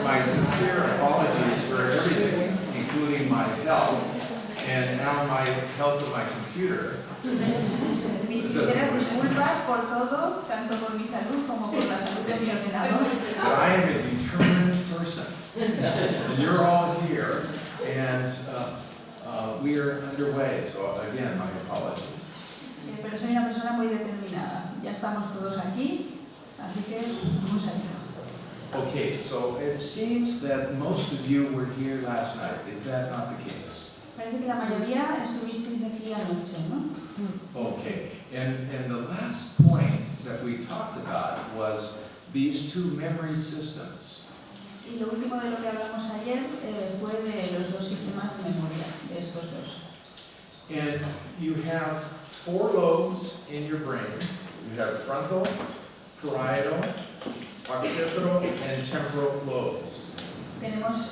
My sincere apologies for everything, including my health, and now my health of my computer. Mis sinceras disculpas por todo, tanto por mi salud como por la salud de mi ordenador. But I am a determined person. You're all here, and we are underway. So again, my apologies. Pero soy una persona muy determinada. Ya estamos todos aquí, así que vamos allá. Okay, so it seems that most of you were here last night. Is that not the case? Parece que la mayoría estuvisteis aquí anoche, ¿no? Okay, and the last point that we talked about was these two memory systems. Y lo último de lo que hablamos ayer fue de los dos sistemas de memoria, de estos dos. And you have four lobes in your brain. You have frontal, parietal, occipital, and temporal lobes. Tenemos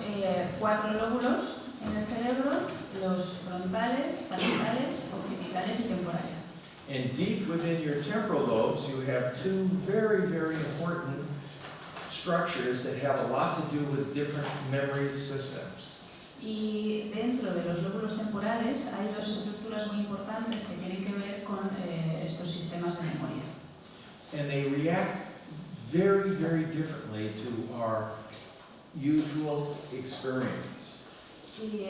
4 lóbulos en el cerebro, los frontales, parietales, occipitales y temporales. And deep within your temporal lobes, you have two very, very important structures that have a lot to do with different memory systems. Y dentro de los lóbulos temporales hay dos estructuras muy importantes que tienen que ver con estos sistemas de memoria. And they react very, very differently to our usual experience. Y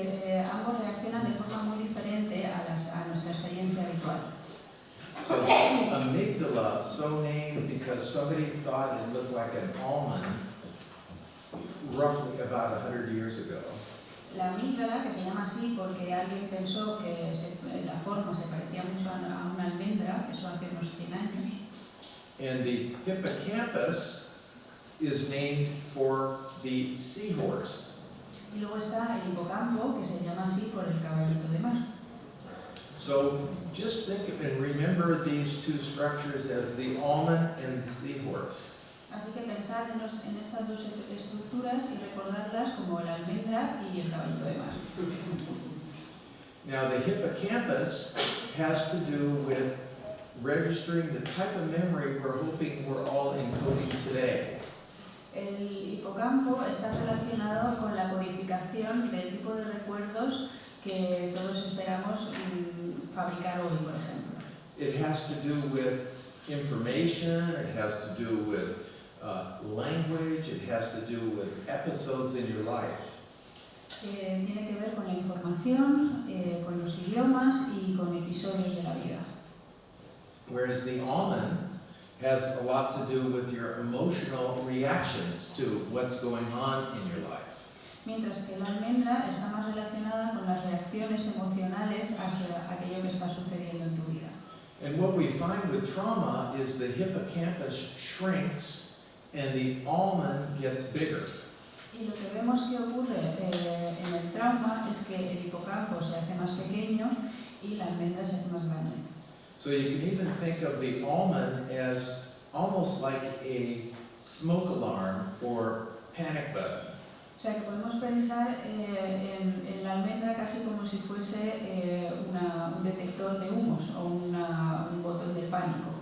ambos reaccionan de forma muy diferente a nuestra experiencia habitual. So amygdala, so named because somebody thought it looked like an almond roughly about 100 years ago. La amígdala, que se llama así porque alguien pensó que la forma se parecía mucho a una almendra, eso hace unos 100 años. And the hippocampus is named for the seahorse. Y luego está el hipocampo, que se llama así por el caballito de mar. So just think of and remember these two structures as the almond and the seahorse. Así que pensad en estas dos estructuras y recordadlas como la almendra y el caballito de mar. Now the hippocampus has to do with registering the type of memory we're hoping we're all encoding today. El hipocampo está relacionado con la codificación del tipo de recuerdos que todos esperamos fabricar hoy, por ejemplo. It has to do with information, it has to do with language, it has to do with episodes in your life. Tiene que ver con la información, con los idiomas y con episodios de la vida. Whereas the almond has a lot to do with your emotional reactions to what's going on in your life. Mientras que la almendra está más relacionada con las reacciones emocionales hacia aquello que está sucediendo en tu vida. And what we find with trauma is the hippocampus shrinks and the almond gets bigger. Y lo que vemos que ocurre en el trauma es que el hipocampo se hace más pequeño y la almendra se hace más grande. So you can even think of the almond as almost like a smoke alarm or panic button. O sea que podemos pensar en la almendra casi como si fuese un detector de humos o un botón de pánico.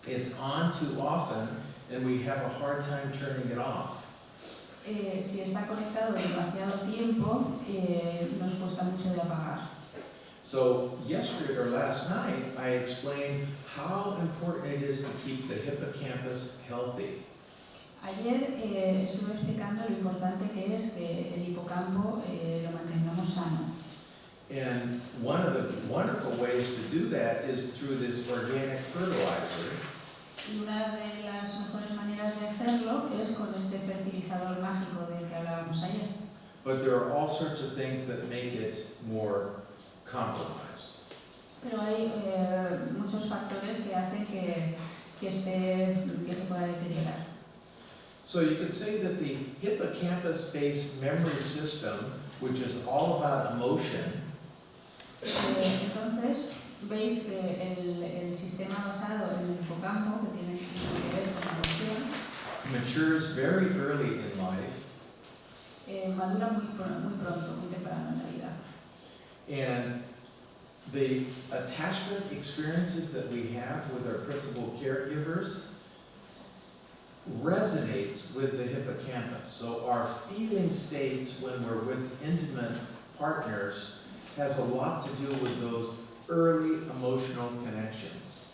It's on too often and we have a hard time turning it off. Si está conectado demasiado tiempo, nos cuesta mucho de apagar. So yesterday or last night, I explained how important it is to keep the hippocampus healthy. Ayer estuve explicando lo importante que es que el hipocampo lo mantengamos sano. And one of the wonderful ways to do that is through this organic fertilizer. Y una de las mejores maneras de hacerlo es con este fertilizador mágico del que hablábamos ayer. But there are all sorts of things that make it more compromised. Pero hay muchos factores que hacen que se pueda deteriorar. So you could say that the hippocampus-based memory system, which is all about emotion, Entonces, veis que el sistema basado en el hipocampo, que tiene que ver con la emoción, matures very early in life, madura muy pronto, muy temprano en la vida. and the attachment experiences that we have with our principal caregivers resonates with the hippocampus. So our feeling states when we're with intimate partners has a lot to do with those early emotional connections.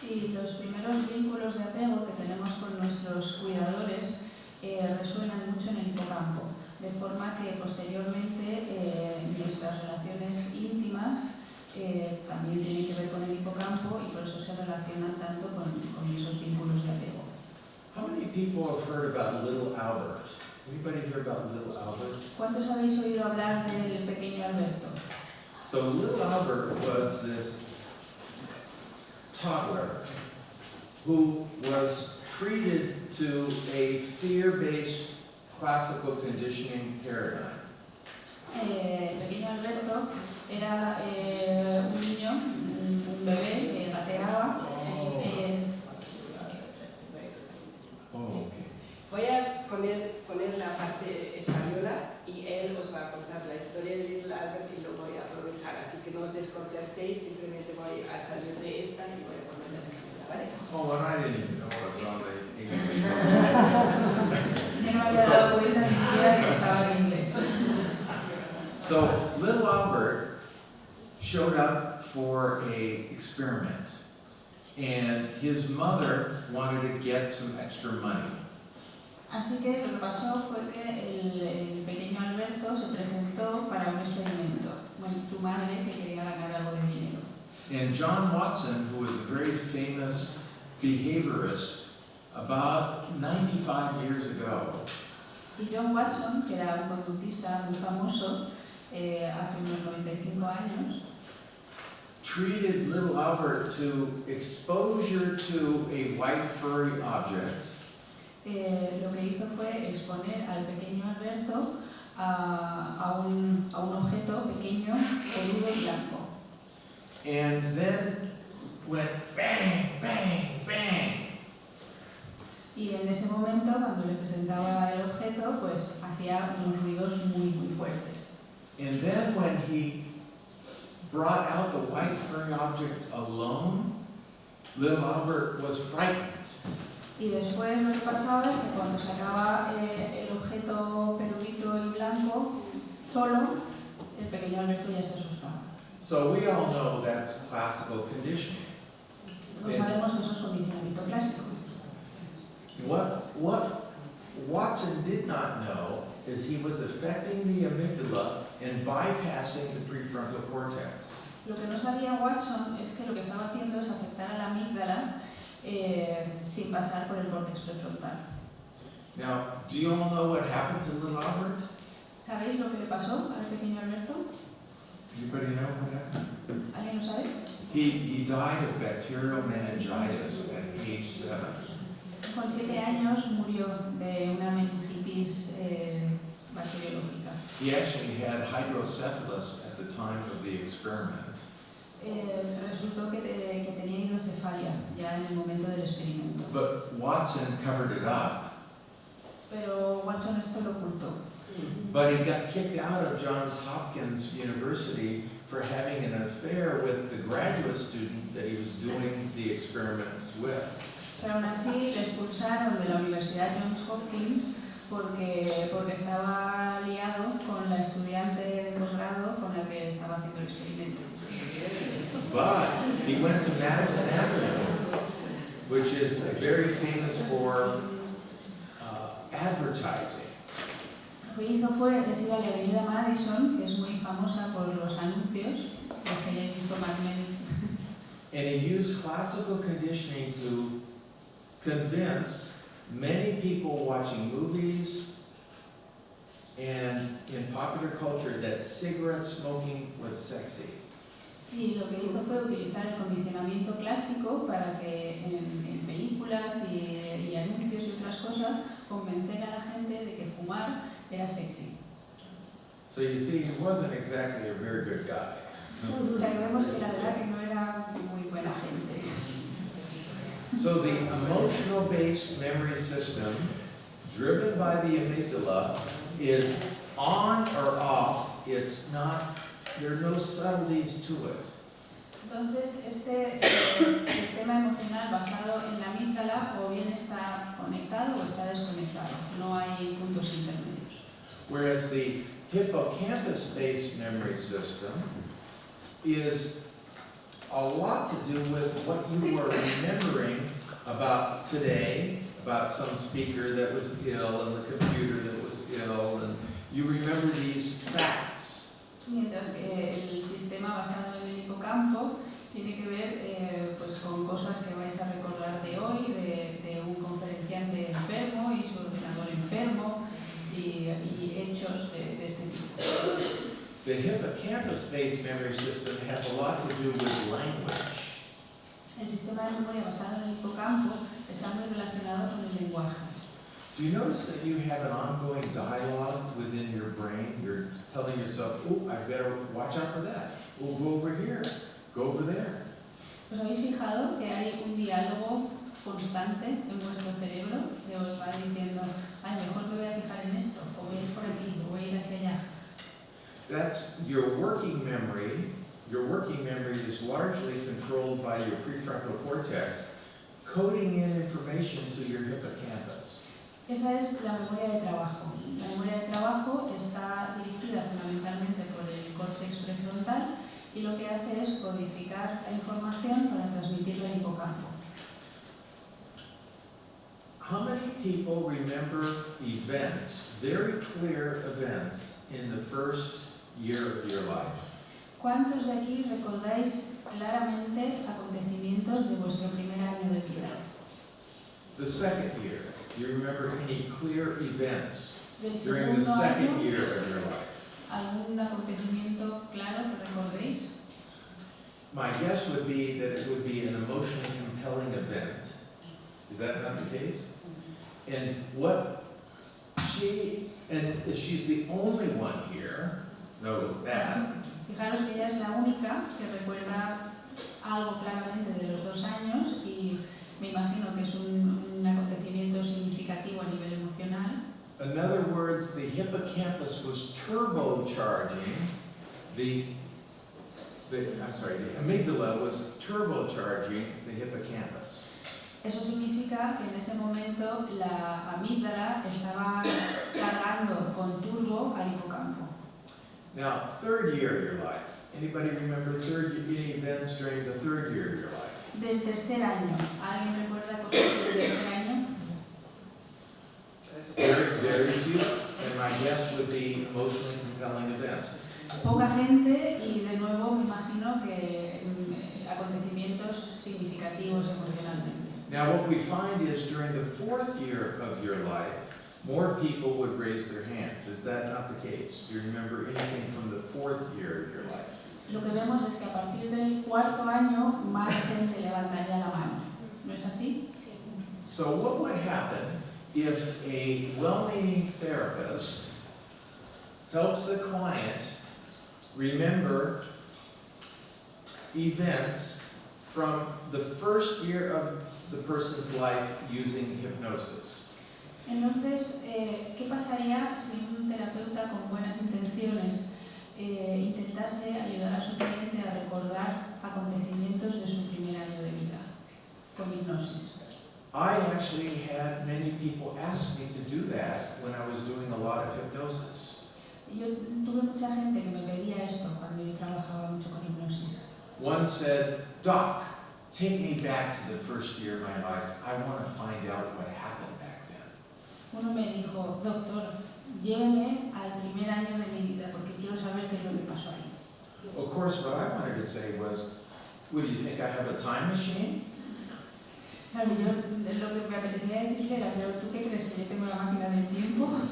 Y los primeros vínculos de apego que tenemos con nuestros cuidadores resuenan mucho en el hipocampo, de forma que posteriormente nuestras relaciones íntimas también tienen que ver con el hipocampo y por eso se relacionan tanto con esos vínculos de apego. How many people have heard about little Albert? Anybody hear about little Albert? ¿Cuántos habéis oído hablar del pequeño Alberto? So little Albert was this toddler who was treated to a fear-based classical conditioning paradigm. El pequeño Alberto era un niño, un bebé que gateaba. Okay. Voy a poner la parte española y él os va a contar la historia de Little Albert y lo voy a aprovechar, así que no os desconcertéis, simplemente voy a salir de esta y voy a poner la española, ¿vale? Oh, and I didn't even know it was on the English. No me había dado cuenta ni siquiera de que estaba en inglés. So little Albert showed up for a experiment, and his mother wanted to get some extra money. Así que lo que pasó fue que el pequeño Alberto se presentó para un experimento. Bueno, su madre que quería ganar algo de dinero. And John Watson, who was a very famous behaviorist, about 95 years ago, Y John Watson, que era un conductista muy famoso, hace unos 95 años, treated little Albert to exposure to a white furry object. Lo que hizo fue exponer al pequeño Alberto a un objeto pequeño, peludo y blanco. And then went bang, bang, bang. Y en ese momento, cuando le presentaba el objeto, pues hacía unos ruidos muy, muy fuertes. And then when he brought out the white furry object alone, little Albert was frightened. Y después lo que pasaba es que cuando sacaba el objeto peludito y blanco solo, el pequeño Alberto ya se asustaba. So we all know that's classical conditioning. Todos sabemos que eso es condicionamiento clásico. What Watson did not know is he was affecting the amygdala and bypassing the prefrontal cortex. Lo que no sabía Watson es que lo que estaba haciendo es afectar a la amígdala sin pasar por el córtex prefrontal. Now, do you all know what happened to little Albert? ¿Sabéis lo que le pasó al pequeño Alberto? Anybody know what happened? ¿Alguien lo sabe? He died of bacterial meningitis at age 7. Con 7 años murió de una meningitis bacteriológica. He actually had hydrocephalus at the time of the experiment. Resultó que tenía hidrocefalia ya en el momento del experimento. But Watson covered it up. Pero Watson esto lo ocultó. But he got kicked out of Johns Hopkins University for having an affair with the graduate student that he was doing the experiments with. Pero aún así le expulsaron de la Universidad Johns Hopkins porque estaba liado con la estudiante de posgrado con la que estaba haciendo el experimento. But he went to Madison Avenue, which is very famous for advertising. Lo que hizo fue ir a la avenida Madison, que es muy famosa por los anuncios, los que hayáis visto Mad Men. And he used classical conditioning to convince many people watching movies and in popular culture that cigarette smoking was sexy. Y lo que hizo fue utilizar el condicionamiento clásico para que en películas y anuncios y otras cosas convencer a la gente de que fumar era sexy. So you see, he wasn't exactly a very good guy. O sea que vemos que la verdad que no era muy buena gente. So the emotional-based memory system, driven by the amygdala, is on or off. It's not, there are no subtleties to it. Entonces, este sistema emocional basado en la amígdala o bien está conectado o está desconectado. No hay puntos intermedios. Whereas the hippocampus-based memory system is a lot to do with what you are remembering about today, about some speaker that was ill and the computer that was ill, and you remember these facts. Mientras que el sistema basado en el hipocampo tiene que ver pues con cosas que vais a recordar de hoy, de un conferenciante enfermo y su ordenador enfermo y hechos de este tipo. The hippocampus-based memory system has a lot to do with language. El sistema de memoria basado en el hipocampo está muy relacionado con el lenguaje. Do you notice that you have an ongoing dialogue within your brain? You're telling yourself, oh, I better watch out for that. Oh, go over here, go over there. ¿Os habéis fijado que hay un diálogo constante en vuestro cerebro que os va diciendo, ay, mejor me voy a fijar en esto, o voy a ir por aquí, o voy a ir hacia allá? That's your working memory. Your working memory is largely controlled by your prefrontal cortex, coding in information to your hippocampus. Esa es la memoria de trabajo. La memoria de trabajo está dirigida fundamentalmente por el córtex prefrontal y lo que hace es codificar la información para transmitirla al hipocampo. How many people remember events, very clear events, in the first year of your life? ¿Cuántos de aquí recordáis claramente acontecimientos de vuestro primer año de vida? The second year, do you remember any clear events Del during the segundo second año, year of your life? ¿algún acontecimiento claro que recordéis? My guess would be that it would be an emotionally compelling event. Is that not the case? And she's the only one here, note that. Fijaros que ella es la única que recuerda algo claramente de los 2 años y me imagino que es un acontecimiento significativo a nivel emocional. In other words, the hippocampus was turbocharging the amygdala was turbocharging the hippocampus. Eso significa que en ese momento la amígdala estaba cargando con turbo al hipocampo. Now, third year of your life. Anybody remember any events during the third year of your life? Del tercer año. ¿Alguien recuerda cosas del tercer año? Very few. And my guess would be emotionally compelling events. Poca gente y de nuevo me imagino que acontecimientos significativos emocionalmente. Now, what we find is during the fourth year of your life, more people would raise their hands. Is that not the case? Do you remember anything from the fourth year of your life? Lo que vemos es que a partir del cuarto año más gente levantaría la mano. ¿No es así? So what would happen if a well-meaning therapist helps the client remember events from the first year of the person's life using hypnosis? Entonces, ¿qué pasaría si un terapeuta con buenas intenciones intentase ayudar a su cliente a recordar acontecimientos de su primer año de vida con hipnosis? I actually had many people ask me to do that when I was doing a lot of hypnosis. Yo tuve mucha gente que me pedía esto cuando yo trabajaba mucho con hipnosis. One said, "Doc, take me back to the first year of my life. I want to find out what happened back then." Uno me dijo, doctor, lléveme al primer año de mi vida porque quiero saber qué es lo que pasó ahí. Of course, what I wanted to say was, "What do you think? I have a time machine?" Claro, yo lo que me apetecía decirle era, pero ¿tú qué crees que yo tengo la máquina del tiempo?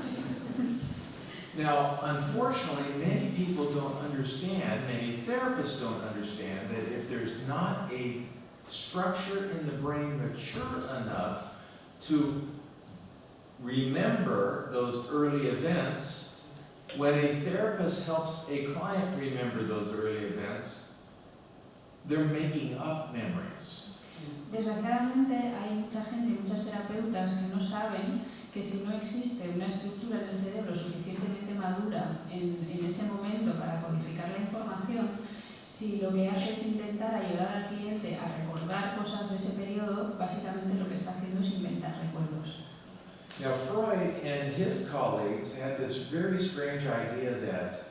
Now, unfortunately, many people don't understand, many therapists don't understand, that if there's not a structure in the brain mature enough to remember those early events, when a therapist helps a client remember those early events, they're making up memories. Desgraciadamente hay mucha gente, muchas terapeutas que no saben que si no existe una estructura en el cerebro suficientemente madura en ese momento para codificar la información, Si lo que hace es intentar ayudar al cliente a recordar cosas de ese periodo, básicamente lo que está haciendo es inventar recuerdos. Now, Freud and his colleagues had this very strange idea that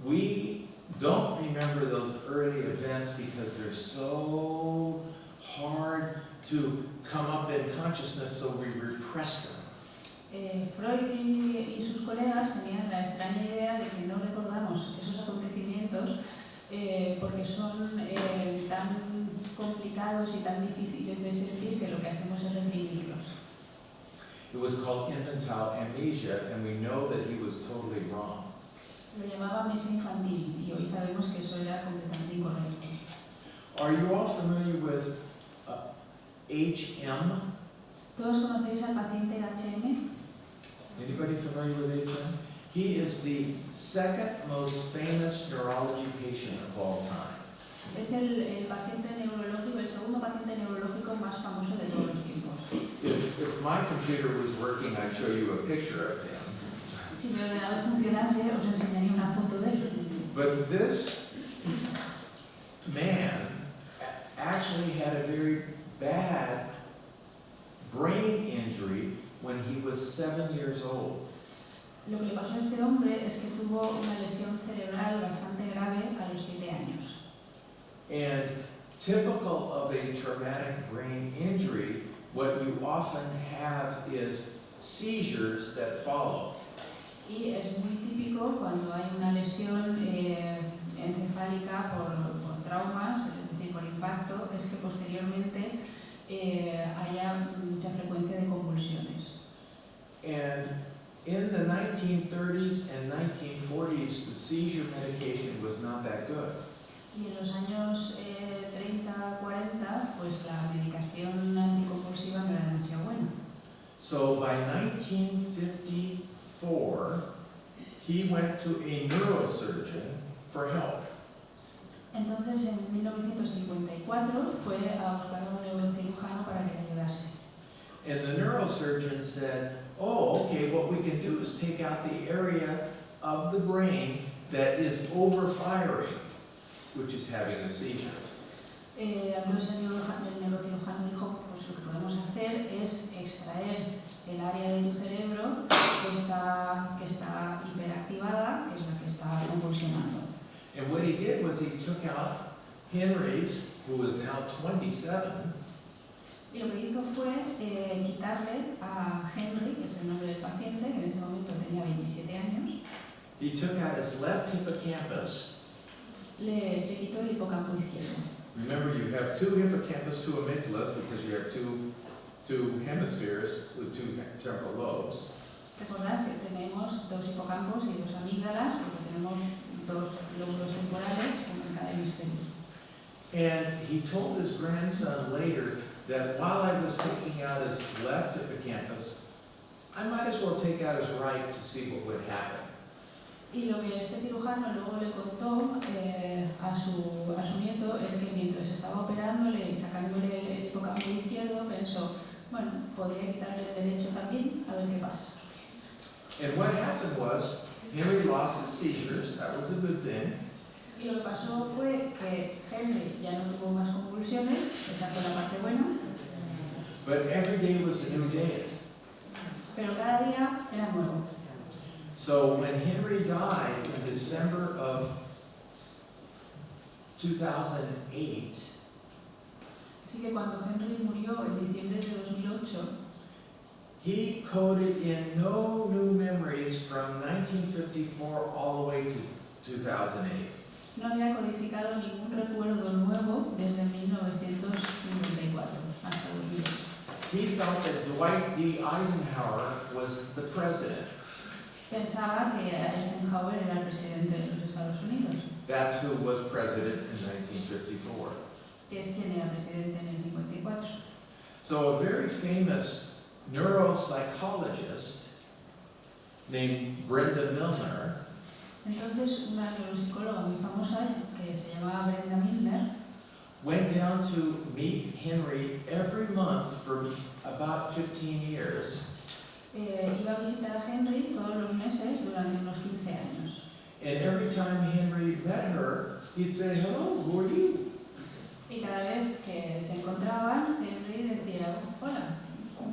we don't remember those early events because they're so hard to come up in consciousness, so we repress them. Freud y sus colegas tenían la extraña idea de que no recordamos esos acontecimientos porque son tan complicados y tan difíciles de sentir que lo que hacemos es reprimirlos. It was called infantile amnesia, and we know that he was totally wrong. Lo llamaba amnesia infantil y hoy sabemos que eso era completamente incorrecto. Are you all familiar with HM? ¿Todos conocéis al paciente HM? Anybody familiar with HM? He is the second most famous neurology patient of all time. Es el paciente neurológico, el segundo paciente neurológico más famoso de todos los tiempos. If my computer was working, I'd show you a picture of him. Si mi ordenador funcionase, os enseñaría una foto de él. But this man actually had a very bad brain injury when he was 7 years old. Lo que le pasó a este hombre es que tuvo una lesión cerebral bastante grave a los 7 años. And typical of a traumatic brain injury, what you often have is seizures that follow. Y es muy típico cuando hay una lesión encefálica por traumas, es decir, por impacto, es que posteriormente haya mucha frecuencia de convulsiones. And in the 1930s and 1940s, the seizure medication was not that good. Y en los años 30, 40, pues la medicación anticonvulsiva no era demasiado buena. So by 1954, he went to a neurosurgeon for help. Entonces, en 1954 fue a buscar a un neurocirujano para que le ayudase. And the neurosurgeon said, oh, okay, what we can do is take out the area of the brain that is overfiring, which is having a seizure. Entonces el neurocirujano dijo, pues lo que podemos hacer es extraer el área de tu cerebro que está hiperactivada, que es la que está convulsionando. And what he did was he took out Henry's, who was now 27, y lo que hizo fue quitarle a Henry, que es el nombre del paciente, que en ese momento tenía 27 años. he took out his left hippocampus. Le quitó el hipocampo izquierdo. Remember, you have two hippocampus, two amygdalas, because you have two hemispheres with two temporal lobes. Recordad que tenemos dos hipocampos y dos amígdalas, porque tenemos dos lóbulos temporales, uno en cada hemisferio. And he told his grandson later that while I was taking out his left hippocampus, I might as well take out his right to see what would happen. Y lo que este cirujano luego le contó a su nieto es que mientras estaba operándole y sacándole el hipocampo izquierdo, pensó, bueno, podría quitarle el derecho también, a ver qué pasa. And what happened was, Henry lost his seizures, that was a good thing. Y lo que pasó fue que Henry ya no tuvo más convulsiones, esa fue la parte buena. But every day was a new day. Pero cada día era nuevo. So when Henry died in December of 2008, Así que cuando Henry murió en diciembre de 2008, he coded in no new memories from 1954 all the way to 2008. no había codificado ningún recuerdo nuevo desde 1954 hasta 2008. He thought that Dwight D. Eisenhower was the president. Pensaba que Eisenhower era el presidente de los Estados Unidos, That's who was president in 1954. que es quien era presidente en el 54. So a very famous neuropsychologist named Brenda Milner Entonces, una neuropsicóloga muy famosa que se llamaba Brenda Milner went down to meet Henry every month for about 15 years. Iba a visitar a Henry todos los meses durante unos 15 años. And every time Henry met her, he'd say, hello, who are you? Y cada vez que se encontraban, Henry decía, hola,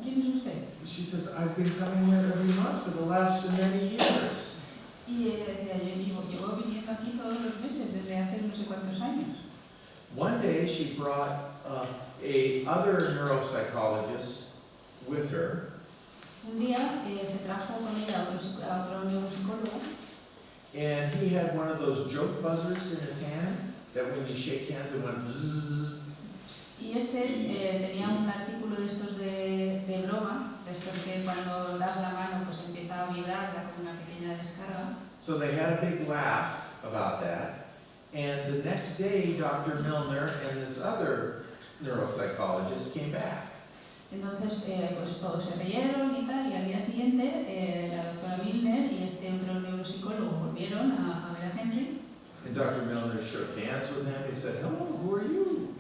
¿quién es usted? She says, I've been coming here every month for the last so many years. Y ella decía, yo llevo viniendo aquí todos los meses desde hace no sé cuántos años. One day she brought a other neuropsychologist with her, Un día se trajo con ella a otro neuropsicólogo and he had one of those joke buzzers in his hand that when you shake hands it went bzzz. y tenía un artículo de estos de broma, de estos que cuando das la mano pues empieza a vibrar, da como una pequeña descarga. So they had a big laugh about that. And the next day, Dr. Milner and this other neuropsychologist came back. Entonces, pues todos se rieron y tal, y al día siguiente la doctora Milner y este otro neuropsicólogo volvieron a ver a Henry. And Dr. Milner shook hands with him. He said, hello, who are you?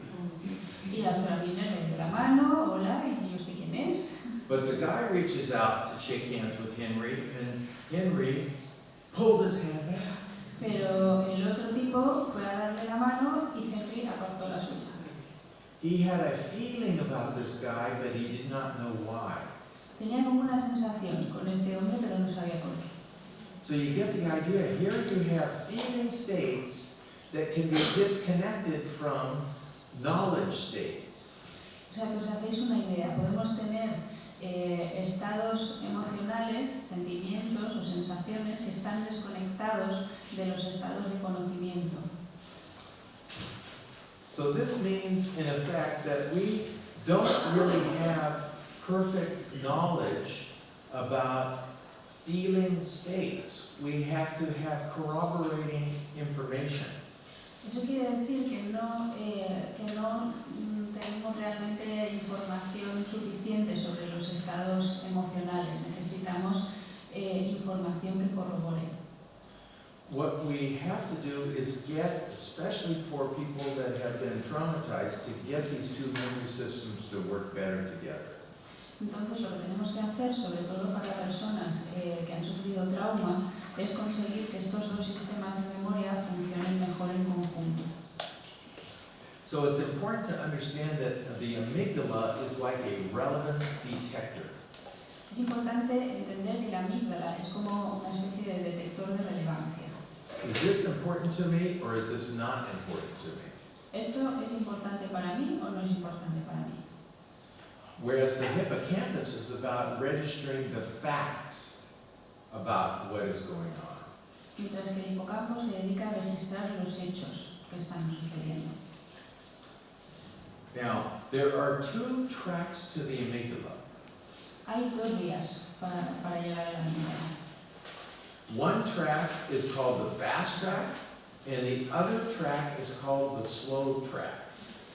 Y la doctora Milner le dio la mano, hola, ¿y usted quién es? But the guy reaches out to shake hands with Henry, and Henry pulled his hand back. Pero el otro tipo fue a darle la mano y Henry apartó la suya. He had a feeling about this guy, but he did not know why. Tenía como una sensación con este hombre, pero no sabía por qué. So you get the idea. Here you have feeling states that can be disconnected from knowledge states. O sea, que os hacéis una idea, podemos tener estados emocionales, sentimientos o sensaciones que están desconectados de los estados de conocimiento. So this means, in effect, that we don't really have perfect knowledge about feeling states. We have to have corroborating information. Eso quiere decir que no tenemos realmente información suficiente sobre los estados emocionales. Necesitamos información que corrobore. What we have to do is get, especially for people that have been traumatized, to get these two memory systems to work better together. Entonces, lo que tenemos que hacer, sobre todo para personas que han sufrido trauma, es conseguir que estos dos sistemas de memoria funcionen mejor en conjunto. So it's important to understand that the amygdala is like a relevance detector. Es importante entender que la amígdala es como una especie de detector de relevancia. Is this important to me or is this not important to me? ¿Esto es importante para mí o no es importante para mí? Whereas the hippocampus is about registering the facts about what is going on. Mientras que el hipocampo se dedica a registrar los hechos que están sucediendo. Now, there are two tracks to the amygdala. Hay dos vías para llegar a la amígdala. One track is called the fast track, and the other track is called the slow track.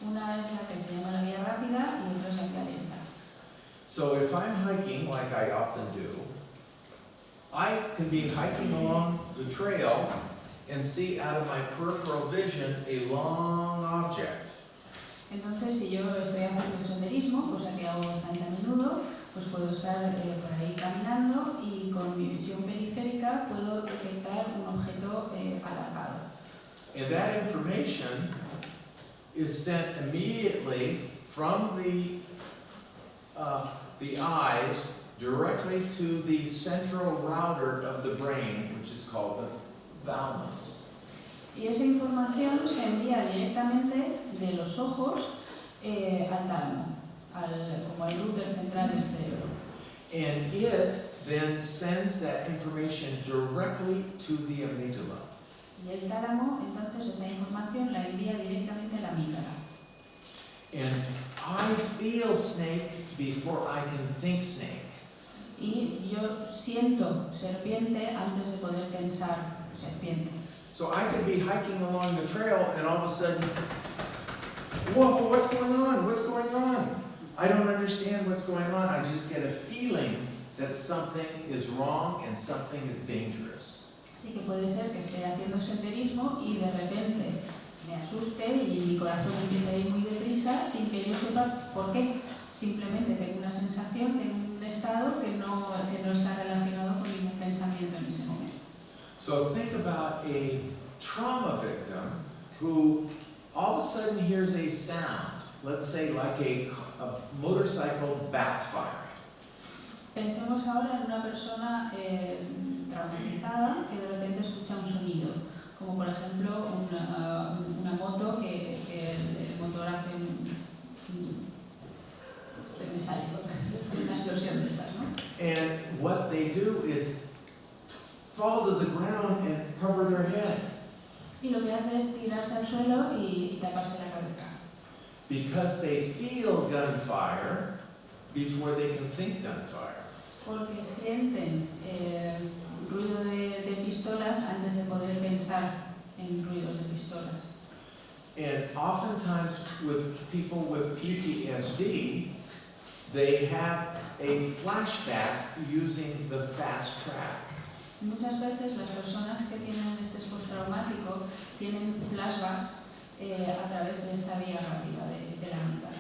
Una es la que se llama la vía rápida y otra es la vía lenta. So if I'm hiking, like I often do, I can be hiking along the trail and see out of my peripheral vision a long object. Entonces, si yo estoy haciendo senderismo, cosa que hago bastante a menudo, pues puedo estar por ahí caminando y con mi visión periférica puedo detectar un objeto alargado. And that information is sent immediately from the eyes directly to the central router of the brain, which is called the thalamus. Y esa información se envía directamente de los ojos al tálamo, como el router central del cerebro. And it then sends that information directly to the amygdala. Y el tálamo, entonces, esa información la envía directamente a la amígdala. And I feel snake before I can think snake. Y yo siento serpiente antes de poder pensar serpiente. So I could be hiking along the trail and all of a sudden, whoa, what's going on? What's going on? I don't understand what's going on. I just get a feeling that something is wrong and something is dangerous. Así que puede ser que esté haciendo senderismo y de repente me asuste y mi corazón empiece a ir muy deprisa sin que yo sepa por qué. Simplemente tengo una sensación, tengo un estado que no está relacionado con ningún pensamiento en ese momento. So think about a trauma victim who all of a sudden hears a sound, let's say like a motorcycle backfire. Pensemos ahora en una persona traumatizada que de repente escucha un sonido, como por ejemplo una moto que el motor hace una explosión de estas, ¿no? And what they do is fall to the ground and cover their head. Y lo que hace es tirarse al suelo y taparse la cabeza. Because they feel gunfire before they can think gunfire. Porque sienten ruido de pistolas antes de poder pensar en ruidos de pistolas. And oftentimes with people with PTSD, they have a flashback using the fast track. Muchas veces las personas que tienen estrés postraumático tienen flashbacks a través de esta vía rápida de la amígdala.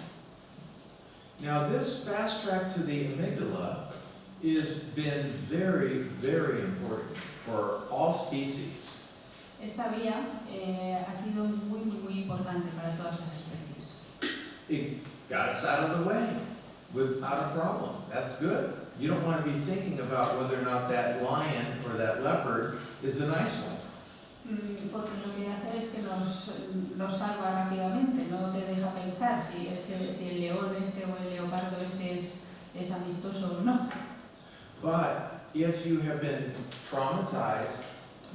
Now this fast track to the amygdala has been very, very important for all species. Esta vía ha sido muy importante para todas las especies. It got us out of the way without a problem. That's good. You don't want to be thinking about whether or not that lion or that leopard is a nice one. Porque lo que hace es que nos salva rápidamente, no te deja pensar si el león este o el leopardo este es amistoso o no. But if you have been traumatized,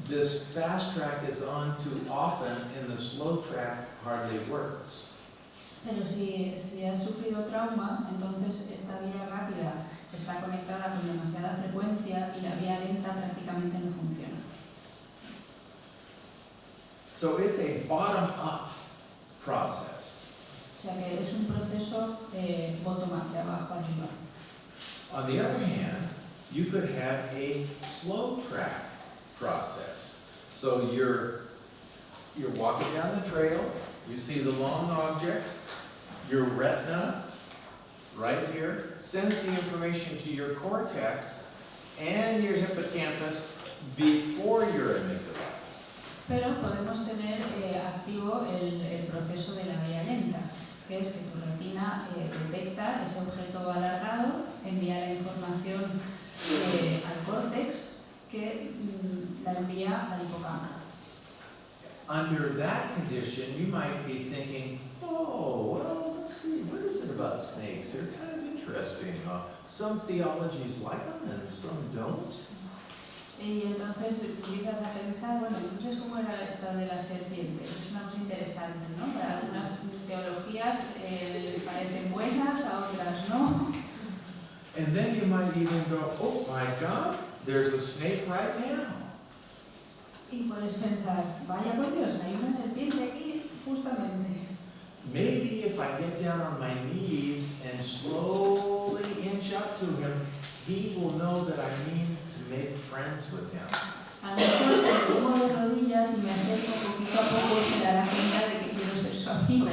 this fast track is on too often and the slow track hardly works. Pero si has sufrido trauma, entonces esta vía rápida está conectada con demasiada frecuencia y la vía lenta prácticamente no funciona. So it's a bottom-up process. O sea que es un proceso bottom-up, de abajo arriba. On the other hand, you could have a slow track process. So you're walking down the trail, you see the long object, your retina, right here, sends the information to your cortex and your hippocampus before your amygdala. Pero podemos tener activo el proceso de la vía lenta, que es que tu retina detecta ese objeto alargado, envía la información al córtex, que la envía al hipocampo. Under that condition, you might be thinking, oh, well, let's see, what is it about snakes? They're kind of interesting. Some theologies like them and some don't. Y entonces empiezas a pensar, bueno, entonces ¿cómo era esto de las serpientes? Es una cosa interesante, ¿no? Para algunas teologías parecen buenas, a otras no. And then you might even go, oh my God, there's a snake right now. Y puedes pensar, vaya por Dios, hay una serpiente aquí justamente. Maybe if I get down on my knees and slowly inch up to him, he will know that I mean to make friends with him. A lo mejor si me pongo de rodillas y me acerco poquito a poco se dará cuenta de que quiero ser su amigo.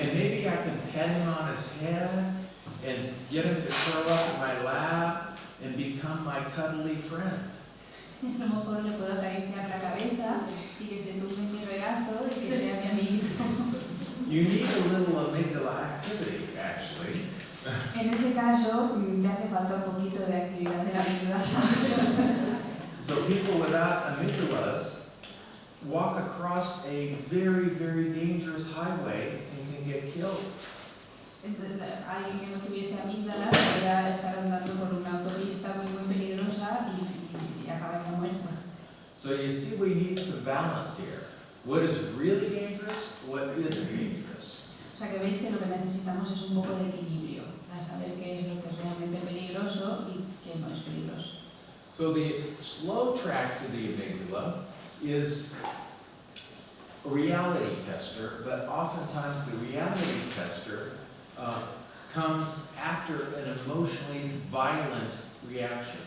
And maybe I can pet him on his head and get him to curl up in my lap and become my cuddly friend. A lo mejor le puedo acariciar la cabeza y que se tumbe en mi regazo y que sea mi amiguito. You need a little amygdala activity, actually. En ese caso, te hace falta un poquito de actividad de la amígdala. So people without amygdalas walk across a very, very dangerous highway and can get killed. Entonces, alguien que no tuviese amígdala podría estar andando por una autopista muy peligrosa y acabaría muerto. So you see, we need some balance here. What is really dangerous? What isn't dangerous? O sea que veis que lo que necesitamos es un poco de equilibrio para saber qué es lo que es realmente peligroso y qué no es peligroso. So the slow track to the amygdala is a reality tester, but oftentimes the reality tester comes after an emotionally violent reaction.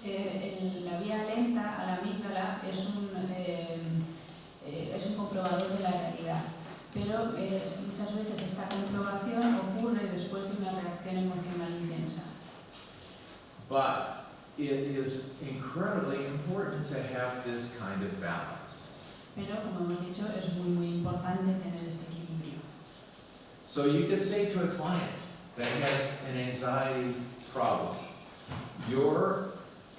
La vía lenta a la amígdala es un comprobador de la realidad, pero muchas veces esta comprobación ocurre después de una reacción emocional intensa. But it is incredibly important to have this kind of balance. Pero, como hemos dicho, es muy importante tener este equilibrio. So you could say to a client that has an anxiety problem, your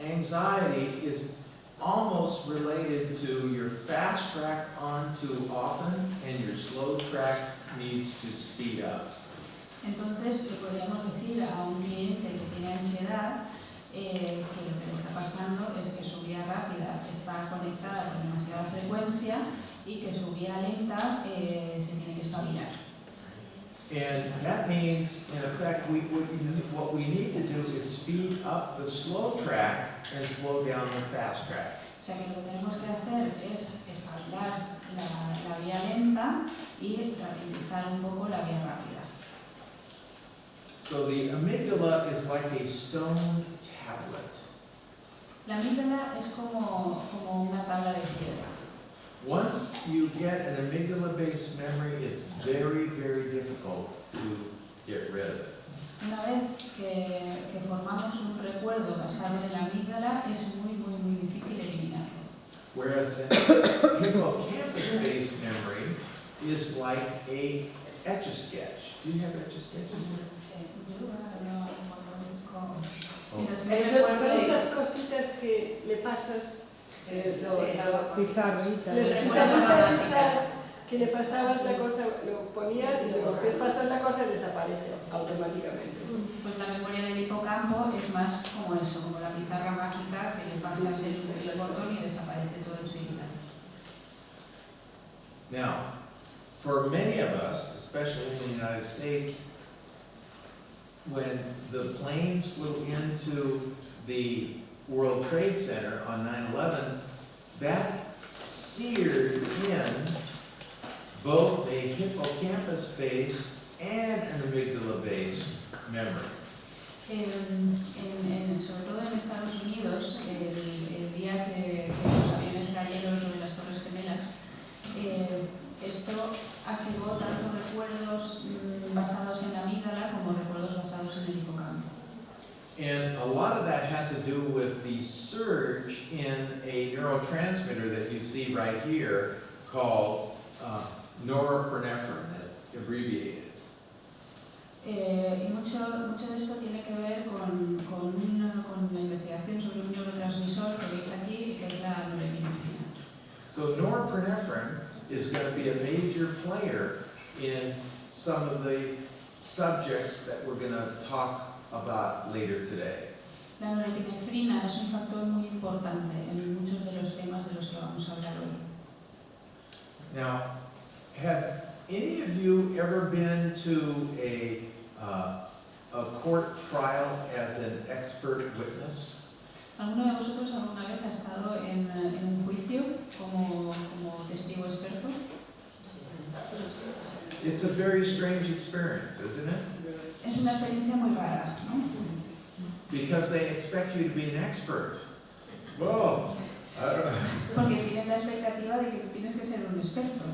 anxiety is almost related to your fast track on too often and your slow track needs to speed up. Entonces, le podríamos decir a un cliente que tiene ansiedad que lo que le está pasando es que su vía rápida está conectada con demasiada frecuencia y que su vía lenta se tiene que espabilar. And that means, in effect, what we need to do is speed up the slow track and slow down the fast track. O sea que lo que tenemos que hacer es espabilar la vía lenta y ralentizar un poco la vía rápida. So the amygdala is like a stone tablet. La amígdala es como una tabla de piedra. Once you get an amygdala-based memory, it's very, very difficult to get rid of it. Una vez que formamos un recuerdo basado en la amígdala, es muy difícil eliminarlo. Whereas the hippocampus-based memory is like a etch-a-sketch. Do you have etch-a-sketches here? Son estas cositas que le pasas, La pizarrita. las pizarritas esas que le pasabas la cosa, lo ponías y luego que pasas la cosa desaparece automáticamente. Pues la memoria del hipocampo es más como eso, como la pizarra mágica que le pasas el botón y desaparece todo enseguida. Now, for many of us, especially in the United States, when the planes flew into the World Trade Center on 9/11, that seared in both a hippocampus-based and an amygdala-based memory. Sobre todo en Estados Unidos, el día que los aviones cayeron sobre las Torres Gemelas, esto activó tanto recuerdos basados en la amígdala como recuerdos basados en el hipocampo. And a lot of that had to do with the surge in a neurotransmitter that you see right here called norepinephrine, that's abbreviated. Y mucho de esto tiene que ver con la investigación sobre un neurotransmisor que veis aquí, que es la norepinefrina. So norepinephrine is going to be a major player in some of the subjects that we're going to talk about later today. La norepinefrina es un factor muy importante en muchos de los temas de los que vamos a hablar hoy. Now, have any of you ever been to a court trial as an expert witness? ¿Alguno de vosotros alguna vez ha estado en un juicio como testigo experto? It's a very strange experience, isn't it? Es una experiencia muy rara, ¿no? Because they expect you to be an expert. Whoa, I don't know. Porque tienen la expectativa de que tú tienes que ser un experto.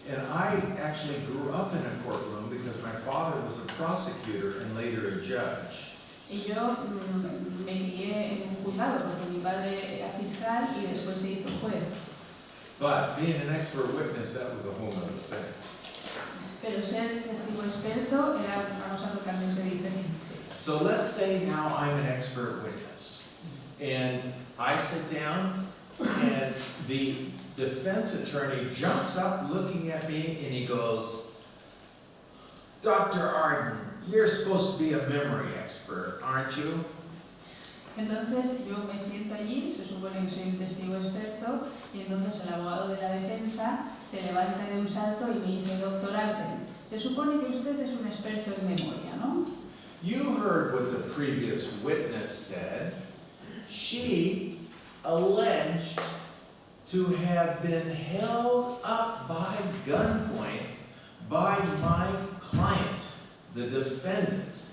And I actually grew up in a courtroom because my father was a prosecutor and later a judge. Y yo me crié en un juzgado porque mi padre era fiscal y después se hizo juez. But being an expert witness, that was a whole other thing. Pero ser testigo experto era una cosa totalmente diferente. So let's say now I'm an expert witness. And I sit down and the defense attorney jumps up looking at me and he goes, Dr. Arden, you're supposed to be a memory expert, aren't you? Entonces yo me siento allí, se supone que soy un testigo experto, y entonces el abogado de la defensa se levanta de un salto y me dice, doctor Arden, se supone que usted es un experto en memoria, ¿no? You heard what the previous witness said. She alleged to have been held up by gunpoint by my client, the defendant.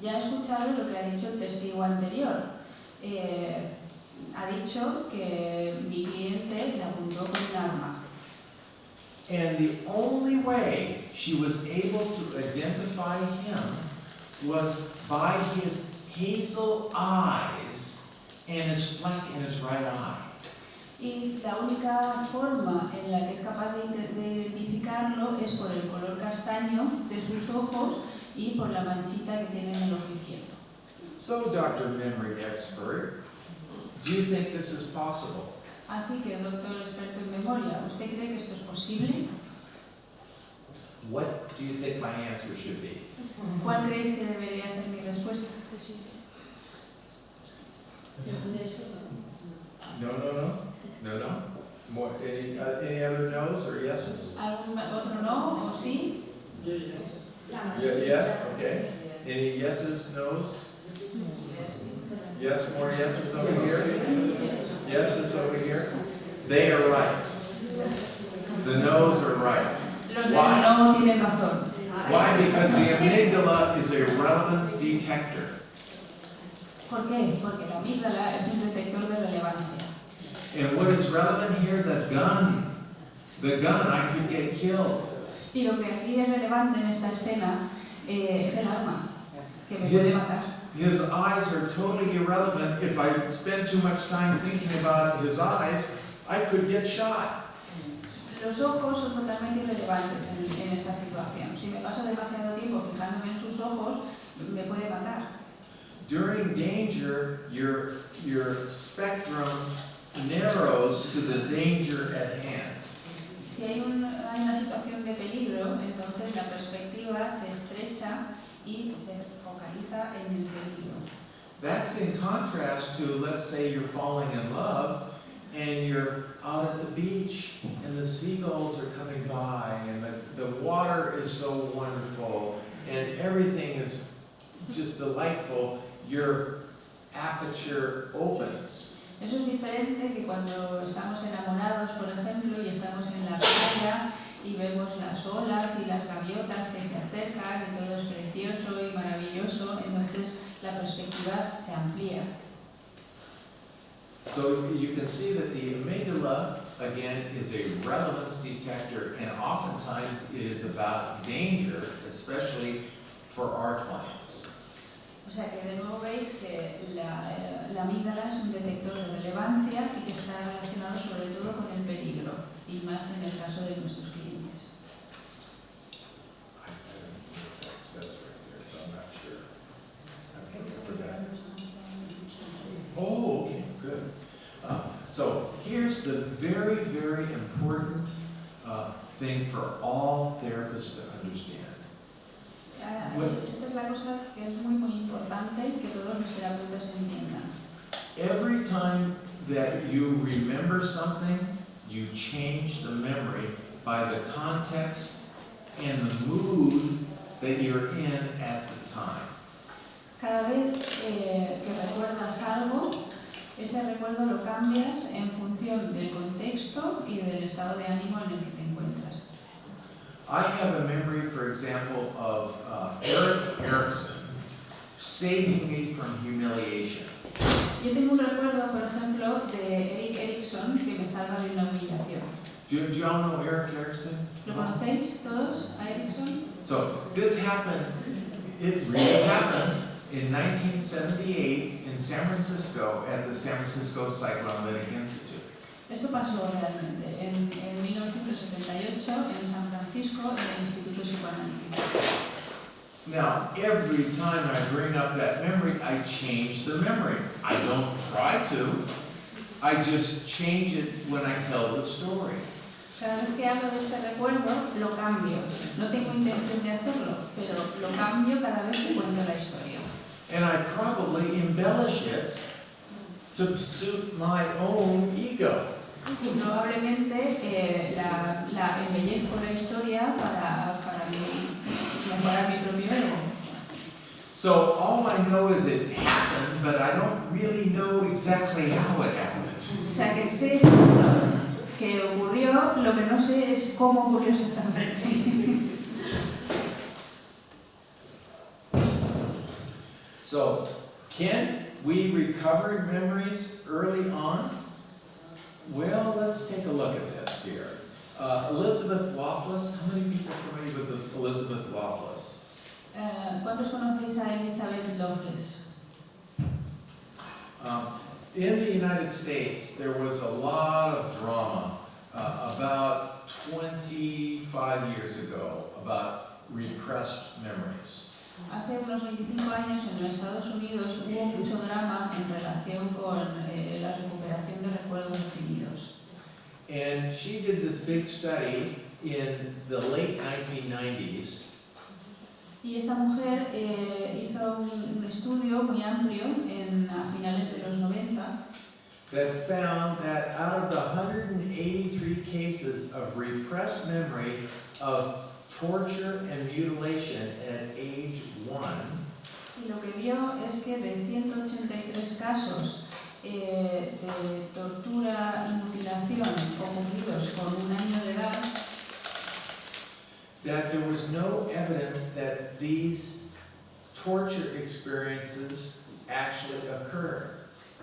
Ya he escuchado lo que ha dicho el testigo anterior. Ha dicho que mi cliente le apuntó con un arma. And the only way she was able to identify him was by his hazel eyes and his fleck in his right eye. Y la única forma en la que es capaz de identificarlo es por el color castaño de sus ojos y por la manchita que tiene en el ojo izquierdo. So, Dr. Memory Expert, do you think this is possible? Así que, doctor experto en memoria, ¿usted cree que esto es posible? What do you think my answer should be? ¿Cuál creéis que debería ser mi respuesta? No. More, any other no's or yeses? ¿Algún otro no o sí? Yes, okay. Any yeses, no's? Yes, more yeses over here? Yeses over here? They are right. The no's are right. Los del no tienen razón. Why? Because the amygdala is a relevance detector. ¿Por qué? Porque la amígdala es un detector de relevancia. And what is relevant here? The gun. The gun, I could get killed. Y lo que aquí es relevante en esta escena es el arma que me puede matar. His eyes are totally irrelevant. If I spend too much time thinking about his eyes, I could get shot. Los ojos son totalmente irrelevantes en esta situación. Si me paso demasiado tiempo fijándome en sus ojos, me puede matar. During danger, your spectrum narrows to the danger at hand. Si hay una situación de peligro, entonces la perspectiva se estrecha y se focaliza en el peligro. That's in contrast to, let's say you're falling in love and you're out at the beach and the seagulls are coming by and the water is so wonderful and everything is just delightful. Your aperture opens. Eso es diferente que cuando estamos enamorados, por ejemplo, y estamos en la playa y vemos las olas y las gaviotas que se acercan y todo es precioso y maravilloso, entonces la perspectiva se amplía. So you can see that the amygdala, again, is a relevance detector, and oftentimes it is about danger, especially for our clients. O sea que de nuevo veis que la amígdala es un detector de relevancia y que está relacionado sobre todo con el peligro, y más en el caso de nuestros clientes. I don't know what that says right there, so I'm not sure. I'm looking for that. Oh, okay, good. So here's the very, very important thing for all therapists to understand. Esta es la cosa que es muy importante que todos los terapeutas entiendan. Every time that you remember something, you change the memory by the context and the mood that you're in at the time. Cada vez que recuerdas algo, ese recuerdo lo cambias en función del contexto y del estado de ánimo en el que te encuentras. I have a memory, for example, of Eric Erickson saving me from humiliation. Yo tengo un recuerdo, por ejemplo, de Eric Erickson que me salva de una humillación. Do you all know Eric Erickson? ¿Lo conocéis todos, a Erickson? So this happened, it really happened in 1978 in San Francisco at the San Francisco Psychoanalytic Institute. Esto pasó realmente en 1978 en San Francisco en el Instituto Psicoanalítico. Now, every time I bring up that memory, I change the memory. I don't try to. I just change it when I tell the story. Cada vez que hablo de este recuerdo, lo cambio. No tengo intención de hacerlo, pero lo cambio cada vez que cuento la historia. And I probably embellish it to suit my own ego. Y probablemente la embellezco la historia para mejorar mi propio ego. So all I know is it happened, but I don't really know exactly how it happened. O sea que sé seguro que ocurrió, lo que no sé es cómo ocurrió exactamente. So, can we recover memories early on? Well, let's take a look at this here. Elizabeth Waffles, how many people are familiar with Elizabeth Waffles? ¿Cuántos conocéis a Elizabeth Loveless? In the United States, there was a lot of drama about 25 years ago about repressed memories. Hace unos 25 años en los Estados Unidos hubo mucho drama en relación con la recuperación de recuerdos reprimidos. And she did this big study in the late 1990s. Y esta mujer hizo un estudio muy amplio a finales de los 90 that found that out of the 183 cases of repressed memory of torture and mutilation at age 1, y lo que vio es que de 183 casos de tortura y mutilación ocurridos con 1 año de edad, that there was no evidence that these torture experiences actually occurred.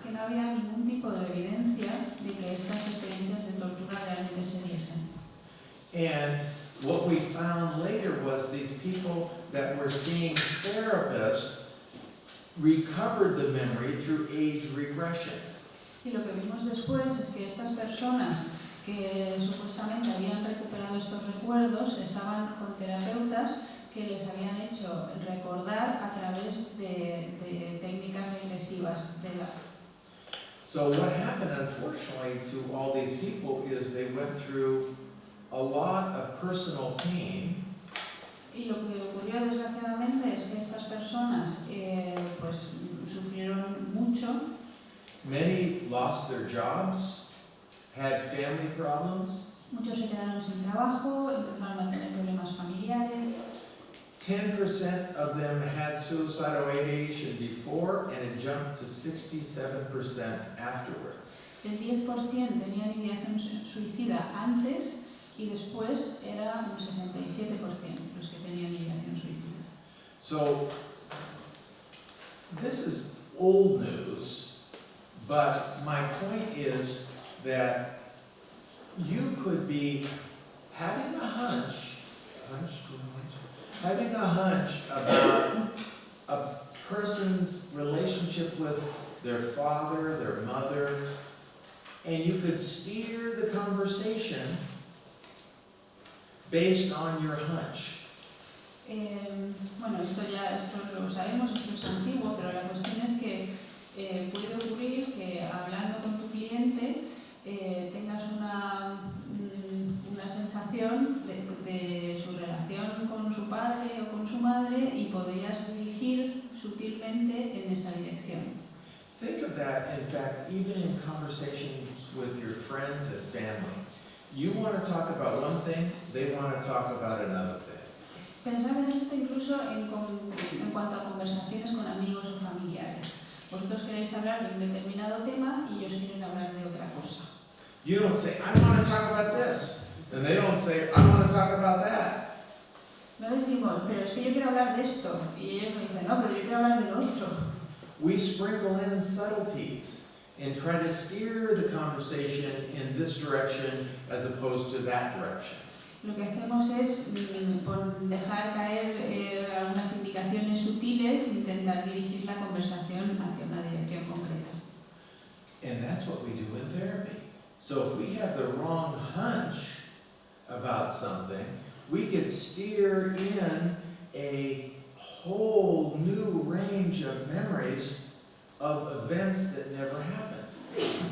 que no había ningún tipo de evidencia de que estas experiencias de tortura realmente se diesen. And what we found later was these people that were seeing therapists recovered the memory through age regression. Y lo que vimos después es que estas personas que supuestamente habían recuperado estos recuerdos estaban con terapeutas que les habían hecho recordar a través de técnicas regresivas de la. So what happened, unfortunately, to all these people is they went through a lot of personal pain. Y lo que ocurrió desgraciadamente es que estas personas pues sufrieron mucho. Many lost their jobs, had family problems. Muchos se quedaron sin trabajo, empezaron a tener problemas familiares. 10% of them had suicidal ideation before, and it jumped to 67% afterwards. El 10% tenían ideación suicida antes y después era un 67% los que tenían ideación suicida. So, this is old news, but my point is that you could be having a hunch about a person's relationship with their father, their mother, and you could steer the conversation based on your hunch. Bueno, esto lo sabemos, esto es antiguo, pero la cuestión es que puede ocurrir que hablando con tu cliente tengas una sensación de su relación con su padre o con su madre y podrías dirigir sutilmente en esa dirección. Think of that, in fact, even in conversations with your friends and family. You want to talk about one thing, they want to talk about another thing. Pensad en esto incluso en cuanto a conversaciones con amigos o familiares. Vosotros queréis hablar de un determinado tema y ellos quieren hablar de otra cosa. You don't say, I want to talk about this. And they don't say, I want to talk about that. No decimos, pero es que yo quiero hablar de esto. Y ellos me dicen, no, pero yo quiero hablar del otro. We sprinkle in subtleties and try to steer the conversation in this direction as opposed to that direction. Lo que hacemos es dejar caer algunas indicaciones sutiles e intentar dirigir la conversación hacia una dirección concreta. And that's what we do in therapy. So if we have the wrong hunch about something, we could steer in a whole new range of memories of events that never happened.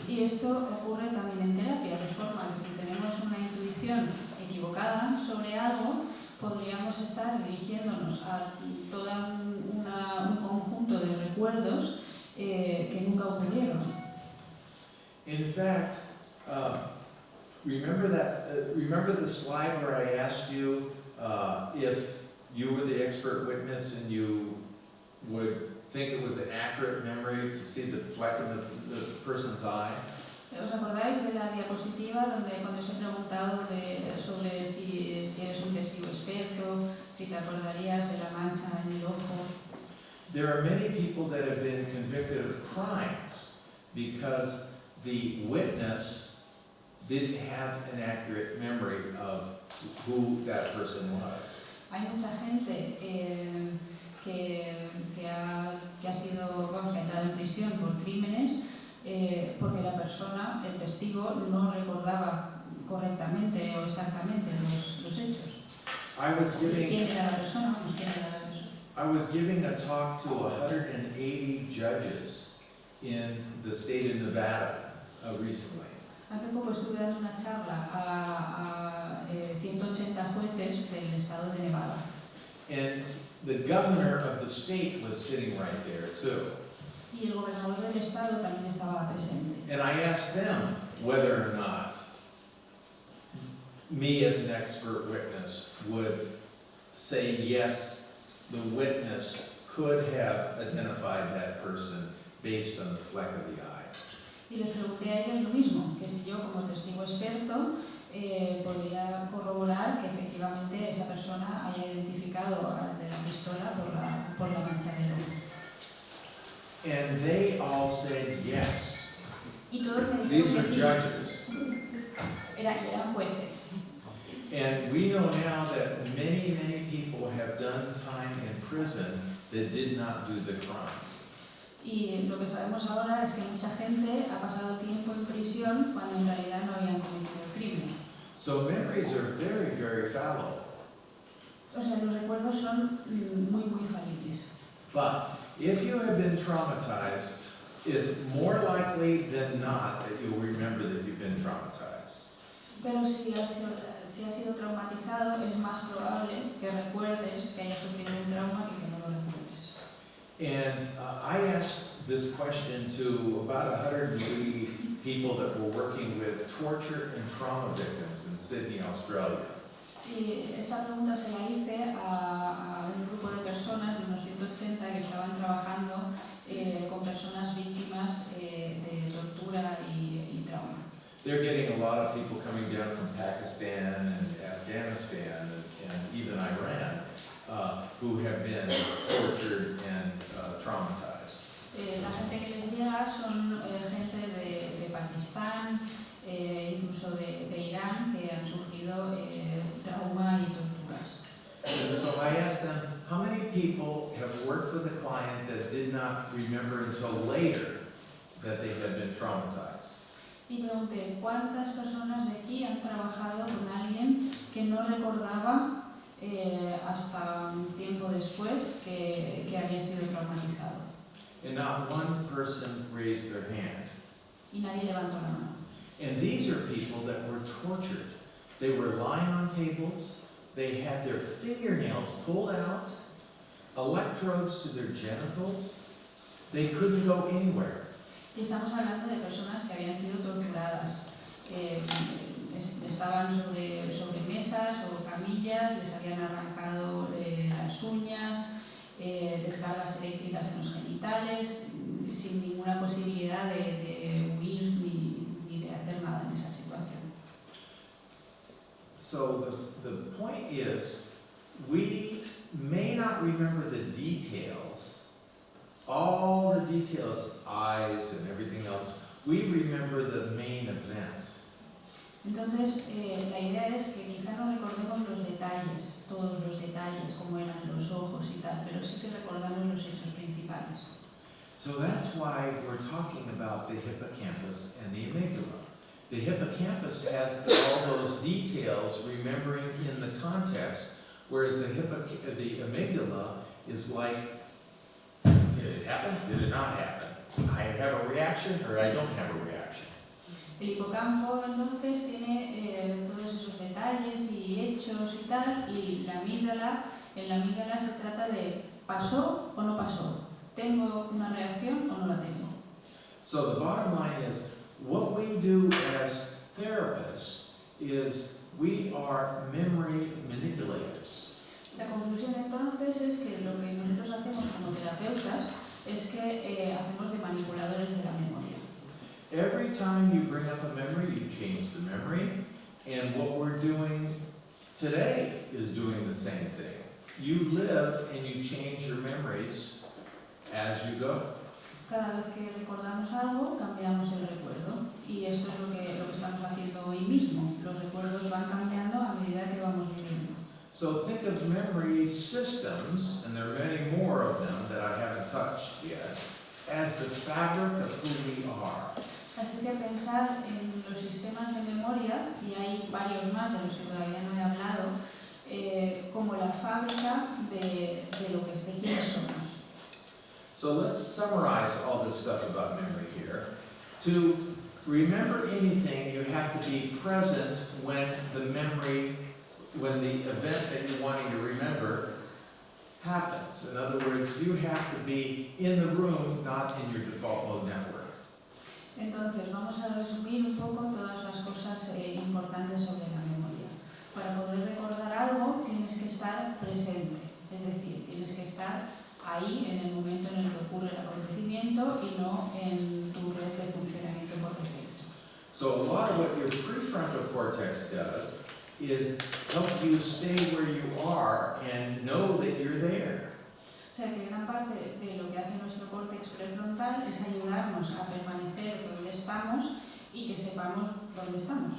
Y esto ocurre también en terapia, de forma que si tenemos una intuición equivocada sobre algo, podríamos estar dirigiéndonos a todo un conjunto de recuerdos que nunca ocurrieron. In fact, remember the slide where I asked you if you were the expert witness and you would think it was an accurate memory to see the fleck in the person's eye? ¿Os acordáis de la diapositiva donde cuando os he preguntado sobre si eres un testigo experto, si te acordarías de la mancha en el ojo? There are many people that have been convicted of crimes because the witness didn't have an accurate memory of who that person was. Hay mucha gente que ha entrado en prisión por crímenes porque la persona, el testigo, no recordaba correctamente o exactamente los hechos. ¿Quién era la persona? Pues, ¿quién era la persona? I was giving a talk to 180 judges in the state of Nevada recently. Hace poco estuve dando una charla a 180 jueces del estado de Nevada. And the governor of the state was sitting right there too. Y el gobernador del estado también estaba presente. And I asked them whether or not me as an expert witness would say yes, the witness could have identified that person based on the fleck of the eye. Y les pregunté a ellos lo mismo, que si yo como testigo experto podría corroborar que efectivamente esa persona haya identificado al de la pistola por la mancha de oro. And they all said yes. Y todos me These dijeron were que sí. judges. Eran jueces. And we know now that many, many people have done time in prison that did not do the crimes. Y lo que sabemos ahora es que mucha gente ha pasado tiempo en prisión cuando en realidad no habían cometido el crimen. So memories are very, very fallible. O sea, los recuerdos son muy, muy falibles. But if you have been traumatized, it's more likely than not that you'll remember that you've been traumatized. Pero si has sido traumatizado, es más probable que recuerdes que hayas sufrido un trauma que no lo recuerdes. And I asked this question to about 180 people that were working with torture and trauma victims in Sydney, Australia. Y esta pregunta se la hice a un grupo de personas, de unos 180, que estaban trabajando con personas víctimas de tortura y trauma. They're getting a lot of people coming down from Pakistan and Afghanistan and even Iran who have been tortured and traumatized. La gente que les llega son gente de Pakistán, incluso de Irán, que han sufrido trauma y torturas. And so I asked them, how many people have worked with a client that did not remember until later that they had been traumatized? Y pregunté, ¿cuántas personas de aquí han trabajado con alguien que no recordaba hasta un tiempo después que había sido traumatizado? And not one person raised their hand. Y nadie levantó la mano. And these are people that were tortured. They were lying on tables, they had their fingernails pulled out, electrodes to their genitals, they couldn't go anywhere. Y estamos hablando de personas que habían sido torturadas. Estaban sobre mesas o camillas, les habían arrancado las uñas, descargas eléctricas en los genitales, sin ninguna posibilidad de huir ni de hacer nada en esa situación. So the point is, we may not remember the details, all the details, eyes and everything else. We remember the main event. Entonces, la idea es que quizá no recordemos los detalles, todos los detalles, como eran los ojos y tal, pero sí que recordamos los hechos principales. So that's why we're talking about the hippocampus and the amygdala. The hippocampus has all those details, remembering in the context, whereas the amygdala is like, did it happen? Did it not happen? I have a reaction or I don't have a reaction. El hipocampo entonces tiene todos esos detalles y hechos y tal, y en la amígdala se trata de ¿pasó o no pasó? ¿Tengo una reacción o no la tengo? So the bottom line is, what we do as therapists is we are memory manipulators. La conclusión entonces es que lo que nosotros hacemos como terapeutas es que hacemos de manipuladores de la memoria. Every time you bring up a memory, you change the memory, and what we're doing today is doing the same thing. You live and you change your memories as you go. Cada vez que recordamos algo, cambiamos el recuerdo. Y esto es lo que estamos haciendo hoy mismo. Los recuerdos van cambiando a medida que vamos viviendo. So think of memory systems, and there are many more of them that I haven't touched yet, as the fabric of who we are. y hay varios más de los que todavía no he hablado, como la fábrica de quiénes somos. So let's summarize all this stuff about memory here. To remember anything, you have to be present when the event that you're wanting to remember happens. In other words, you have to be in the room, not in your default mode network. Entonces, vamos a resumir un poco todas las cosas importantes sobre la memoria. Para poder recordar algo, tienes que estar presente, es decir, tienes que estar ahí en el momento en el que ocurre el acontecimiento y no en tu red de funcionamiento por defecto. So a lot of what your prefrontal cortex does is help you stay where you are and know that you're there. O sea que gran parte de lo que hace nuestro córtex prefrontal es ayudarnos a permanecer donde estamos y que sepamos dónde estamos.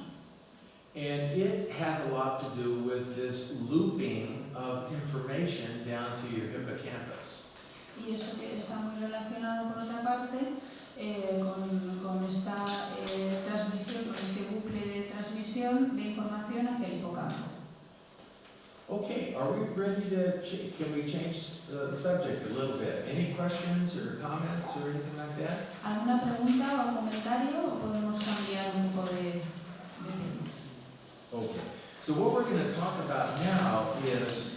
And it has a lot to do with this looping of information down to your hippocampus. Y esto que está muy relacionado, por otra parte, con esta transmisión, con este bucle de transmisión de información hacia el hipocampo. Okay, are we ready to, can we change the subject a little bit? Any questions or comments or anything like that? ¿Alguna pregunta o comentario o podemos cambiar un poco de tema? Okay, so what we're going to talk about now is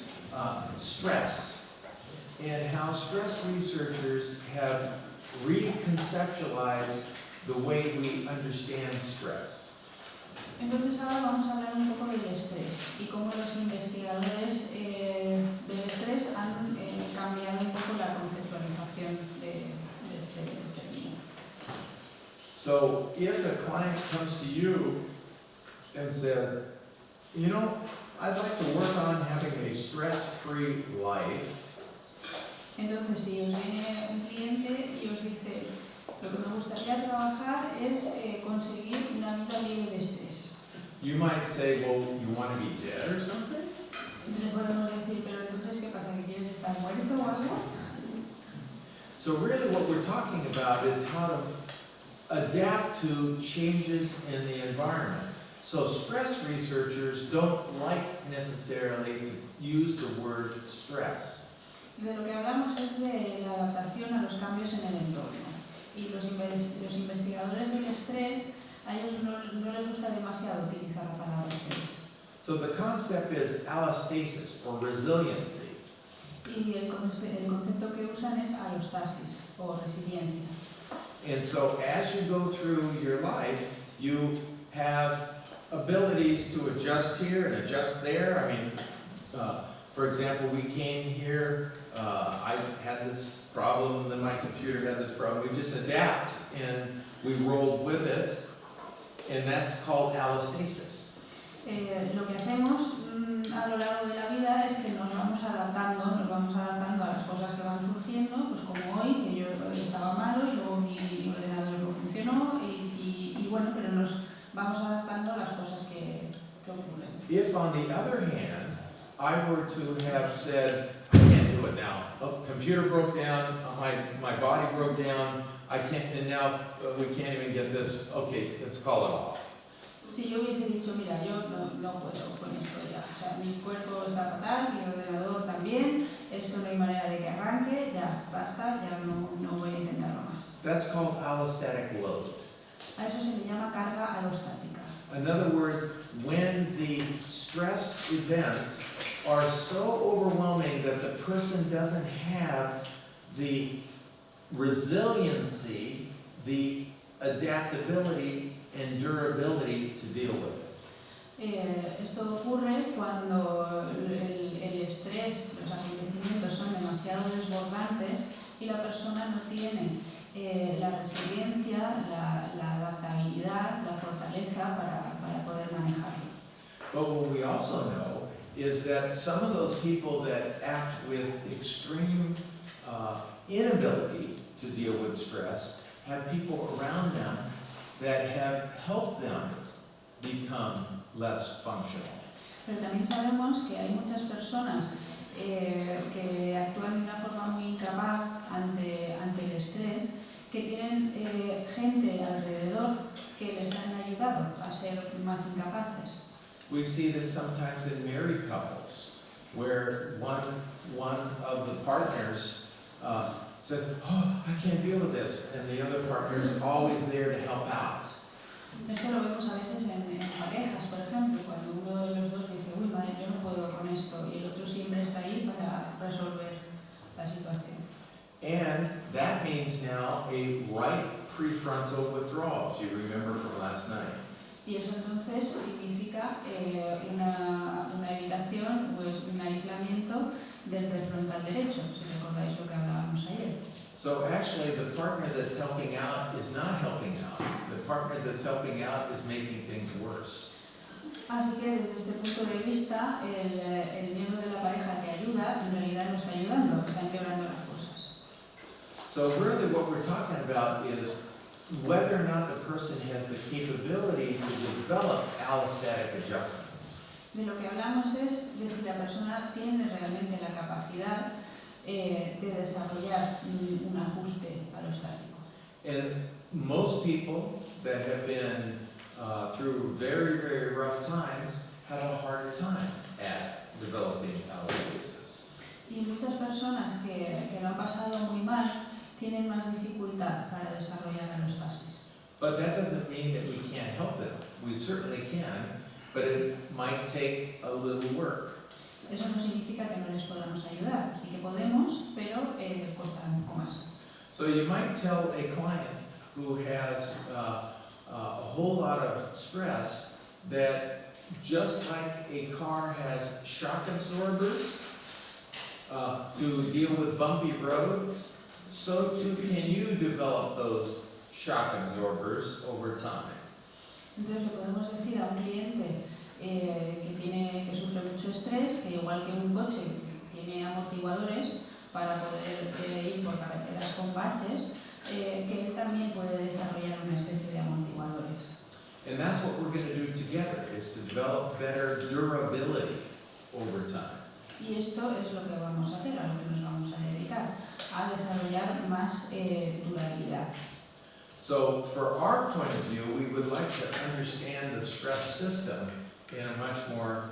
stress and how stress researchers have reconceptualized the way we understand stress. Entonces ahora vamos a hablar un poco del estrés y cómo los investigadores del estrés han cambiado un poco la conceptualización de este término. So if a client comes to you and says, you know, I'd like to work on having a stress-free life. Entonces, si os viene un cliente y os dice, lo que me gustaría trabajar es conseguir una vida libre de estrés. You might say, well, you want to be dead or something? Entonces podemos decir, pero entonces, ¿qué pasa? ¿Que quieres estar muerto o algo? So really what we're talking about is how to adapt to changes in the environment. So stress researchers don't like necessarily to use the word stress. De lo que hablamos es de la adaptación a los cambios en el entorno. Y los investigadores del estrés, a ellos no les gusta demasiado utilizar la palabra estrés. So the concept is allostasis or resiliency. Y el concepto que usan es alostasis o resiliencia. And so as you go through your life, you have abilities to adjust here and adjust there. I mean, for example, we came here, I had this problem, then my computer had this problem. We just adapt and we rolled with it, and that's called allostasis. Lo que hacemos a lo largo de la vida es que nos vamos adaptando a las cosas que van surgiendo, pues como hoy, que yo estaba malo y luego mi ordenador no funcionó y bueno, pero nos vamos adaptando a las cosas que ocurren. If on the other hand, I were to have said, I can't do it now. Oh, computer broke down, my body broke down, I can't, and now we can't even get this, okay, let's call it off. Si yo hubiese dicho, mira, yo no puedo con esto ya, o sea, mi cuerpo está fatal, mi ordenador también, esto no hay manera de que arranque, ya, basta, ya no voy a intentarlo más. That's called allostatic load. A eso se le llama carga alostática. In other words, when the stress events are so overwhelming that the person doesn't have the resiliency, the adaptability, and durability to deal with it. Esto ocurre cuando el estrés, los acontecimientos son demasiado desbordantes y la persona no tiene la resiliencia, la adaptabilidad, la fortaleza para poder manejarlos. But what we also know is that some of those people that act with extreme inability to deal with stress have people around them that have helped them become less functional. Pero también sabemos que hay muchas personas que actúan de una forma muy incapaz ante el estrés, que tienen gente alrededor que les han ayudado ayudado a ser más incapaces. We see this sometimes in married couples, where one of the partners says, "Oh, I can't deal with this," and the other partner is always there to help out. Esto lo vemos a veces en parejas, por ejemplo, cuando uno de los dos dice, uy, madre, yo no puedo con esto, y el otro siempre está ahí para resolver la situación. And that means now a right prefrontal withdrawal, if you remember from last night. Y eso entonces significa una evitación, pues un aislamiento del prefrontal derecho, si recordáis lo que hablábamos ayer. So actually the partner that's helping out is not helping out. The partner that's helping out is making things worse. Así que desde este punto de vista, el miembro de la pareja que ayuda en realidad no está ayudando, está empeorando las cosas. So really what we're talking about is whether or not the person has the capability to develop allostatic adjustments. De lo que hablamos es de si la persona tiene realmente la capacidad de desarrollar un ajuste alostático. And most people that have been through very, very rough times have a harder time at developing allostasis. Y muchas personas que lo han pasado muy mal tienen más dificultad para desarrollar alostasis. But that doesn't mean that we can't help them. We certainly can, but it might take a little work. Eso no significa que no les podamos ayudar, sí que podemos, pero les costará un poco más. So you might tell a client who has a whole lot of stress that just like a car has shock absorbers to deal with bumpy roads, so too can you develop those shock absorbers over time. Entonces le podemos decir a un cliente que sufre mucho estrés, que igual que un coche tiene amortiguadores para poder ir por carreteras con baches, que él también puede desarrollar una especie de amortiguadores. And that's what we're going to do together, is to develop better durability over time. Y esto es lo que vamos a hacer, a lo que nos vamos a dedicar, a desarrollar más durabilidad. So for our point of view, we would like to understand the stress system in a much more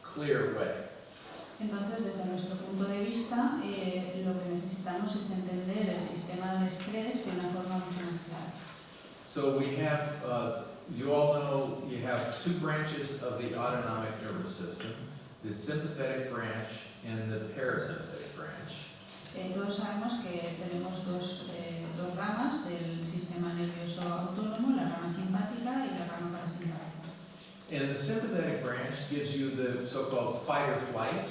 clear way. Entonces, desde nuestro punto de vista, lo que necesitamos es entender el sistema de estrés de una forma mucho más clara. So we have, you all know, you have two branches of the autonomic nervous system, the sympathetic branch and the parasympathetic branch. Todos sabemos que tenemos dos ramas del sistema nervioso autónomo, la rama simpática y la rama parasimpática. And the sympathetic branch gives you the so-called fight or flight.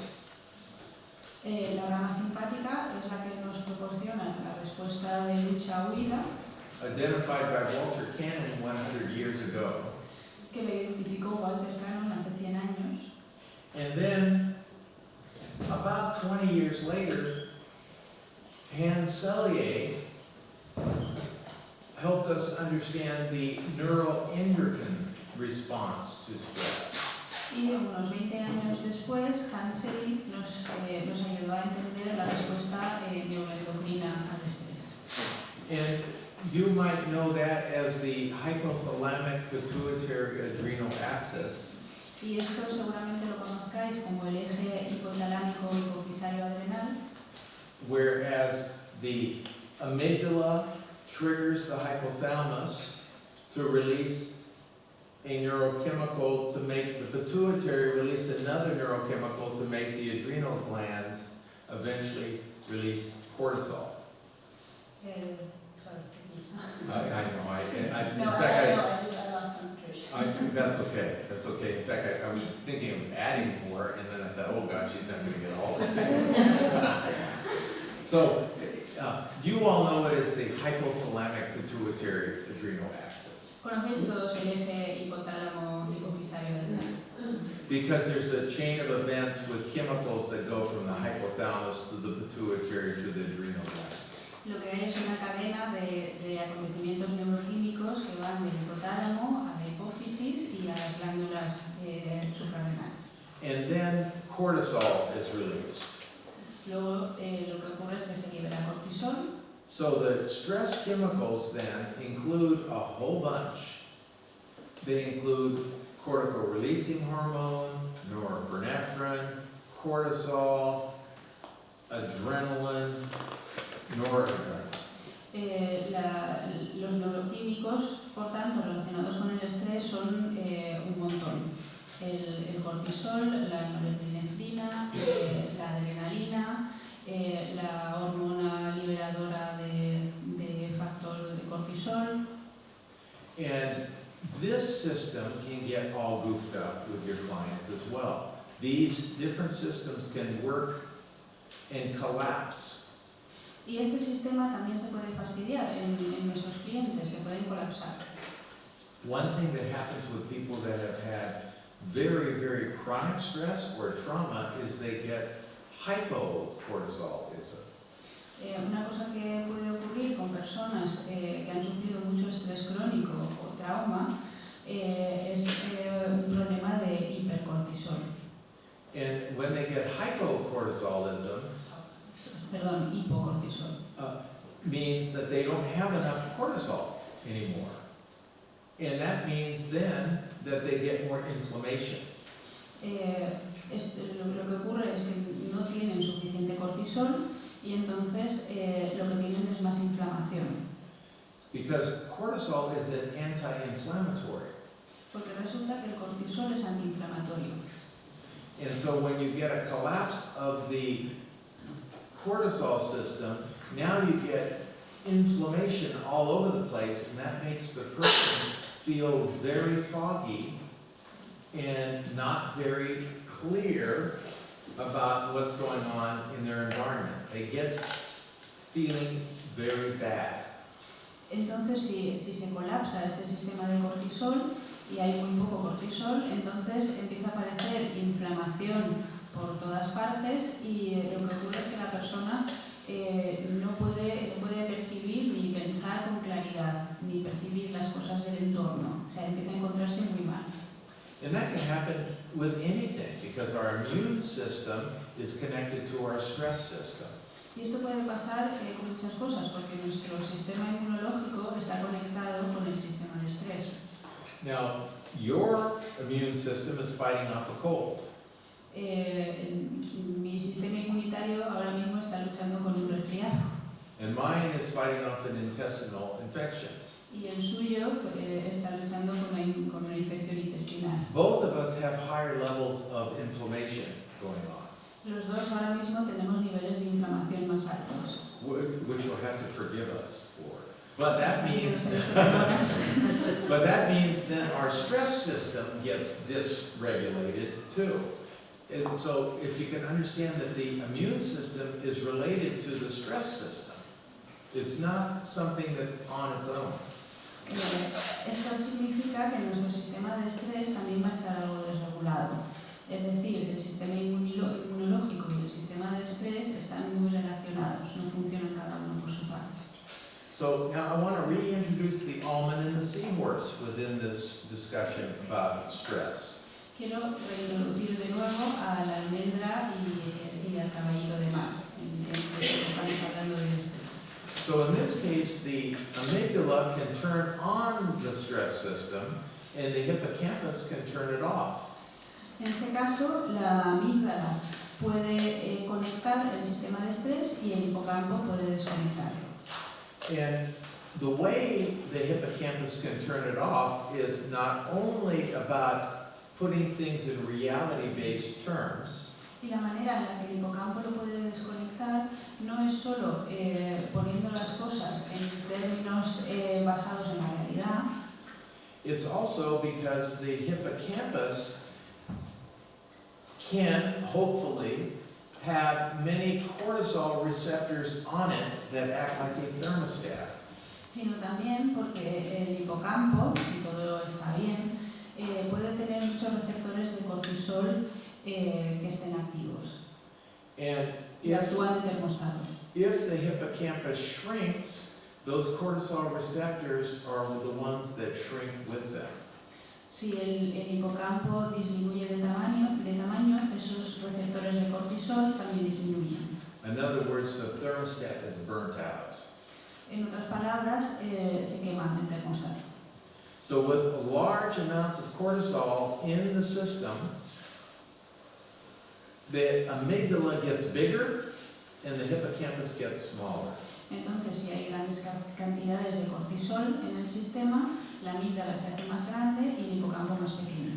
La rama simpática es la que nos proporciona la respuesta de lucha-huida, Identified by Walter Cannon 100 years ago. que lo identificó Walter Cannon hace 100 años. And then, about 20 years later, Hans Selye helped us understand the neuroendocrine response to stress. Y unos 20 años después, Hans Selye nos ayudó a entender la respuesta neuroendocrina al estrés. And you might know that as the hypothalamic pituitary adrenal axis. Y esto seguramente lo conozcáis como el eje hipotalámico hipofisario adrenal, Whereas the amygdala triggers the hypothalamus to release a neurochemical to make the pituitary release another neurochemical to make the adrenal glands eventually release cortisol. I know, in fact, that's okay, in fact, I was thinking of adding more, and then I thought, oh gosh, she's not gonna get all this. So, you all know it as the hypothalamic pituitary adrenal axis. Conocéis todos el eje hipotálamo hipofisario adrenal. Because there's a chain of events with chemicals that go from the hypothalamus to the pituitary to the adrenal glands. Lo que hay es una cadena de acontecimientos neuroquímicos que van del hipotálamo a la hipófisis y a las glándulas suprarrenales. And then cortisol is released. Luego lo que ocurre es que se libera cortisol. So the stress chemicals then include a whole bunch. They include cortical-releasing hormone, norepinephrine, cortisol, adrenaline, noradrenaline. Los neuroquímicos, por tanto, relacionados con el estrés son un montón. El cortisol, la norepinefrina, la adrenalina, la hormona liberadora de factor de cortisol. And this system can get all goofed up with your clients as well. These different systems can work and collapse. Y este sistema también se puede fastidiar en nuestros clientes, se pueden colapsar. One thing that happens with people that have had very, very chronic stress or trauma is they get hypocortisolism. Una cosa que puede ocurrir con personas que han sufrido mucho estrés crónico o trauma es un problema de hipercortisol. And when they get hypocortisolism, Hipocortisol. means that they don't have enough cortisol anymore. And that means then that they get more inflammation. Lo que ocurre es que no tienen suficiente cortisol y entonces lo que tienen es más inflamación. Because cortisol is an anti-inflammatory. Porque resulta que el cortisol es antiinflamatorio. And so when you get a collapse of the cortisol system, now you get inflammation all over the place, and that makes the person feel very foggy and not very clear about what's going on in their environment. They get feeling very bad. Entonces, si se colapsa este sistema de cortisol y hay muy poco cortisol, entonces empieza a aparecer inflamación por todas partes y lo que ocurre es que la persona no puede percibir ni pensar con claridad, ni percibir las cosas del entorno. O sea, empieza a encontrarse muy mal. And that can happen with anything because our immune system is connected to our stress system. Y esto puede pasar con muchas cosas, porque nuestro sistema inmunológico está conectado con el sistema de estrés. Now, your immune system is fighting off a cold. Mi sistema inmunitario ahora mismo está luchando con un resfriado. And mine is fighting off an intestinal infection. Y el suyo está luchando con una infección intestinal. Both of us have higher levels of inflammation going on, Los dos ahora mismo tenemos niveles de inflamación más altos. which you'll have to forgive us for. But that Así que means, nos tenéis que perdonar. but that means then our stress system gets dysregulated too. And so if you can understand that the immune system is related to the stress system, it's not something that's on its own. Esto significa que nuestro sistema de estrés también va a estar algo desregulado. Es decir, el sistema inmunológico y el sistema de estrés están muy relacionados, no funcionan cada uno por su parte. So now I want to reintroduce the almond and the seahorse within this discussion about stress. Quiero reintroducir de nuevo a la almendra y al caballito de mar, en esto que estamos hablando del estrés. So in this case, the amygdala can turn on the stress system and the hippocampus can turn it off. En este caso, la amígdala puede conectar el sistema de estrés y el hipocampo puede desconectarlo. And the way the hippocampus can turn it off is not only about putting things in reality-based terms, Y la manera en la que el hipocampo lo puede desconectar no es solo poniendo las cosas en términos basados en la realidad, it's also because the hippocampus can hopefully have many cortisol receptors on it that act like a thermostat. sino también porque el hipocampo, si todo está bien, puede tener muchos receptores de cortisol que estén activos And y actúan de termostato. if the hippocampus shrinks, those cortisol receptors are the ones that shrink with them. Si el hipocampo disminuye de tamaño, esos receptores de cortisol también disminuyen. In other words, the thermostat is burnt out. En otras palabras, se quema el termostato. So with large amounts of cortisol in the system, the amygdala gets bigger and the hippocampus gets smaller. Entonces, si hay grandes cantidades de cortisol en el sistema, la amígdala se hace más grande y el hipocampo más pequeño.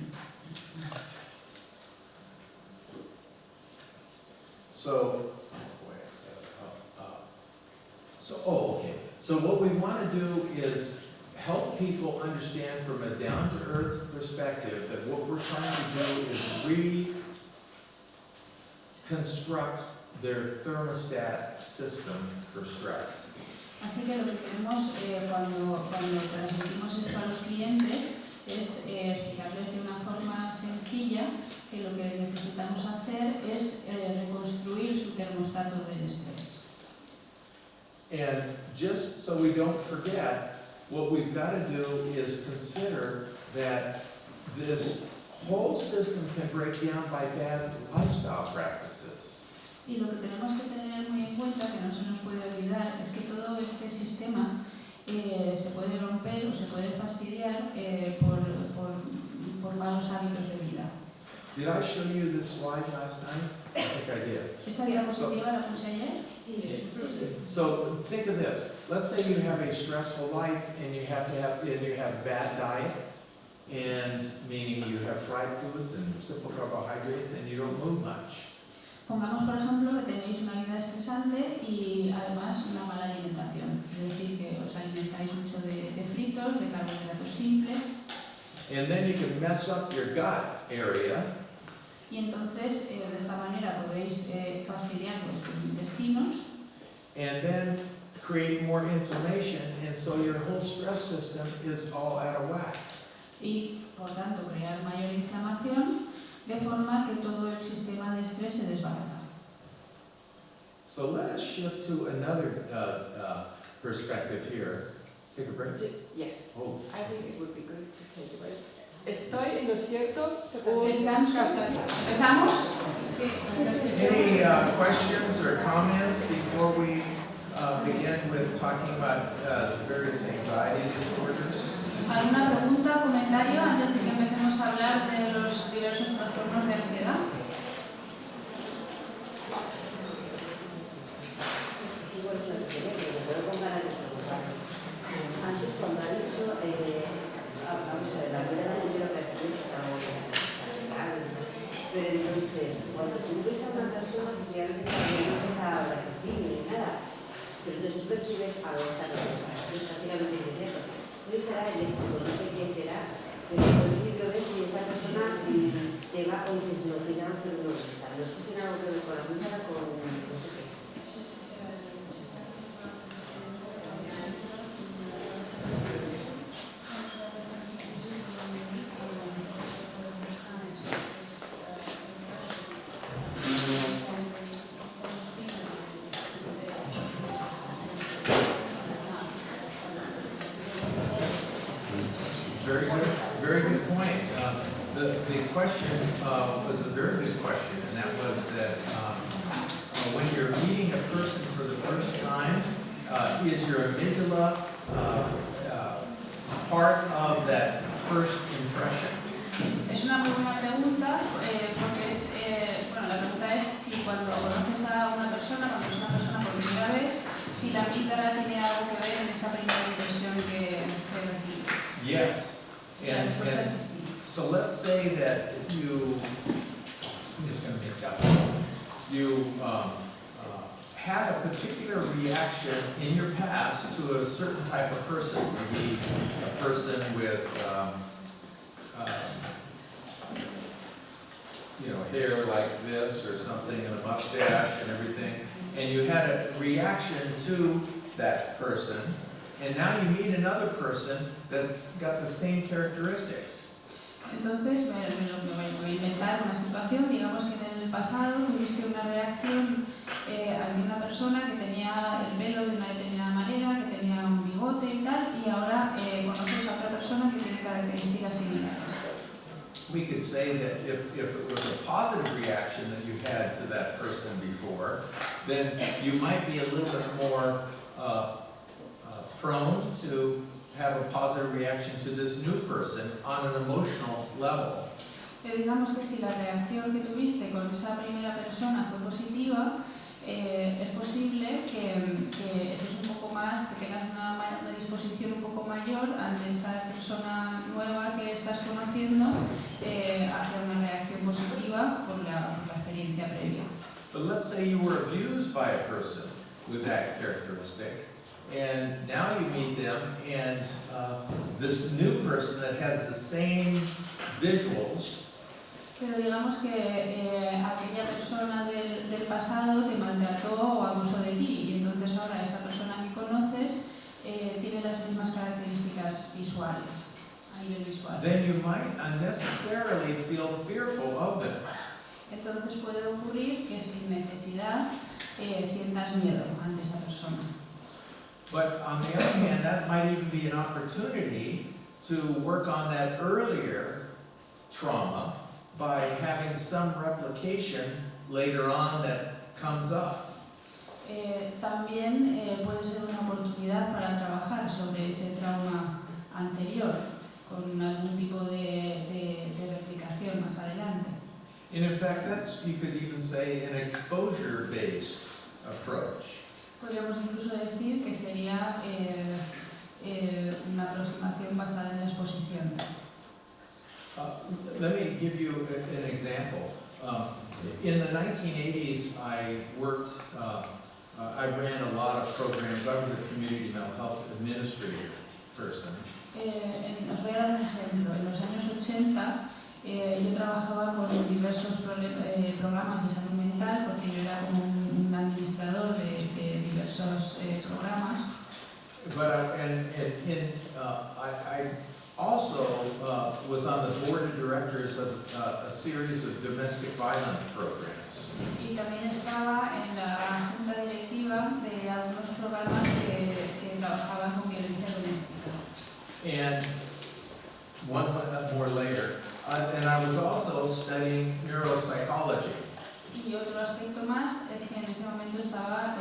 So what we want to do is help people understand from a down-to-earth perspective that what we're trying to do is reconstruct their thermostat system for stress. Así que lo que queremos cuando transmitimos esto a los clientes es explicarles de una forma sencilla que lo que necesitamos hacer es reconstruir su termostato del estrés. And just so we don't forget, what we've got to do is consider that this whole system can break down by bad lifestyle practices. Y lo que tenemos que tener muy en cuenta, que no se nos puede olvidar, es que todo este sistema se puede romper o se puede fastidiar por malos hábitos de vida. Did I show you this slide last night? I think I did. ¿Esta diapositiva la puse ayer? So think of this. Let's say you have a stressful life and you have bad diet, and meaning you have fried foods and simple carbohydrates and you don't move much. Pongamos, por ejemplo, que tenéis una vida estresante y además una mala alimentación. Es decir, que os alimentáis mucho de fritos, de carbohidratos simples. And then you can mess up your gut area. Y entonces, de esta manera podéis fastidiar vuestros intestinos. And then create more inflammation, and so your whole stress system is all out of whack. Y, por tanto, crear mayor inflamación, de forma que todo el sistema de estrés se desbarata. So let us shift to another perspective here. Take a break. Yes. Oh. I think it would be good to take a break. ¿Estoy en lo cierto? ¿Empezamos? Any questions or comments before we begin with talking about various anxiety disorders? ¿Alguna pregunta, comentario antes de que empecemos a hablar de los diversos trastornos de ansiedad? Antes, cuando ha dicho, vamos a ver, la rueda no quiero referencias a pero entonces, cuando tú ves a una persona, pues ya no empieza a hablar ni nada, pero entonces tú percibes algo, o sea, prácticamente directo. Entonces será eléctrico, no sé qué será, pero por principio ves si esa persona te va o dices, no tiene algo que ver con esta, no sé si tiene algo que ver con la música, con no sé qué. Very good point. The question was a very good question, and that was that when you're meeting a person for the first time, is your amygdala part of that first impression? Es una muy buena pregunta, porque bueno, la pregunta es si cuando conoces a una persona, cuando es una persona por primera vez, si la amígdala tiene algo que ver en esa primera impresión que recibes. Yes. And so let's say that I'm just going to make that one. You had a particular reaction in your past to a certain type of person, maybe a person with hair like this or something and a mustache and everything, and you had a reaction to that person, and now you meet another person that's got the same characteristics. Entonces, me voy a inventar una situación, digamos que en el pasado tuviste una reacción ante una persona que tenía el pelo de una determinada manera, que tenía un bigote y tal, y ahora conoces a otra persona que tiene características similares. We could say that if it was a positive reaction that you had to that person before, then you might be a little bit more prone to have a positive reaction to this new person on an emotional level. Digamos que si la reacción que tuviste con esa primera persona fue positiva, es posible que estés un poco más, que tengas una disposición un poco mayor ante esta persona nueva que estás conociendo hacia una reacción positiva por la experiencia previa. But let's say you were abused by a person with that characteristic, and now you meet them, and this new person that has the same visuals. Pero digamos que aquella persona del pasado te maltrató o abusó de ti, y entonces ahora esta persona que conoces tiene las mismas características visuales, a nivel visual. Then you might unnecessarily feel fearful of them. Entonces puede ocurrir que sin necesidad sientas miedo ante esa persona. But on the other hand, that might even be an opportunity to work on that earlier trauma by having some replication later on that comes up. También puede ser una oportunidad para trabajar sobre ese trauma anterior con algún tipo de replicación más adelante. And in fact, that's, you could even say, an exposure-based approach. Podríamos incluso decir que sería una aproximación basada en la exposición. Let me give you an example. In the 1980s, I ran a lot of programs. I was a community mental health administrator person. Os voy a dar un ejemplo. En los años 80 yo trabajaba con diversos programas de salud mental porque yo era como un administrador de diversos programas. But I also was on the board of directors of a series of domestic violence programs. Y también estaba en la junta directiva de algunos programas que trabajaban con violencia doméstica. And one more later. And I was also studying neuropsychology. Y otro aspecto más es que en ese momento estaba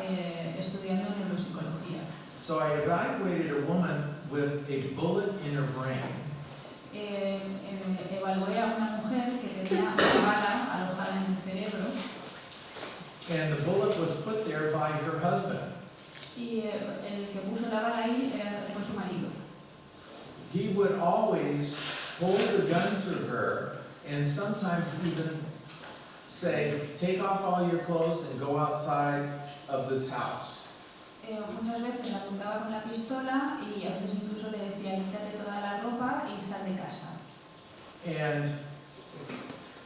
estudiando neuropsicología. So I evaluated a woman with a bullet in her brain. Evalué a una mujer que tenía una bala alojada en el cerebro. And the bullet was put there by her husband. Y el que puso la bala ahí fue su marido. He would always hold the gun to her and sometimes even say, take off all your clothes and go outside of this house. Muchas veces la apuntaba con la pistola y a veces incluso le decía, quítate toda la ropa y sal de casa. And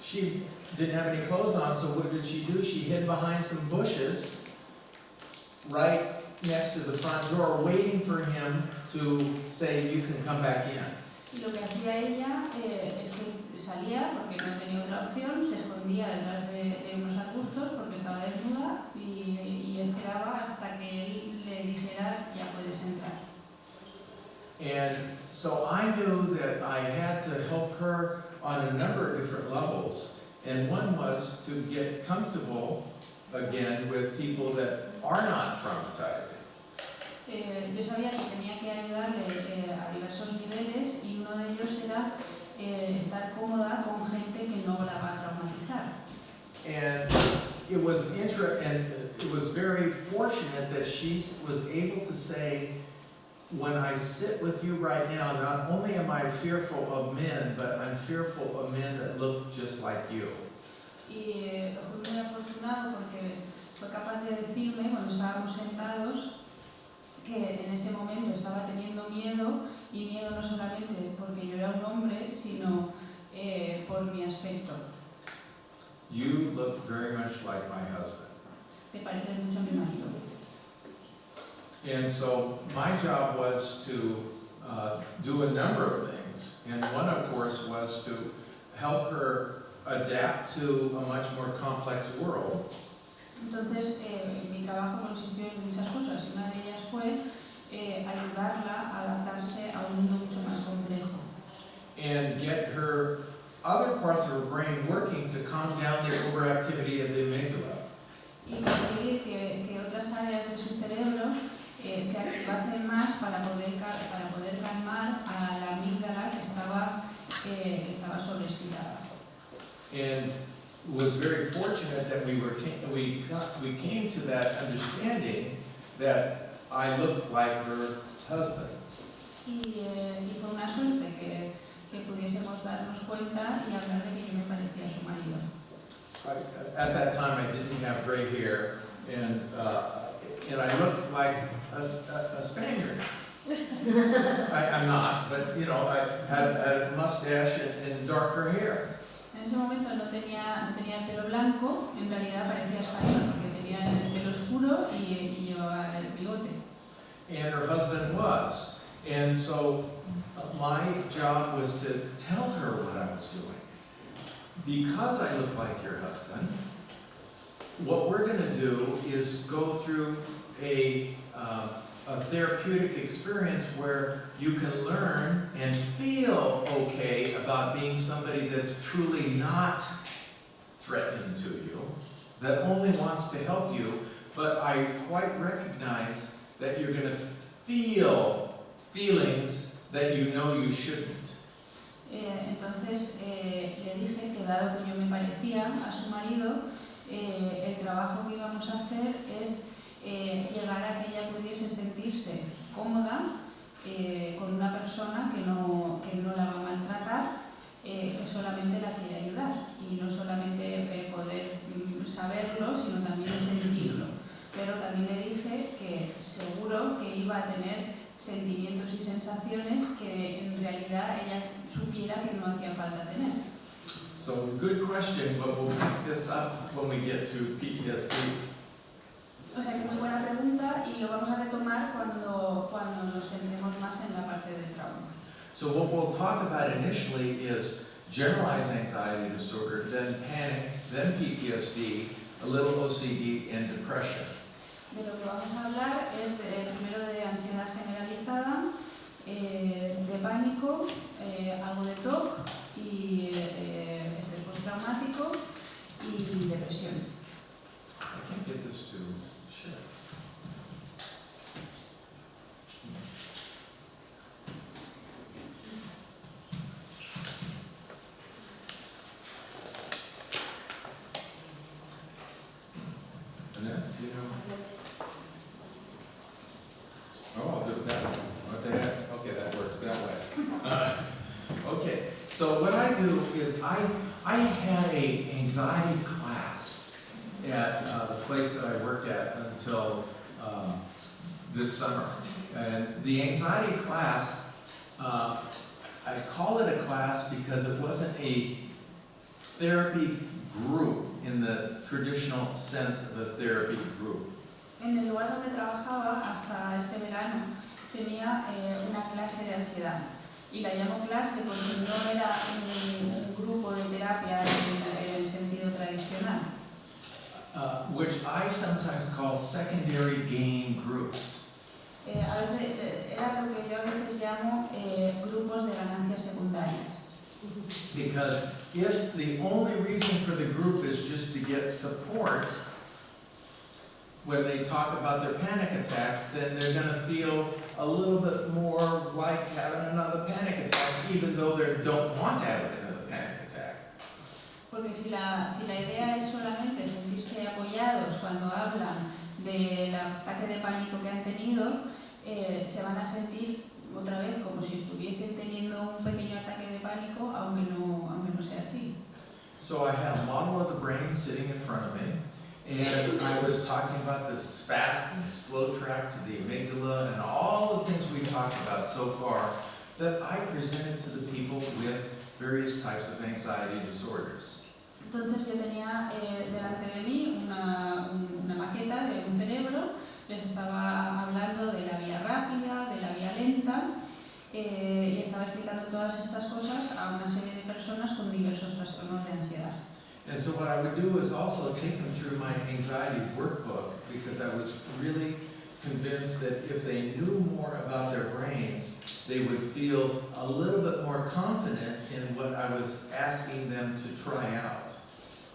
she didn't have any clothes on, so what did she do? She hid behind some bushes right next to the front door, waiting for him to say, you can come back in. Y lo que hacía ella es que salía, porque no tenía otra opción, se escondía detrás de unos arbustos porque estaba desnuda y esperaba hasta que él le dijera, ya puedes entrar. And so I knew that I had to help her on a number of different levels. And one was to get comfortable again with people that are not traumatizing. Yo sabía que tenía que ayudarle a diversos niveles y uno de ellos era estar cómoda con gente que no la va a traumatizar. And it was very fortunate that she was able to say, when I sit with you right now, not only am I fearful of men, but I'm fearful of men that look just like you. Y fui muy afortunado porque fue capaz de decirme cuando estábamos sentados que en ese momento estaba teniendo miedo, y miedo no solamente porque yo era un hombre, sino por mi aspecto. You look very much like my husband. Te pareces mucho a mi marido. And so my job was to do a number of things. And one, of course, was to help her adapt to a much more complex world. Entonces, mi trabajo consistió en muchas cosas, y una de ellas fue ayudarla a adaptarse a un mundo mucho más complejo. And get her other parts of her brain working to calm down the overactivity of the amygdala. Y conseguir que otras áreas de su cerebro se activasen más para que estaba sobreestimada. And was very fortunate that we came to that understanding that I looked like her husband. Y fue una suerte que pudiésemos darnos cuenta y hablar de que yo me parecía a su marido. At that time, I didn't have gray hair, and I looked like a Spaniard. I'm not, but you know, I had a mustache and darker hair. En ese momento no tenía el pelo blanco, en realidad parecía español porque tenía el pelo oscuro y llevaba el bigote. And her husband was. And so my job was to tell her what I was doing. Because I look like your husband, what we're going to do is go through a therapeutic experience where you can learn and feel okay about being somebody that's truly not threatening to you, that only wants to help you, but I quite recognize that you're going to feel feelings that you know you shouldn't. Entonces le dije que dado que yo me parecía a su marido, el trabajo que íbamos a hacer es llegar a que ella pudiese sentirse cómoda con una persona que no la va a maltratar, que solamente la quiere ayudar y no solamente poder saberlo, sino también sentirlo. Pero también le dije que seguro que iba a tener sentimientos y sensaciones que en realidad ella supiera que no hacía falta tener. So, good question, but we'll pick this up when we get to PTSD. O sea que muy buena pregunta y lo vamos a retomar cuando nos centremos más en la parte del trauma. So what we'll talk about initially is generalized anxiety disorder, then panic, then PTSD, a little OCD, and depression. De lo que vamos a hablar es primero de ansiedad generalizada, de pánico, algo de TOC y estrés postraumático y depresión. I can't get this to shift. Annette, do you know? Oh, I'll do it that way. What the heck? Okay, that works that way. Okay, so what I do is I had a anxiety class at the place that I worked at until this summer. And the anxiety class, I call it a class because it wasn't a therapy group in the traditional sense of a therapy group. En el lugar donde trabajaba hasta este verano tenía una clase de ansiedad y la llamo clase porque no era un grupo de terapia en el sentido tradicional. Which I sometimes call secondary gain groups. A veces, era lo que yo a veces llamo grupos de ganancias secundarias. Because if the only reason for the group is just to get support when they talk about their panic attacks, then they're going to feel a little bit more like having another panic attack, even though they don't want to have another panic attack. Porque si la idea es solamente sentirse apoyados cuando hablan del ataque de pánico que han tenido, se van a sentir otra vez como si estuviesen teniendo un pequeño ataque de pánico, aunque no sea así. So I had a model of the brain sitting in front of me, and I was talking about this fast and slow track to the amygdala and all the things we talked about so far that I presented to the people with various types of anxiety disorders. Entonces yo tenía delante de mí una maqueta de un cerebro, les estaba hablando de la vía rápida, de la vía lenta, y estaba explicando todas estas cosas a una serie de personas con diversos trastornos de ansiedad. And so what I would do is also take them through my anxiety workbook, because I was really convinced that if they knew more about their brains, they would feel a little bit more confident in what I was asking them to try out.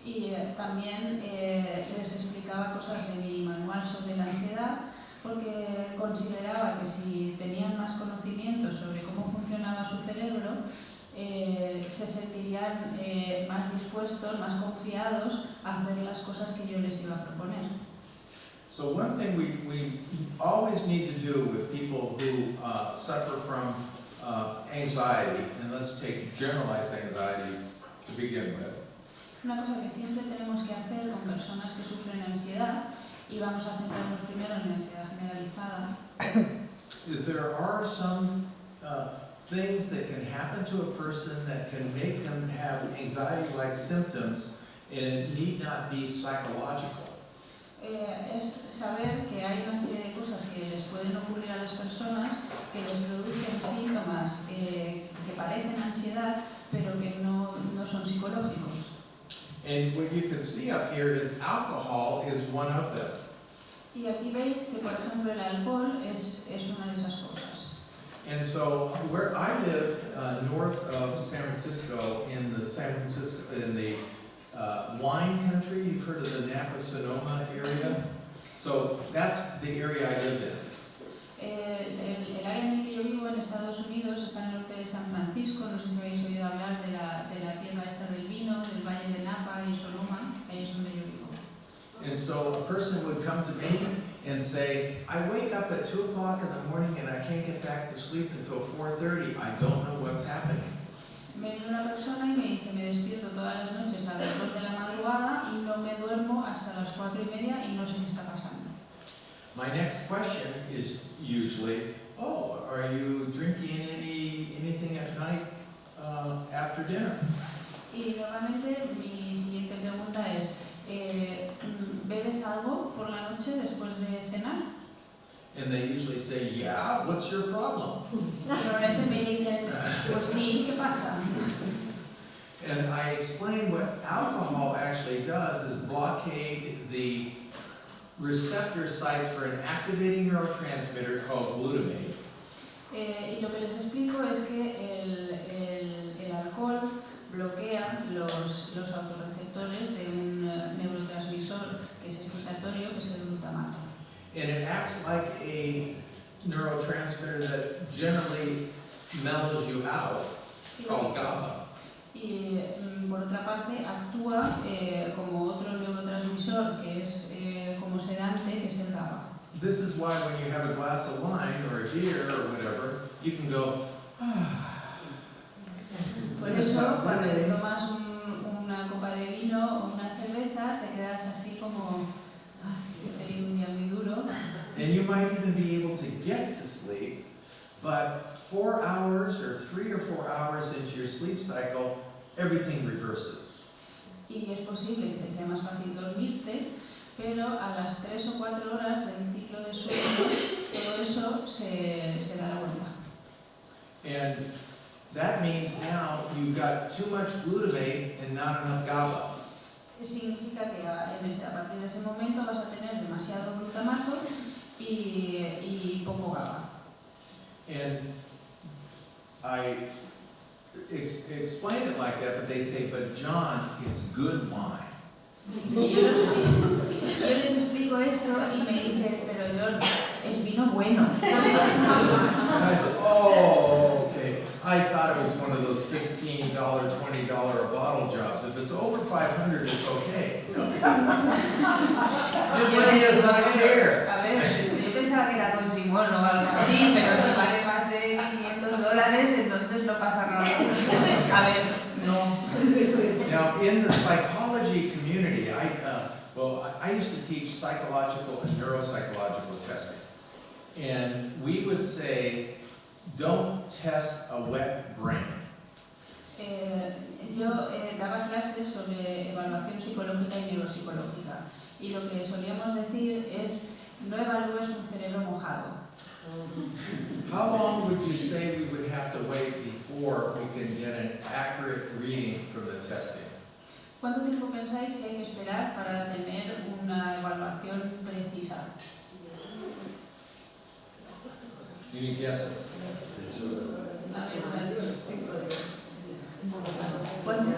Y también les explicaba cosas de mi manual sobre la ansiedad, porque consideraba que si tenían más conocimiento sobre cómo funcionaba su cerebro, sentirían más dispuestos, más confiados a hacer las cosas que yo les iba a proponer. So one thing we always need to do with people who suffer from anxiety, and let's take generalized anxiety to begin with, Una cosa que siempre tenemos que hacer con personas que sufren ansiedad, y vamos a centrarnos primero en la ansiedad generalizada, is there are some things that can happen to a person that can make them have anxiety-like symptoms, and it need not be psychological. Es saber que hay una serie de cosas que les pueden ocurrir a las personas que les producen síntomas que parecen ansiedad, pero que no son psicológicos. And what you can see up here is alcohol is one of them. Y aquí veis que, por ejemplo, el alcohol es una de esas cosas. And so where I live north of San Francisco, in the wine country, you've heard of the Napa-Sonoma area? So that's the area I live in. El área en el que yo vivo en Estados Unidos es al norte de San Francisco. No sé si habéis oído hablar de la tierra esta del vino, del valle de Napa y Sonoma. Ahí es donde yo vivo. And so a person would come to me and say, I wake up at 2 o'clock in the morning and I can't get back to sleep until 4:30. I don't know what's happening. Me viene una persona y me dice, me despierto todas las noches a las 2 de la madrugada y no me duermo hasta las 4:30 y no sé qué está pasando. My next question is usually, oh, are you drinking anything at night after dinner? Y normalmente mi siguiente pregunta es, ¿bebes algo por la noche después de cenar? And they usually say, yeah, what's your problem? Normalmente me dicen, pues sí, ¿qué pasa? And I explain what alcohol actually does is blockade the receptor sites for an activating neurotransmitter called glutamate. Y lo que les explico es que el alcohol bloquea los autorreceptores de un neurotransmisor que es excitatorio, que es el glutamato. And it acts like a neurotransmitter that generally mellows you out, called GABA. Y por otra parte actúa como otro neurotransmisor que es como sedante, que es el GABA. This is why when you have a glass of wine or a beer or whatever, you can go, Por eso, cuando te tomas una copa de vino o una cerveza, te quedas así como, he tenido un día muy duro. and you might even be able to get to sleep, but 4 hours or 3 or 4 hours into your sleep cycle, everything reverses. Y es posible que sea más fácil dormirte, pero a las 3 o 4 horas del ciclo de sueño, todo eso se da la vuelta. And that means now you've got too much glutamate and not enough GABA. Significa que a partir de ese momento vas a tener demasiado glutamato y poco GABA. And I explain it like that, but they say, but John, it's good wine. Y yo les explico esto y me dicen, pero John, es vino bueno. And I said, oh, okay. I thought it was one of those $15, $20 a bottle jobs. If it's over 500, it's okay. Everybody does not care. A ver, yo pensaba que era con Simón o algo así, pero si vale más de $500, entonces no pasa nada. A ver, no. Now, in the psychology community, I used to teach psychological and neuropsychological testing. And we would say, don't test a wet brain. Yo daba clases sobre evaluación psicológica y neuropsicológica. Y lo que solíamos decir es, no evalúes un cerebro mojado. How long would you say we would have to wait before we can get an accurate reading from the testing? ¿Cuánto tiempo pensáis que hay que esperar para tener una evaluación precisa? Any guesses? A ver, ¿cuánto?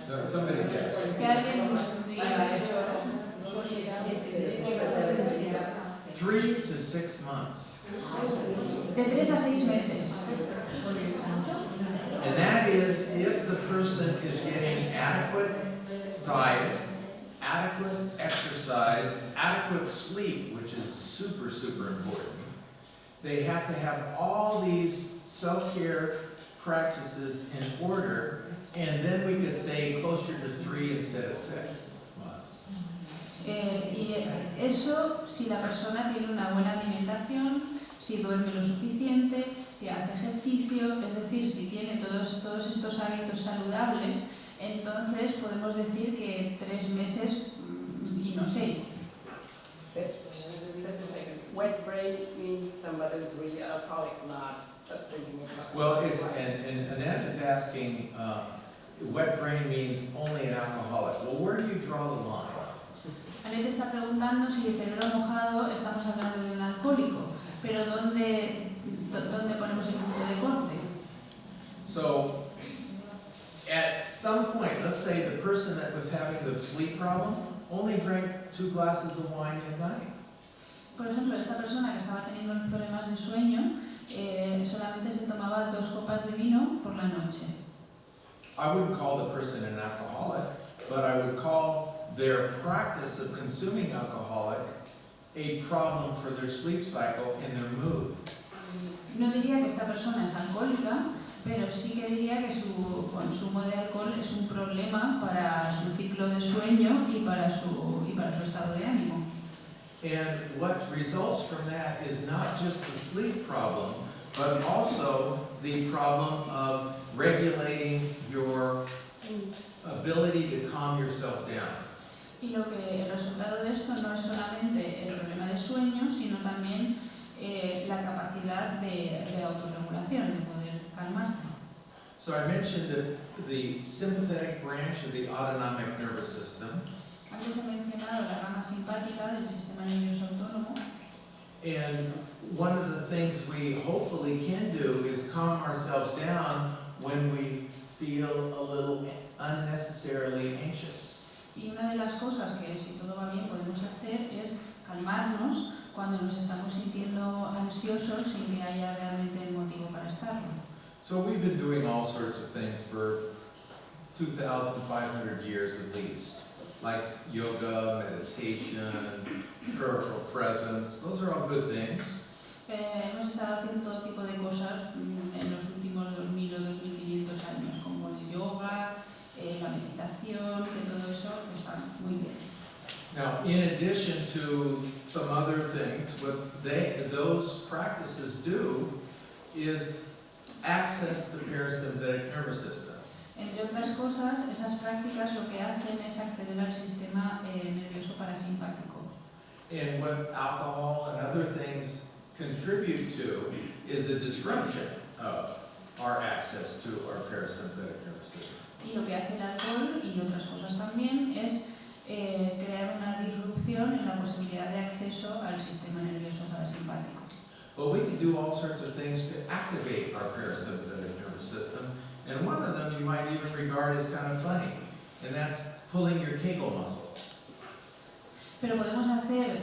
No, somebody guess. Que alguien diga. 3 to 6 months. De 3 a 6 meses. And that is if the person is getting adequate diet, adequate exercise, adequate sleep, which is super, super important. They have to have all these self-care practices in order, and then we could say closer to 3 instead of 6 months. Y eso si la persona tiene una buena alimentación, si duerme lo suficiente, si hace ejercicio, es decir, si tiene todos estos hábitos saludables, entonces podemos decir que 3 meses y no 6. Just a second. Wet brain means somebody who's really alcoholic, not just drinking water. Well, and Annette is asking, wet brain means only an alcoholic. Well, where do you draw the line? Annette está preguntando si el cerebro mojado estamos hablando de un alcohólico, pero ¿dónde ponemos el punto de corte? So, at some point, let's say the person that was having the sleep problem only drank 2 glasses of wine at night. Por ejemplo, esta persona que estaba teniendo los problemas de sueño solamente se tomaba 2 copas de vino por la noche. I wouldn't call the person an alcoholic, but I would call their practice of consuming alcoholic a problem for their sleep cycle and their mood. No diría que esta persona es alcohólica, pero sí que diría que su consumo de alcohol es un problema para su ciclo de sueño y para su estado de ánimo. And what results from that is not just the sleep problem, but also the problem of regulating your ability to calm yourself down. Y el resultado de esto no es solamente el problema de sueño, sino también la capacidad de autorregulación, de poder calmarte. So I mentioned the sympathetic branch of the autonomic nervous system. Antes he mencionado la rama simpática del sistema nervioso autónomo. And one of the things we hopefully can do is calm ourselves down when we feel a little unnecessarily anxious. Y una de las cosas que, si todo va bien, podemos hacer es calmarnos cuando nos estamos sintiendo ansiosos sin que haya realmente motivo para estarlo. So we've been doing all sorts of things for 2,500 years at least, like yoga, meditation, peripheral presence. Those are all good things. Hemos estado haciendo todo tipo de cosas en los últimos 2000 o 2500 años, como el yoga, la meditación, que todo eso está muy bien. Now, in addition to some other things, what those practices do is access the parasympathetic nervous system. Entre otras cosas, esas prácticas lo que hacen es acceder al sistema nervioso parasimpático. And what alcohol and other things contribute to is a disruption of our access to our parasympathetic nervous system. Y lo que hace el alcohol y otras cosas también es crear una disrupción en la posibilidad de acceso al sistema nervioso parasimpático. But we can do all sorts of things to activate our parasympathetic nervous system, and one of them you might even regard as kind of funny, and that's pulling your Kegel muscle. Pero podemos hacer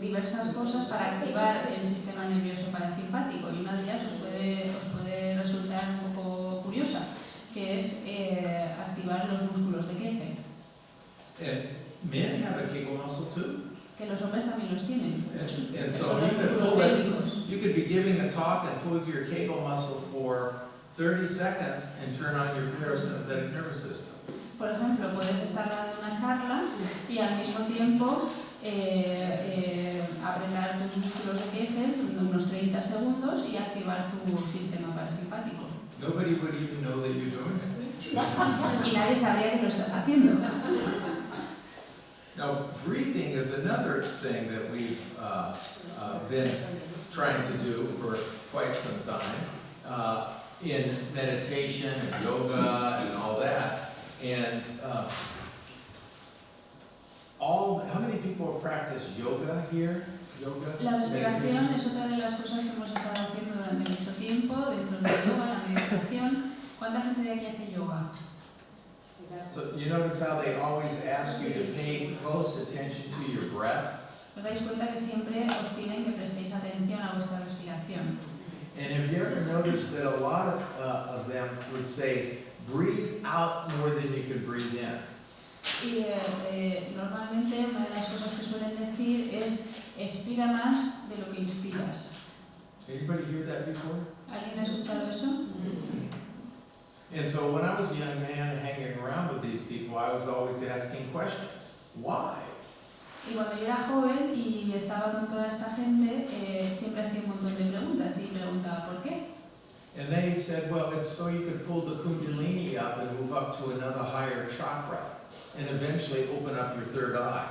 diversas cosas para activar el sistema nervioso parasimpático, y una de ellas os puede resultar un poco curiosa, que es activar los músculos de Kegel. And men have a Kegel muscle too. Que los hombres también los tienen. And so you could be giving a talk and pull your Kegel muscle for 30 seconds and turn on your parasympathetic nervous system. Por ejemplo, puedes estar dando una charla y al mismo tiempo apretar tus músculos de Kegel unos 30 segundos y activar tu sistema parasimpático. Nobody would even know that you're doing it. Y nadie sabría que lo estás haciendo. Now, breathing is another thing that we've been trying to do for quite some time in meditation and yoga and all that. And how many people have practiced yoga here? Yoga? La respiración es otra de las cosas que hemos estado haciendo durante mucho tiempo dentro del yoga, la meditación. ¿Cuánta gente de aquí hace yoga? So you notice how they always ask you to pay close attention to your breath? ¿Os dais cuenta que siempre os piden que prestéis atención a vuestra respiración? And have you ever noticed that a lot of them would say, breathe out more than you can breathe in? Y normalmente una de las cosas que suelen decir es expira más de lo que inspiras. Anybody hear that before? ¿Alguien ha escuchado eso? And so when I was a young man hanging around with these people, I was always asking questions. Why? Y cuando yo era joven y estaba con toda esta gente, siempre hacía un montón de preguntas y preguntaba ¿por qué? And they said, well, it's so you can pull the kundalini up and move up to another higher chakra and eventually open up your third eye.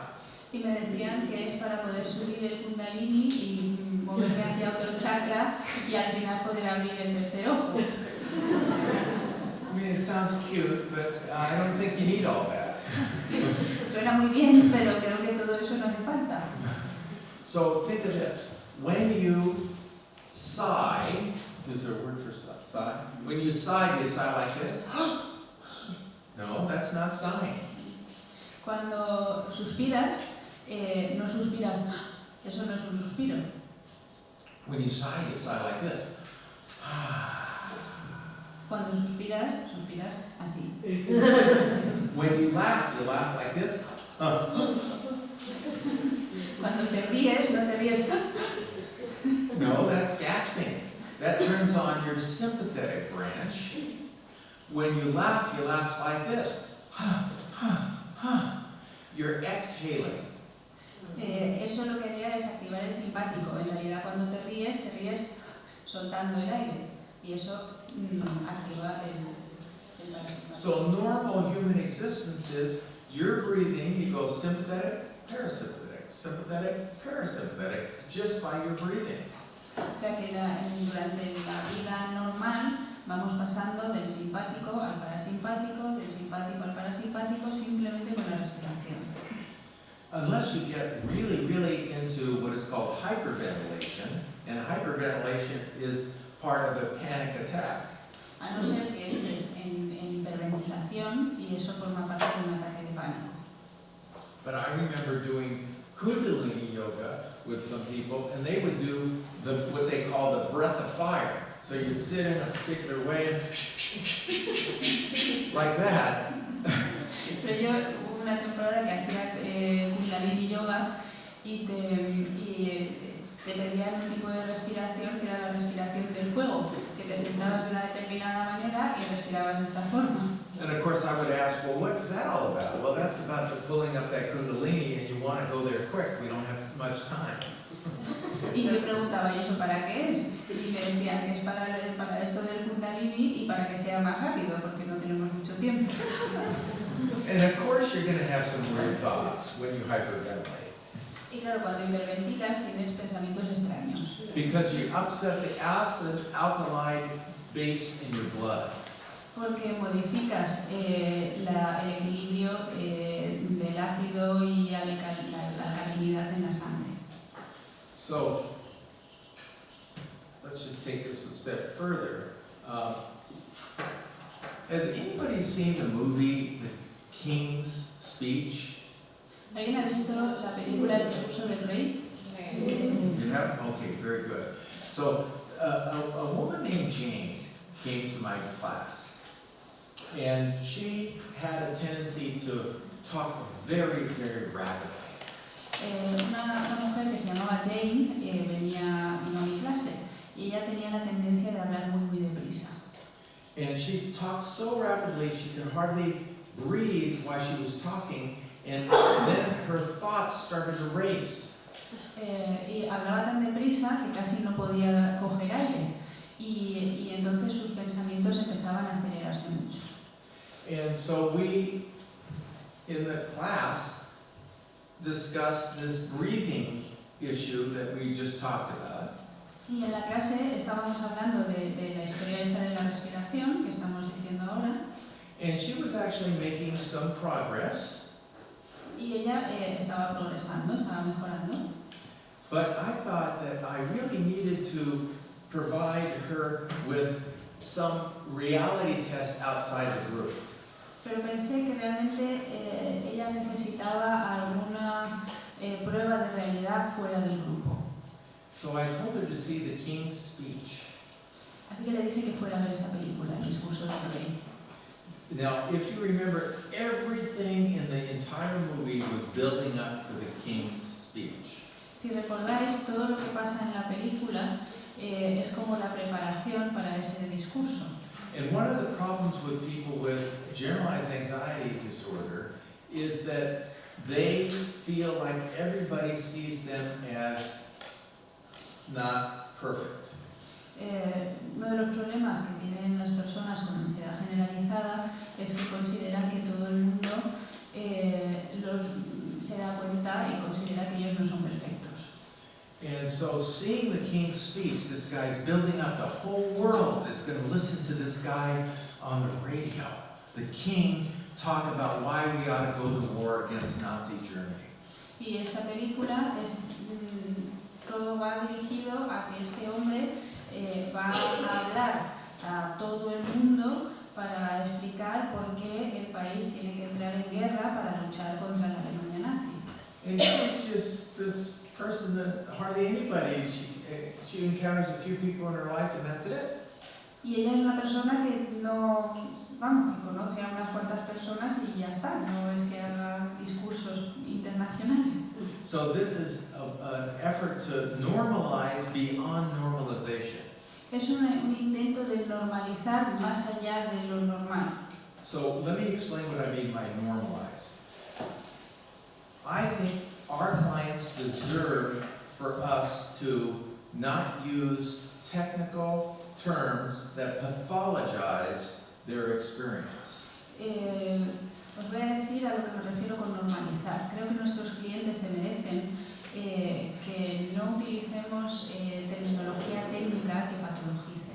Y me decían que es para poder subir el kundalini y moverme hacia otro chakra y al final poder abrir el tercer ojo. I mean, it sounds cute, but I don't think you need all that. Suena muy bien, pero creo que todo eso no hace falta. So think of this. When you sigh, is there a word for sigh? When you sigh like this. No, that's not sighing. Cuando suspiras, no suspiras, eso no es un suspiro. When you sigh like this. Cuando suspiras, suspiras así. When you laugh like this. Cuando te ríes, no te ríes. No, that's gasping. That turns on your sympathetic branch. When you laugh like this. You're exhaling. Eso lo que haría es activar el simpático. En realidad, cuando te ríes soltando el aire. Y eso activa el parasimpático. So normal human existence is you're breathing, you go sympathetic, parasympathetic, just by your breathing. O sea que durante la vida normal vamos pasando del simpático al parasimpático, del simpático al parasimpático simplemente con la respiración. Unless you get really into what is called hyperventilation, and hyperventilation is part of a panic attack. A no ser que entres en hiperventilación y eso forma parte de un ataque de pánico. But I remember doing Kundalini yoga with some people, and they would do what they call the breath of fire. So you'd sit in a particular way and like that. Pero yo hubo una temporada que hacía Kundalini yoga y te pedían un tipo de respiración que era la respiración del fuego, que te sentabas de una determinada manera y respirabas de esta forma. And of course I would ask, well, what is that all about? Well, that's about pulling up that Kundalini, and you want to go there quick. We don't have much time. Y yo preguntaba, ¿y eso para qué es? Y me decían que es para esto del Kundalini y para que sea más rápido, porque no tenemos mucho tiempo. And of course you're going to have some weird thoughts when you hyperventilate. Y claro, cuando hiperventilas tienes pensamientos extraños. Because you upset the acid alkali base in your blood. Porque modificas el equilibrio del ácido y la alcalinidad en la sangre. So, let's just take this a step further. Has anybody seen the movie The King's Speech? ¿Alguien ha visto la película El discurso del rey? You have? Okay, very good. So, a woman named Jane came to my class, and she had a tendency to talk very rapidly. Una mujer que se llamaba Jane vino a mi clase y ella tenía la tendencia de hablar muy deprisa. And she talked so rapidly she could hardly breathe while she was talking, and then her thoughts started to race. Y hablaba tan deprisa que casi no podía coger aire y entonces sus pensamientos empezaban a acelerarse mucho. And so we, in the class, discussed this breathing issue that we just talked about. Y en la clase estábamos hablando de la historia esta de la respiración que estamos diciendo ahora. And she was actually making some progress. Y ella estaba progresando, estaba mejorando. But I thought that I really needed to provide her with some reality test outside the group. Pero pensé que realmente ella necesitaba alguna prueba de realidad fuera del grupo. So I told her to see The King's Speech. Así que le dije que fuera a ver esa película, El discurso del rey. Now, if you remember, everything in the entire movie was building up for the king's speech. Si recordáis, todo lo que pasa en la película es como la preparación para ese discurso. And one of the problems with people with generalized anxiety disorder is that they feel like everybody sees them as not perfect. Uno de los problemas que tienen las personas con ansiedad generalizada es que consideran que todo el mundo se da cuenta y considera que ellos no son perfectos. And so seeing the king's speech, this guy's building up, the whole world is going to listen to this guy on the radio. The king talk about why we ought to go to war against Nazi Germany. Y esta película todo va dirigido a que este hombre va a hablar a todo el mundo para explicar por qué el país tiene que entrar en guerra para luchar contra la Alemania nazi. And she's just this person that hardly anybody, she encounters a few people in her life and that's it. Y ella es una persona que que conoce a unas cuantas personas y ya está, no es que haga discursos internacionales. So this is an effort to normalize beyond normalization. Es un intento de normalizar más allá de lo normal. So let me explain what I mean by normalize. I think our clients deserve for us to not use technical terms that pathologize their experience. Os voy a decir a lo que me refiero con normalizar. Creo que nuestros clientes se merecen que no utilicemos terminología técnica que patologice.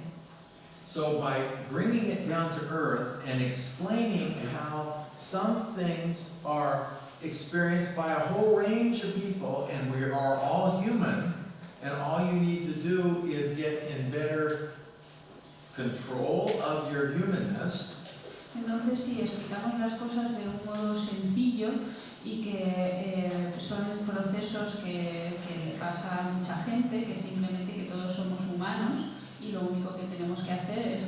So by bringing it down to earth and explaining how some things are experienced by a whole range of people and we are all human and all you need to do is get in better control of your humanness. Entonces, si explicamos las cosas de un modo sencillo y que son procesos que le pasa a mucha gente, que simplemente que todos somos humanos y lo único que tenemos que hacer es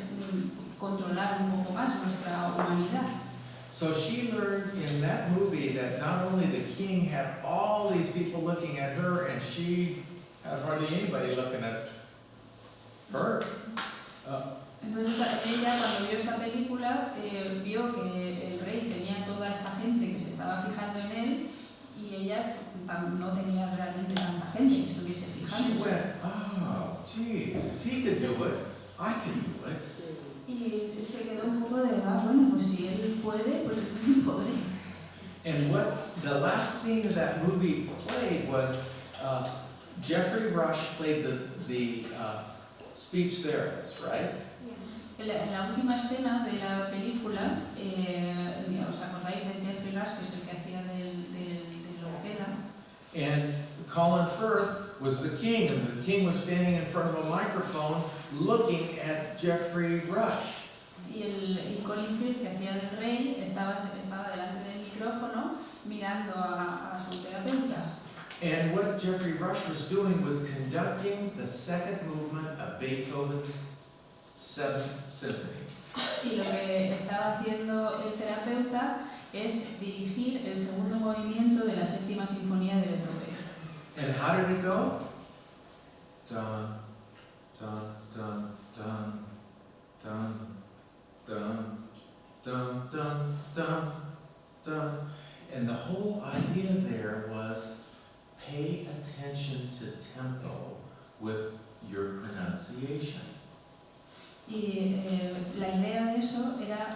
controlar un poco más nuestra humanidad. So she learned in that movie that not only the king had all these people looking at her and she had hardly anybody looking at her. Entonces ella cuando vio esta película vio que el rey tenía toda esta gente que se estaba fijando en él y ella no tenía realmente tanta gente que estuviese She fijando. went, oh, geez, if he could do it, I can do it. Y se quedó un poco de, bueno, pues si él puede, pues yo también podré. And what the last scene of that movie played was Jeffrey Rush played the speech therapist, right? En la última escena de la película, ¿os acordáis de Jeffrey Rush, que es el que hacía del logopeda? And Colin Firth was the king, and the king was standing in front of a microphone looking at Jeffrey Rush. Y Colin Firth, que hacía del rey, estaba delante del micrófono mirando a su terapeuta. And what Jeffrey Rush was doing was conducting the second movement of Beethoven's Seventh Symphony. Y lo que estaba haciendo el terapeuta es dirigir el segundo movimiento de la séptima sinfonía de Beethoven. And how did it go? Dun, dun, dun, dun, dun, dun, dun, dun, dun, dun. And the whole idea there was pay attention to tempo with your pronunciation. Y la idea de eso era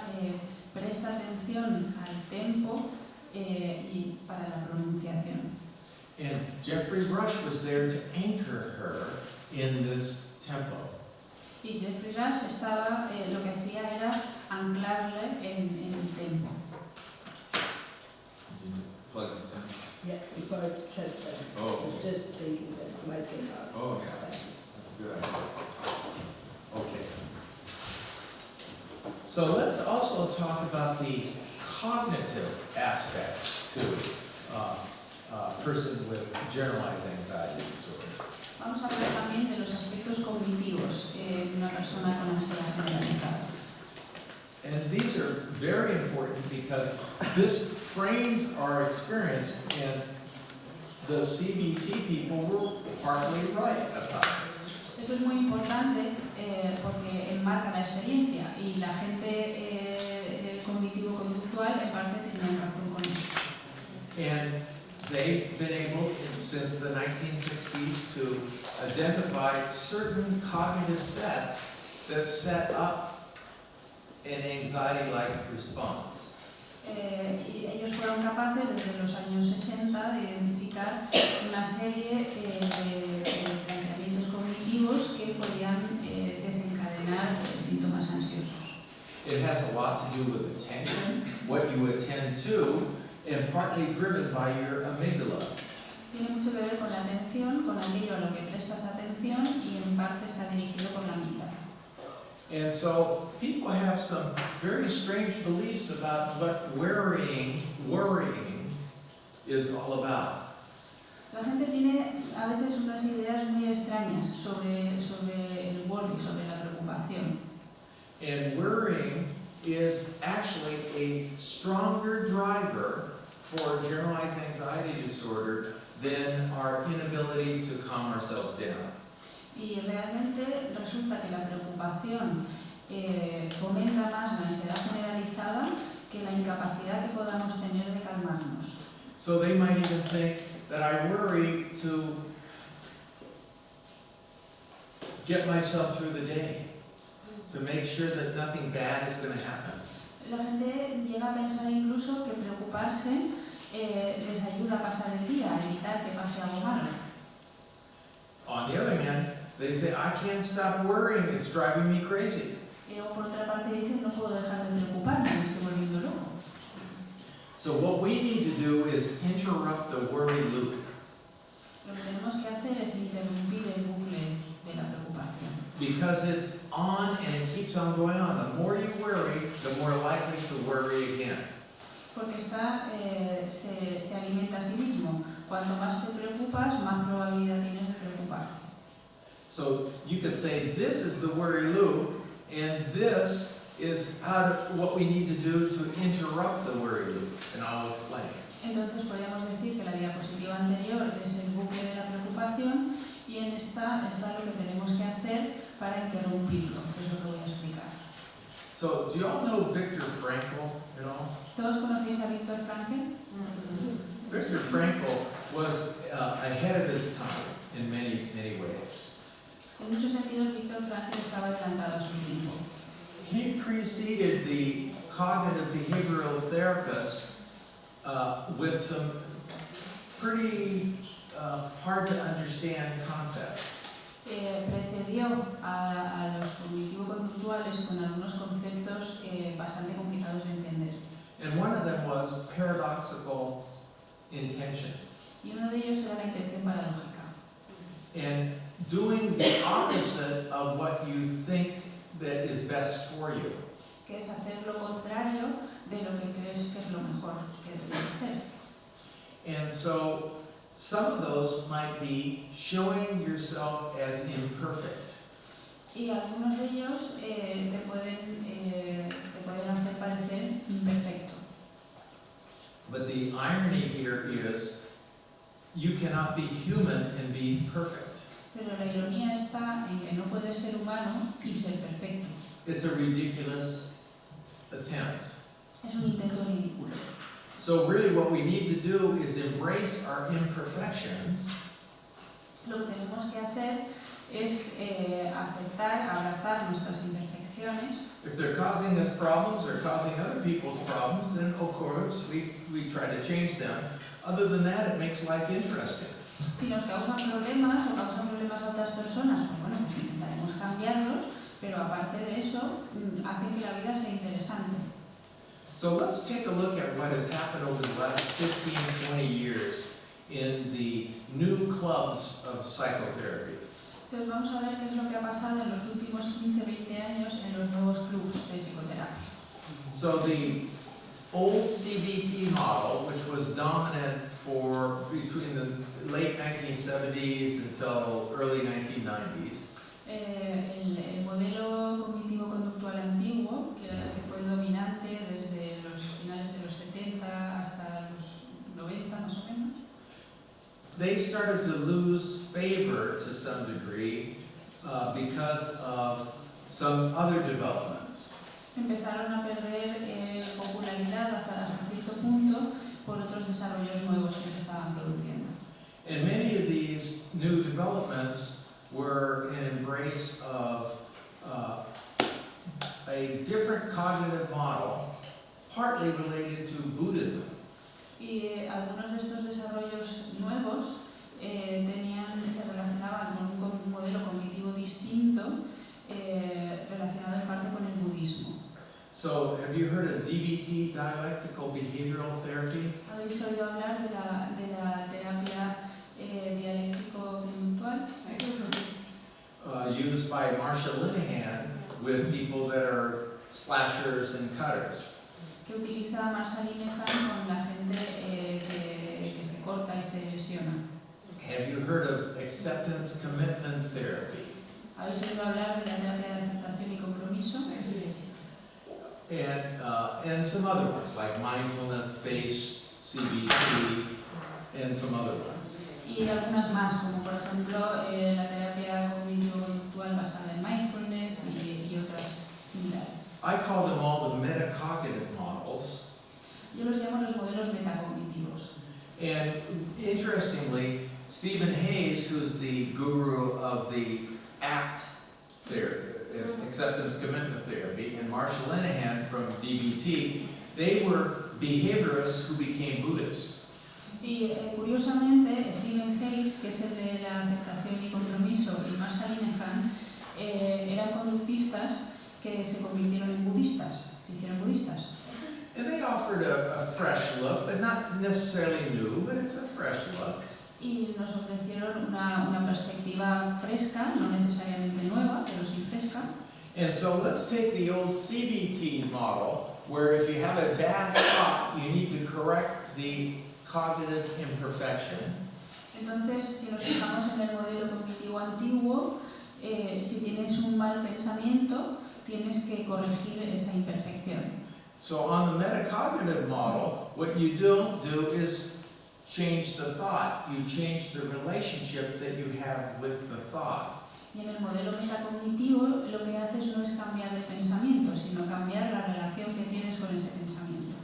presta atención al tempo y para la pronunciación. And Jeffrey Rush was there to anchor her in this tempo. Y Jeffrey Rush estaba, lo que hacía era anclarle en el tempo. Did you plug this in? Yeah, before it transfers. Oh, okay. Just thinking that might be hard. Oh, yeah, that's a good idea. Okay. So let's also talk about the cognitive aspects to a person with generalized anxiety disorder. Vamos a hablar también de los aspectos cognitivos en una persona con ansiedad generalizada. And these are very important because this frames our experience, and the CBT people were partly right about it. Esto es muy importante porque enmarca la experiencia y la gente cognitivo-conductual en parte tenía razón con eso. And they've been able, since the 1960s, to identify certain cognitive sets that set up an anxiety-like response. Y ellos fueron capaces desde los años 60 de identificar una serie de planteamientos cognitivos que podían desencadenar síntomas ansiosos. It has a lot to do with attention, what you attend to, and partly driven by your amygdala. Tiene mucho que ver con la atención, con aquello a lo que prestas atención y en parte está dirigido por la amígdala. And so people have some very strange beliefs about what worrying is all about. La gente tiene a veces unas ideas muy extrañas sobre el worry, sobre la preocupación. And worrying is actually a stronger driver for generalized anxiety disorder than our inability to calm ourselves down. Y realmente resulta que la preocupación fomenta más la ansiedad generalizada que la incapacidad que podamos tener de calmarnos. So they might even think that I worry to get myself through the day, to make sure that nothing bad is going to happen. La gente llega a pensar incluso que preocuparse les ayuda a pasar el día, a evitar que pase algo malo. On the other hand, they say, I can't stop worrying, it's driving me crazy. Y luego por otra parte dicen, no puedo dejar de preocuparme, me estoy volviendo loco. So what we need to do is interrupt the worry loop. Lo que tenemos que hacer es interrumpir el bucle de la preocupación. Because it's on and it keeps on going on. The more you worry, the more likely to worry again. Porque se alimenta a sí mismo. Cuanto más te preocupas, más probabilidad tienes de preocuparte. So you could say this is the worry loop, and this is what we need to do to interrupt the worry loop, and I'll explain. Entonces podríamos decir que la diapositiva anterior es el bucle de la preocupación y en esta está lo que tenemos que hacer para interrumpirlo, que es lo que voy a explicar. So do you all know Viktor Frankl at all? ¿Todos conocéis a Viktor Frankl? Viktor Frankl was ahead of his time in many, many ways. En muchos sentidos, Viktor Frankl estaba adelantado a su tiempo. He preceded the cognitive behavioral therapists with some pretty hard to understand concepts. Precedió a los cognitivo-conductuales con algunos conceptos bastante complicados de entender. And one of them was paradoxical intention. Y uno de ellos era la intención paradójica. And doing the opposite of what you think that is best for you. Que es hacer lo contrario de lo que crees que es lo mejor que debes hacer. And so some of those might be showing yourself as imperfect. Y algunos de ellos te pueden hacer parecer imperfecto. But the irony here is you cannot be human and be perfect. Pero la ironía está en que no puedes ser humano y ser perfecto. It's a ridiculous attempt. Es un intento ridículo. So really what we need to do is embrace our imperfections. Lo que tenemos que hacer es aceptar, abrazar nuestras imperfecciones. If they're causing us problems or causing other people's problems, then of course we try to change them. Other than that, it makes life interesting. Si nos causan problemas o causan problemas a otras personas, pues bueno, pues intentaremos cambiarlos, pero aparte de eso, hacen que la vida sea interesante. So let's take a look at what has happened over the last 15, 20 years in the new clubs of psychotherapy. Entonces vamos a ver qué es lo que ha pasado en los últimos 15-20 años en los nuevos clubs de psicoterapia. So the old CBT model, which was dominant for between the late 1970s until early 1990s. El modelo cognitivo-conductual antiguo, que era el que fue dominante desde los finales de los 70 hasta los 90 más o menos, They started to lose favor to some degree because of some other developments. empezaron a perder popularidad hasta cierto punto por otros desarrollos nuevos que se estaban produciendo. And many of these new developments were an embrace of a different cognitive model, partly related to Buddhism. Y algunos de estos desarrollos nuevos se relacionaban con un modelo cognitivo distinto relacionado en parte con el budismo. So, have you heard of DBT, dialectical behavioral therapy? ¿Habéis oído hablar de la terapia dialéctico-conductual? Used by Marsha Linehan with people that are slashers and cutters. Que utiliza Marsha Linehan con la gente que se corta y se lesiona. Have you heard of acceptance commitment therapy? ¿Habéis oído hablar de la terapia de aceptación y compromiso? And some other ones like mindfulness-based CBT and some other ones. Y algunas más, como por ejemplo la terapia cognitivo-conductual basada en mindfulness y otras similares. I call them all the metacognitive models. Yo los llamo los modelos metacognitivos. And interestingly, Stephen Hayes, who's the guru of the ACT therapy, acceptance commitment therapy, and Marsha Linehan from DBT, they were behaviorists who became Buddhists. Y curiosamente, Stephen Hayes, que es el de la aceptación y compromiso, y Marsha Linehan, eran conductistas que se convirtieron en budistas, se hicieron budistas. And they offered a fresh look, but not necessarily new, but it's a fresh look. Y nos ofrecieron una perspectiva fresca, no necesariamente nueva, pero sí fresca. And so let's take the old CBT model, where if you have a bad thought, you need to correct the cognitive imperfection. Entonces, si nos fijamos en el modelo cognitivo antiguo, si tienes un mal pensamiento, tienes que corregir esa imperfección. So on the metacognitive model, what you don't do is change the thought. You change the relationship that you have with the thought. Y en el modelo metacognitivo lo que haces no es cambiar el pensamiento, sino cambiar la relación que tienes con ese pensamiento.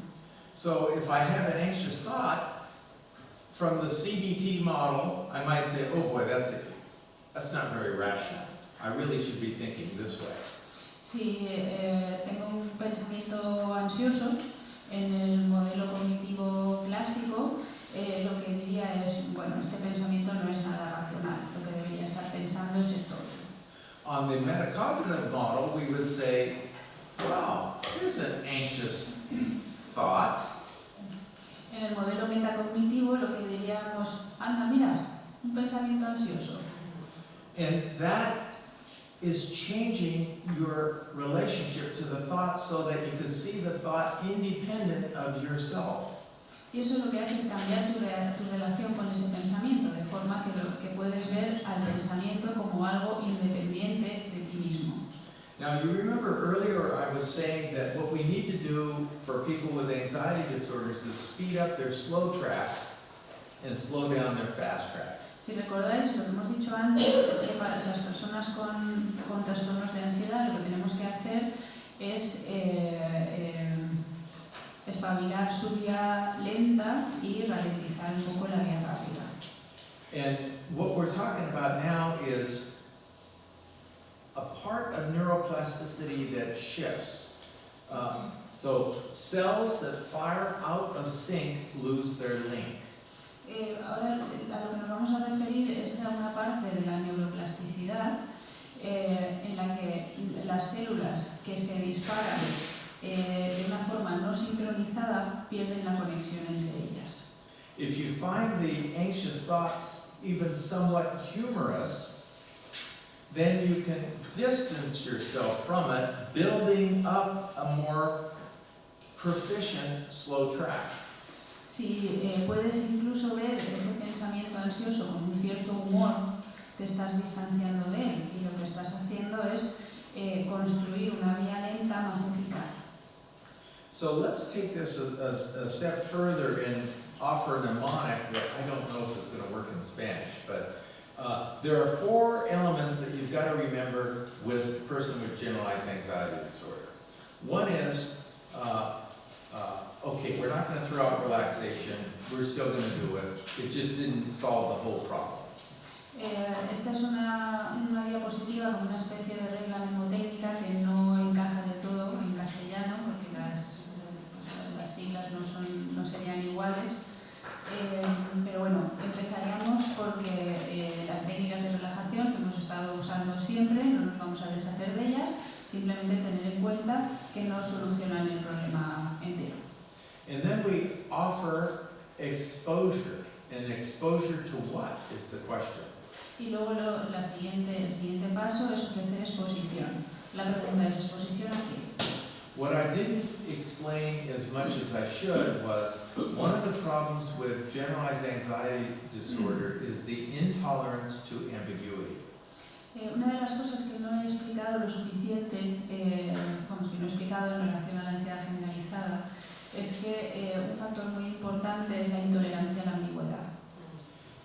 So if I have an anxious thought, from the CBT model, I might say, oh boy, that's not very rational. I really should be thinking this way. Si tengo un pensamiento ansioso, en el modelo cognitivo clásico, lo que diría es, bueno, este pensamiento no es nada racional, lo que debería estar pensando es esto. On the metacognitive model, we would say, wow, here's an anxious thought. En el modelo metacognitivo lo que diríamos, anda, mira, un pensamiento ansioso. And that is changing your relationship to the thought so that you can see the thought independent of yourself. Y eso lo que hace es cambiar tu relación con ese pensamiento, de forma que puedes ver al pensamiento como algo independiente de ti mismo. Now, you remember earlier I was saying that what we need to do for people with anxiety disorders is speed up their slow track and slow down their fast track. Si recordáis, lo que hemos dicho antes es que para las personas con trastornos de ansiedad lo que tenemos que hacer es espabilar su vía lenta y ralentizar un poco la vía rápida. And what we're talking about now is a part of neuroplasticity that shifts. So cells that fire out of sync lose their link. Ahora a lo que nos vamos a referir es a una parte de la neuroplasticidad en la que las células que se disparan de una forma no sincronizada pierden la conexión entre ellas. If you find the anxious thoughts even somewhat humorous, then you can distance yourself from it, building up a more proficient slow track. Si puedes incluso ver ese pensamiento ansioso con un cierto humor, te estás distanciando de él y lo que estás haciendo es construir una vía lenta más eficaz. So let's take this a step further and offer a mnemonic that I don't know if it's going to work in Spanish, but there are 4 elements that you've got to remember with a person with generalized anxiety disorder. One is, okay, we're not going to throw out relaxation, we're still going to do it, it just didn't solve the whole problem. Esta es una diapositiva con una especie de regla mnemotécnica que no encaja del todo en castellano porque las siglas no serían iguales. Pero bueno, empezaríamos porque las técnicas de relajación que hemos estado usando siempre, no nos vamos a deshacer de ellas, simplemente tener en cuenta que no solucionan el problema entero. And then we offer exposure, and exposure to what is the question? Y luego el siguiente paso es ofrecer exposición. La pregunta es, ¿exposición a qué? What I didn't explain as much as I should was one of the problems with generalized anxiety disorder is the intolerance to ambiguity. Una de las cosas que no he explicado lo suficiente, que no he explicado en relación a la ansiedad generalizada, es que un factor muy importante es la intolerancia a la ambigüedad.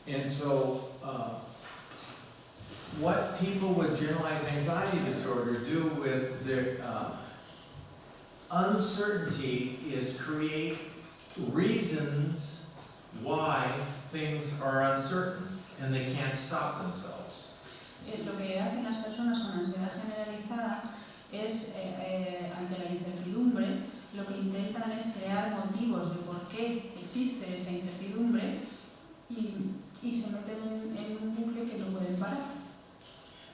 And so, what people with generalized anxiety disorder do with their uncertainty is create reasons why things are uncertain and they can't stop themselves. Lo que hacen las personas con ansiedad generalizada es, ante la incertidumbre, lo que intentan es crear motivos de por qué existe esa incertidumbre y se meten en un bucle que no pueden parar.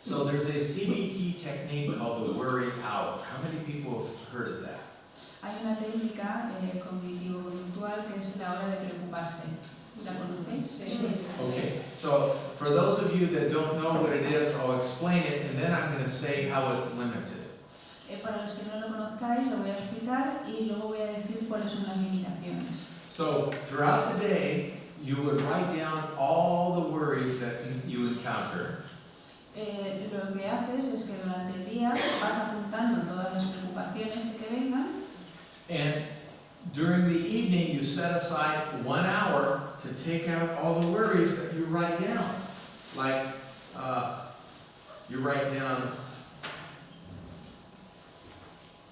So there's a CBT technique called the worry out. How many people have heard of that? Hay una técnica cognitivo-conductual que es la hora de preocuparse. ¿La conocéis? Sí. Okay, so for those of you that don't know what it is, I'll explain it and then I'm going to say how it's limited. Para los que no lo conozcáis, lo voy a explicar y luego voy a decir cuáles son las limitaciones. So throughout the day, you would write down all the worries that you encounter. Lo que haces es que durante el día vas apuntando todas las preocupaciones que te vengan. And during the evening, you set aside 1 hour to take out all the worries that you write down. Like, you write down,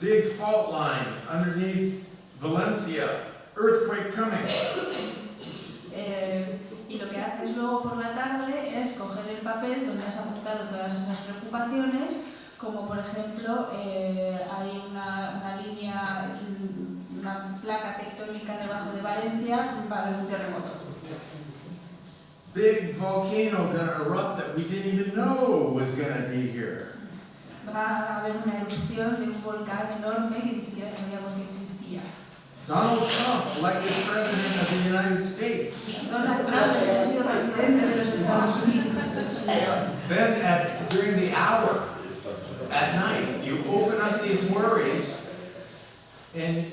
big fault line underneath Valencia, earthquake coming. Y lo que haces luego por la tarde es coger el papel donde has apuntado todas esas preocupaciones, como por ejemplo hay una línea, una placa tectónica debajo de Valencia, va a haber un terremoto. Big volcano gonna erupt that we didn't even know was gonna be here. Va a haber una erupción de un volcán enorme que ni siquiera sabíamos que existía. Donald Trump, elected president of the United States. Donald Trump es elegido presidente de los Estados Unidos. Then during the hour, at night, you open up these worries, and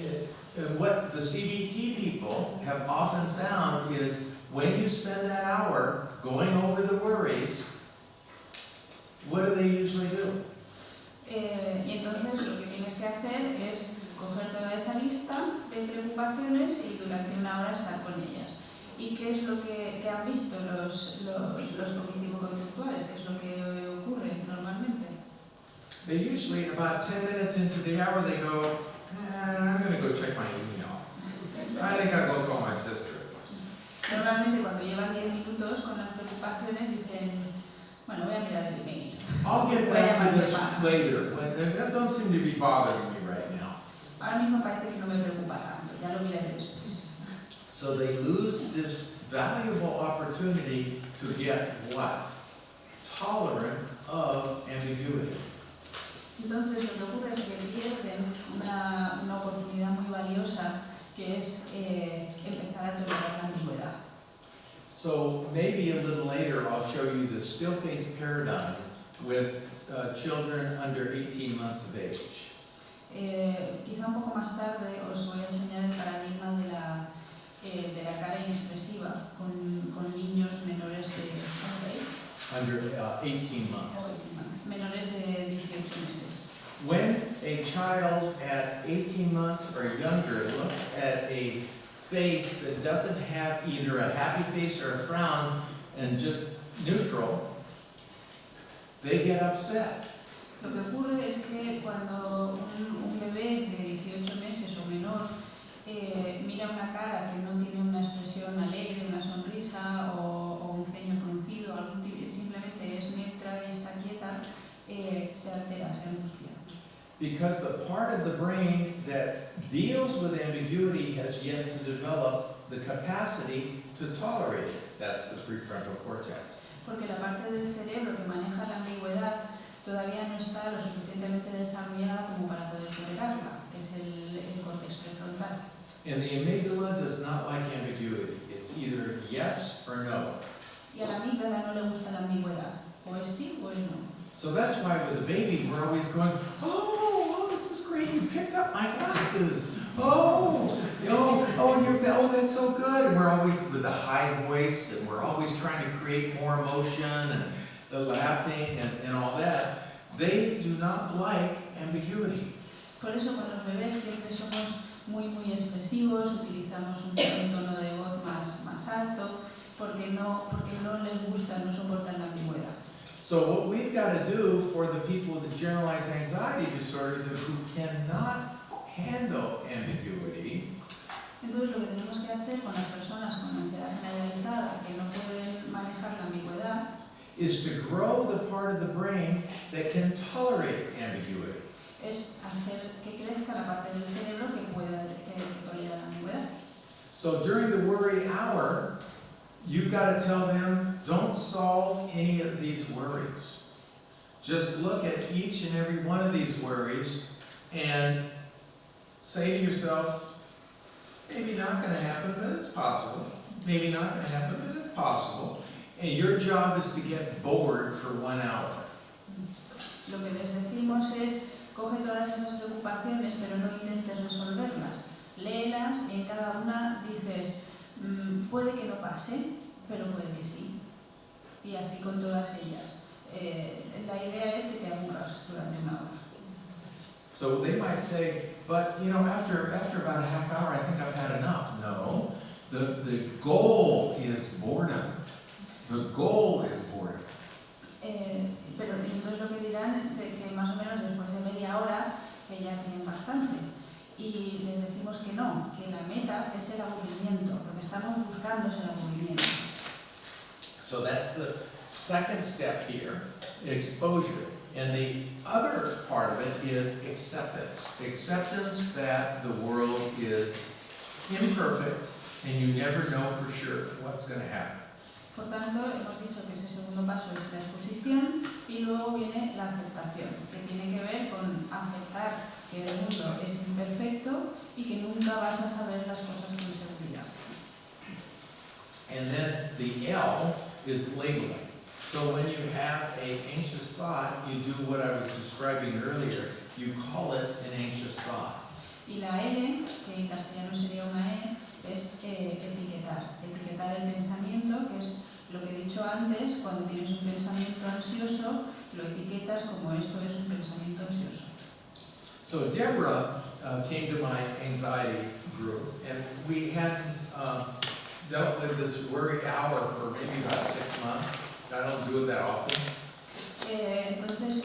what the CBT people have often found is when you spend that hour going over the worries, what do they usually do? Y entonces lo que tienes que hacer es coger toda esa lista de preocupaciones y durante 1 hora estar con ellas. ¿Y qué es lo que han visto los cognitivo-conductuales? ¿Qué es lo que ocurre normalmente? They usually, about 10 minutes into the hour, they go, I'm going to go check my email. I think I'll go call my sister. Normalmente cuando llevan 10 minutos con las preocupaciones dicen, bueno, voy a mirar el email. I'll get back to this later. That don't seem to be bothering me right now. Ahora mismo parece que no me preocupa tanto, ya lo miraré después. So they lose this valuable opportunity to get what? Tolerant of ambiguity. Entonces lo que ocurre es que pierden una oportunidad muy valiosa que es empezar a tolerar la ambigüedad. So maybe a little later I'll show you the still face paradigm with children under 18 months of age. Quizá un poco más tarde os voy a enseñar el paradigma de la de la cara inexpresiva con niños menores de under 18 months. menores de 18 meses. When a child at 18 months or younger looks at a face that doesn't have either a happy face or a frown and just neutral, they get upset. Lo que ocurre es que cuando un bebé de 18 meses o menor mira una cara que no tiene una expresión alegre, una sonrisa o un ceño fruncido, simplemente es neutra y está quieta, se altera, se angustia. Because the part of the brain that deals with ambiguity has yet to develop the capacity to tolerate it. That's the prefrontal cortex. Porque la parte del cerebro que maneja la ambigüedad todavía no está lo suficientemente desarrollada como para poder tolerarla, que es el córtex prefrontal. And the amygdala does not like ambiguity. It's either yes or no. Y a la amígdala no le gusta la ambigüedad, o es sí o es no. So that's why with the baby we're always going, oh, this is great, you picked up my glasses. Oh, that's so good. And we're always with a high voice, and we're always trying to create more emotion and the laughing and all that. They do not like ambiguity. Por eso con los bebés siempre somos muy expresivos, utilizamos un tono de voz más alto, porque no les gusta, no soportan la ambigüedad. So what we've got to do for the people with the generalized anxiety disorder who cannot handle ambiguity, entonces lo que tenemos que hacer con las personas con ansiedad generalizada que no pueden manejar la ambigüedad is to grow the part of the brain that can tolerate ambiguity. es hacer que crezca la parte del cerebro que tolera la ambigüedad. So during the worry hour, you've got to tell them, don't solve any of these worries. Just look at each and every one of these worries and say to yourself, maybe not going to happen, but it's possible. Maybe not going to happen, but it's possible. And your job is to get bored for 1 hour. Lo que les decimos es, coge todas esas preocupaciones, pero no intentes resolverlas. Léelas y en cada una dices, puede que no pase, pero puede que sí. Y así con todas ellas. La idea es que te aburras durante 1 hora. So they might say, but after about a half hour, I think I've had enough. No, the goal is boredom. The goal is boredom. Pero entonces lo que dirán de que más o menos después de media hora que ya tienen bastante. Y les decimos que no, que la meta es el aburrimiento. Lo que estamos buscando es el aburrimiento. So that's the second step here, exposure. And the other part of it is acceptance. Acceptance that the world is imperfect and you never know for sure what's going to happen. Por tanto, hemos dicho que ese segundo paso es la exposición y luego viene la aceptación, que tiene que ver con aceptar que el mundo es imperfecto y que nunca vas a saber las cosas con seguridad. And then the L is labeling. So when you have an anxious thought, you do what I was describing earlier. You call it an anxious thought. Y la L, que en castellano sería una E, es etiquetar. Etiquetar el pensamiento, que es lo que he dicho antes, cuando tienes un pensamiento ansioso, lo etiquetas como esto es un pensamiento ansioso. So Deborah came to my anxiety group, and we hadn't dealt with this worry hour for maybe about 6 months. I don't do it that often. Entonces,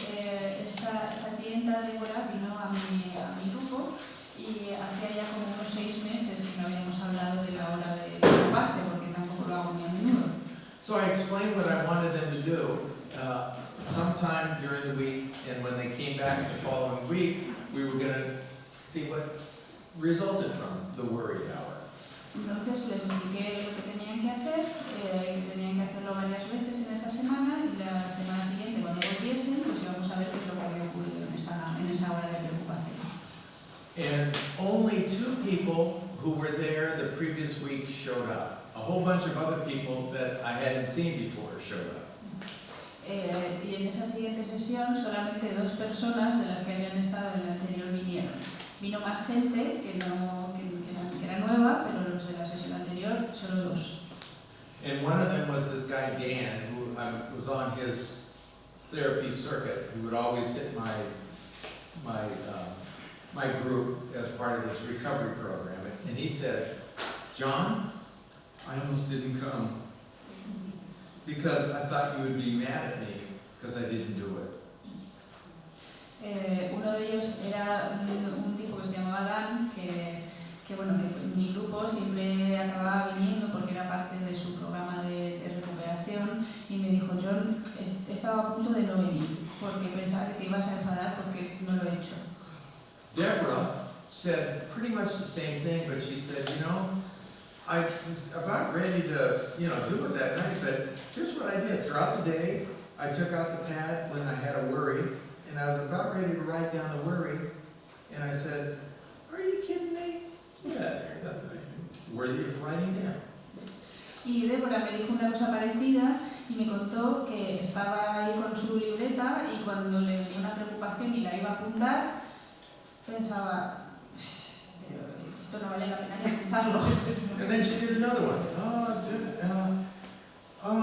esta clienta, Débora, vino a mi grupo y hacía ya como unos 6 meses que no habíamos hablado de la hora de preocuparse, porque tampoco lo hago muy a menudo. So I explained what I wanted them to do. Sometime during the week, and when they came back the following week, we were going to see what resulted from the worry hour. Entonces les expliqué lo que tenían que hacer, que tenían que hacerlo varias veces en esa semana y la semana siguiente cuando volviesen pues íbamos a ver qué es lo que había ocurrido en esa hora de preocupación. And only 2 people who were there the previous week showed up. A whole bunch of other people that I hadn't seen before showed up. Y en esa siguiente sesión solamente 2 personas de las que habían estado en la anterior vinieron. Vino más gente que era nueva, pero los de la sesión anterior guy Dan, who I was on his therapy circuit, who would always hit my group as part of his recovery program, and he said, "John, I almost didn't come because I thought you would be mad at me because I didn't do it." Uno de ellos era un tipo que se llamaba Dan, que bueno, que mi grupo siempre acababa viniendo porque era parte de su programa de recuperación, y me dijo: "John, estaba a punto de no venir porque pensaba que te ibas a enfadar porque no lo he hecho." Deborah said pretty much the same thing, but she said, I was about ready to, do it that night, but here's what I did. Throughout the day, I took out the pad when I had a worry, and I was about ready to write down the worry, and I said, "Are you kidding me? Yeah, that's worthy of writing down." Y Débora me dijo una cosa parecida y me contó que estaba ahí con su libreta, y cuando le venía una preocupación y la iba a apuntar, pensaba: "Pero esto no vale la pena ni apuntarlo." And then she did another one. Oh, no,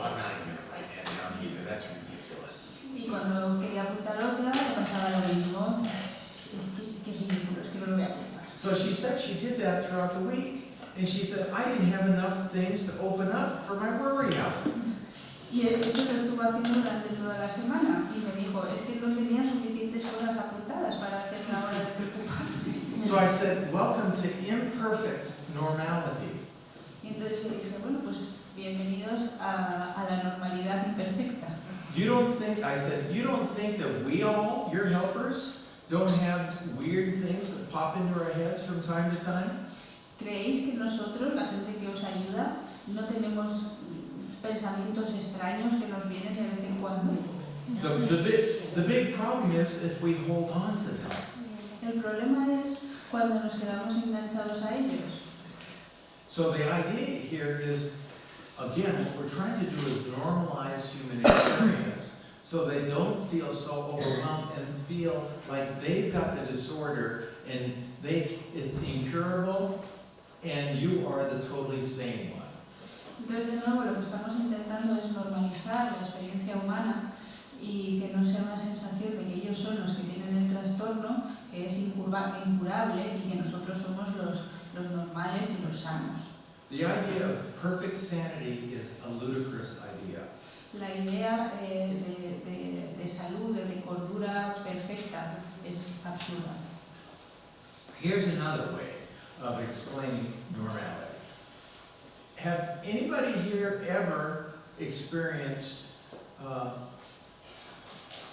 I'm not even going to write that down either. That's ridiculous. Y cuando quería apuntar otra, le pasaba lo mismo. Es que es ridículo, es que no lo voy a apuntar. So she said she did that throughout the week. And she said, I didn't have enough things to open up for my worry hour. Y eso lo estuvo haciendo durante toda la semana, y me dijo: "Es que no tenía suficientes cosas apuntadas para hacer la hora de preocuparme." So I said, welcome to imperfect normality. Y entonces yo dije: "Bueno, pues bienvenidos a la normalidad imperfecta." You don't think that we all, your helpers, don't have weird things that pop into our heads from time to time? ¿Creéis que nosotros, la gente que os ayuda, no tenemos pensamientos extraños que nos vienen de vez en cuando? The big problem is if we hold on to them. El problema es cuando nos quedamos enganchados a ellos. So the idea here is, again, what we're trying to do is normalize human experience so they don't feel so overwhelmed and feel like they've got the disorder and it's incurable and you are the totally sane one. Entonces, de nuevo, lo que estamos intentando es normalizar la experiencia humana y que no sea una sensación de que ellos son los que tienen el trastorno, que es incurable, y que nosotros somos los normales y los sanos. The idea of perfect sanity is a ludicrous idea. La idea de salud, de cordura perfecta, es absurda. Here's another way of explaining normality. Have anybody here ever experienced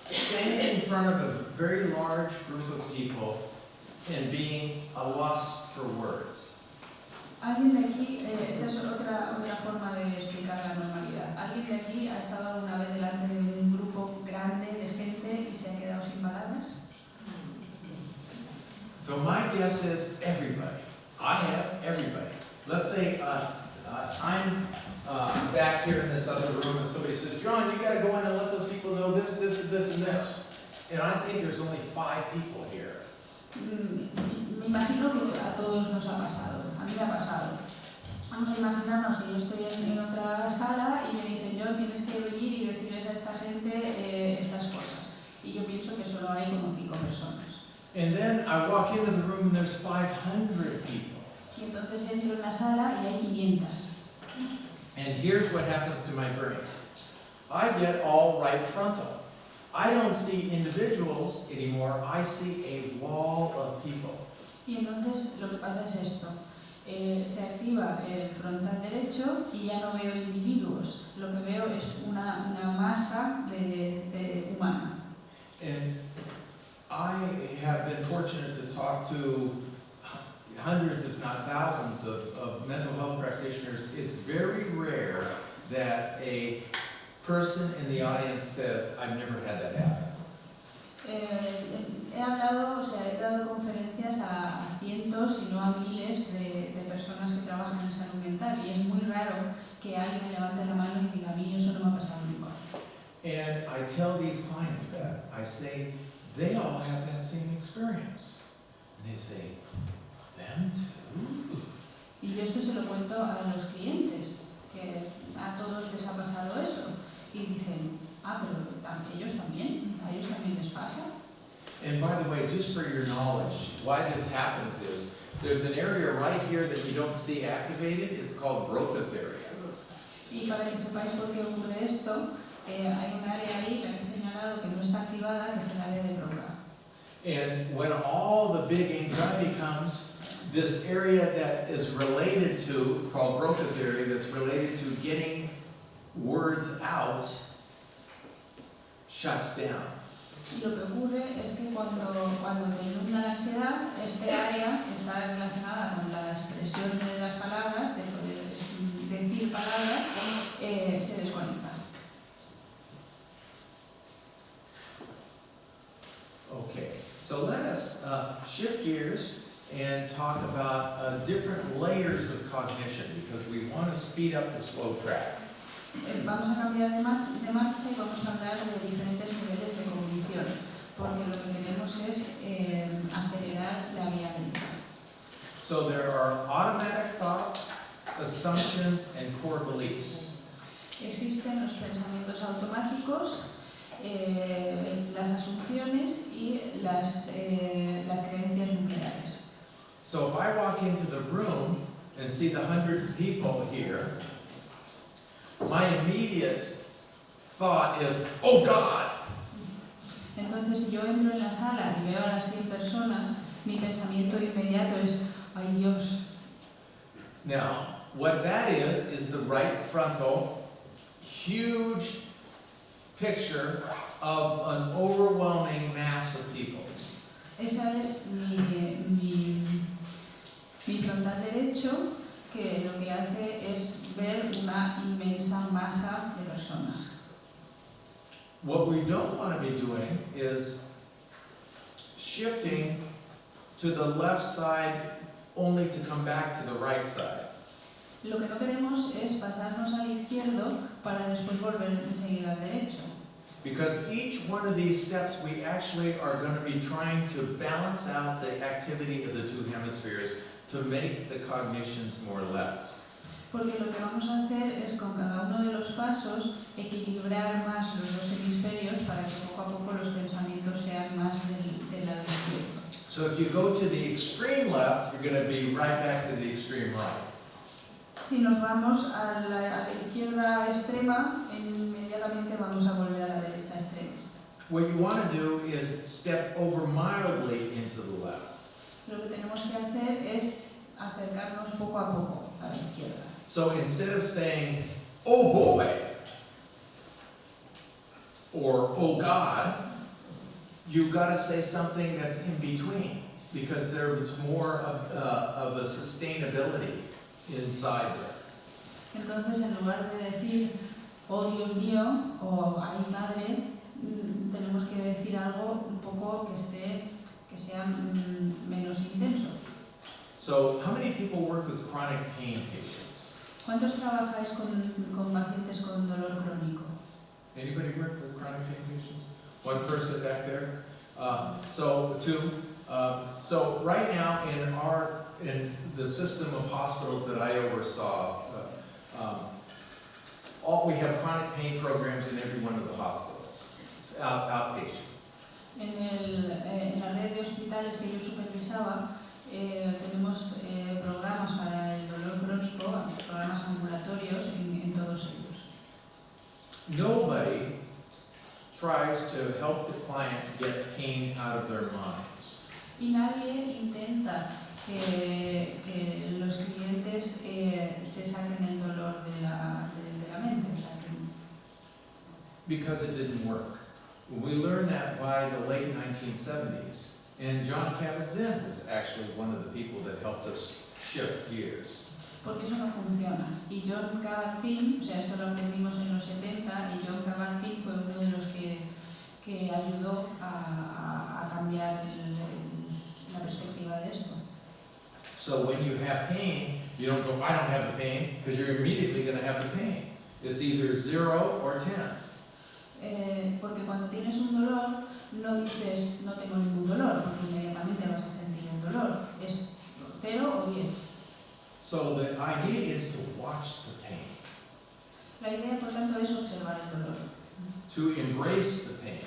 standing in front of a very large group of people and being a loss for words? ¿Alguien de aquí, esta es otra forma de explicar la normalidad, alguien de aquí ha estado alguna vez delante de un grupo grande de gente y se ha quedado sin palabras? So my guess is everybody. I have everybody. Let's say I'm back here in this other room and somebody says, John, you got to go in and let those people know this, this, and this, and this. And I think there's only 5 people here. Me imagino que a todos nos ha pasado, a mí me ha pasado. Vamos a imaginarnos que yo estoy en otra sala y me dicen: John, tienes que venir y decirles a esta gente estas cosas. Y yo pienso que solo hay como 5 personas. And then I walk into the room and there's 500 people. Y entonces entro en la sala y hay 500. And here's what happens to my brain. I get all right frontal. I don't see individuals anymore. I see a wall of people. Y entonces lo que pasa es esto. Se activa el frontal derecho y ya no veo individuos. Lo que veo es una masa de humana. And I have been fortunate to talk to hundreds, if not thousands, of mental health practitioners. It's very rare that a person in the audience says, I've never had that happen. He dado conferencias a cientos, si no a miles, de personas que trabajan en salud mental, y es muy raro que alguien levante la mano y diga: a mí eso no me ha pasado nunca. And I tell these clients that. I say, they all have that same experience. And they say, them too? Y yo esto se lo cuento a los clientes, que a todos les ha pasado y dicen, pero ellos también, a ellos también les pasa. And by the way, just for your knowledge, why this happens is, there's an area right here that you don't see activated, it's called Broca's area. Y para que sepáis por qué ocurre esto, hay un área ahí, la que he señalado, que no está activada, que es el área de Broca. And when all the big anxiety comes, this area that is related to, it's called Broca's area, that's related to getting words out, shuts down. Y lo que ocurre es que cuando te inunda la ansiedad, este área que está relacionada con la expresión de las palabras, de poder decir palabras, se desconecta. Okay, so let us shift gears and talk about different layers of cognition, because we want to speed up the slow track. Vamos a cambiar de marcha y vamos a hablar de diferentes niveles de cognición, porque lo que queremos es acelerar la vía lenta. So there are automatic thoughts, assumptions, and core beliefs. Existen los pensamientos automáticos, las asunciones y las creencias nucleares. So if I walk into the room and see the 100 people here, my immediate thought is, oh God! Entonces, si yo entro en la sala y veo a las 100 personas, mi pensamiento inmediato es, ¡ay Dios! Now, what that is the right frontal, huge picture of an overwhelming mass of people. Esa es mi frontal derecho, que lo que hace es ver una inmensa masa de personas. What we don't want to be doing is shifting to the left side only to come back to the right side. Lo que no queremos es pasarnos al izquierdo para después volver enseguida al derecho. Because each one of these steps, we actually are going to be trying to balance out the activity of the two hemispheres to make the cognitions more left. Porque lo que vamos a hacer es con cada uno de los pasos equilibrar más los dos hemisferios para que poco a poco los pensamientos sean más del lado izquierdo. So if you go to the extreme left, you're going to be right back to the extreme right. Si nos vamos a la izquierda extrema, inmediatamente vamos a volver a la derecha extrema. What you want to do is step over mildly into the left. Lo que tenemos que hacer es acercarnos poco a poco a la izquierda. So instead of saying, oh boy, or oh God, you've got to say something that's in between, because there's more of a sustainability inside there. Entonces, en lugar de decir, oh Dios mío, o ay madre, tenemos que decir algo un poco que sea menos intenso. So, how many people work with chronic pain patients? ¿Cuántos trabajáis con pacientes con dolor crónico? Anybody work with chronic pain patients? One person back there. So two. So right now in the system of hospitals that I oversaw, we have chronic pain programs in every one of the hospitals. It's outpatient. En la red de hospitales que yo supervisaba, tenemos programas para el dolor crónico, programas ambulatorios en todos ellos. Nobody tries to help the client get pain out of their minds. Y nadie intenta que los clientes se saquen el dolor de la mente. Because it didn't work. We learned that by the late 1970s. And John Kabat-Zinn was actually one of the people that helped us shift gears. Porque eso no funciona. Y John Kabat-Zinn, o sea, esto lo aprendimos en los 70, y John Kabat-Zinn fue uno de los que ayudó a cambiar la perspectiva de esto. So when you have pain, you don't go, I don't have the pain, because you're immediately going to have the pain. It's either 0 or 10. Porque cuando tienes un dolor, no dices, no tengo ningún dolor, porque inmediatamente vas a sentir el dolor. Es 0 o 10. So the idea is to watch the pain. La idea, por tanto, es observar el dolor, to embrace the pain.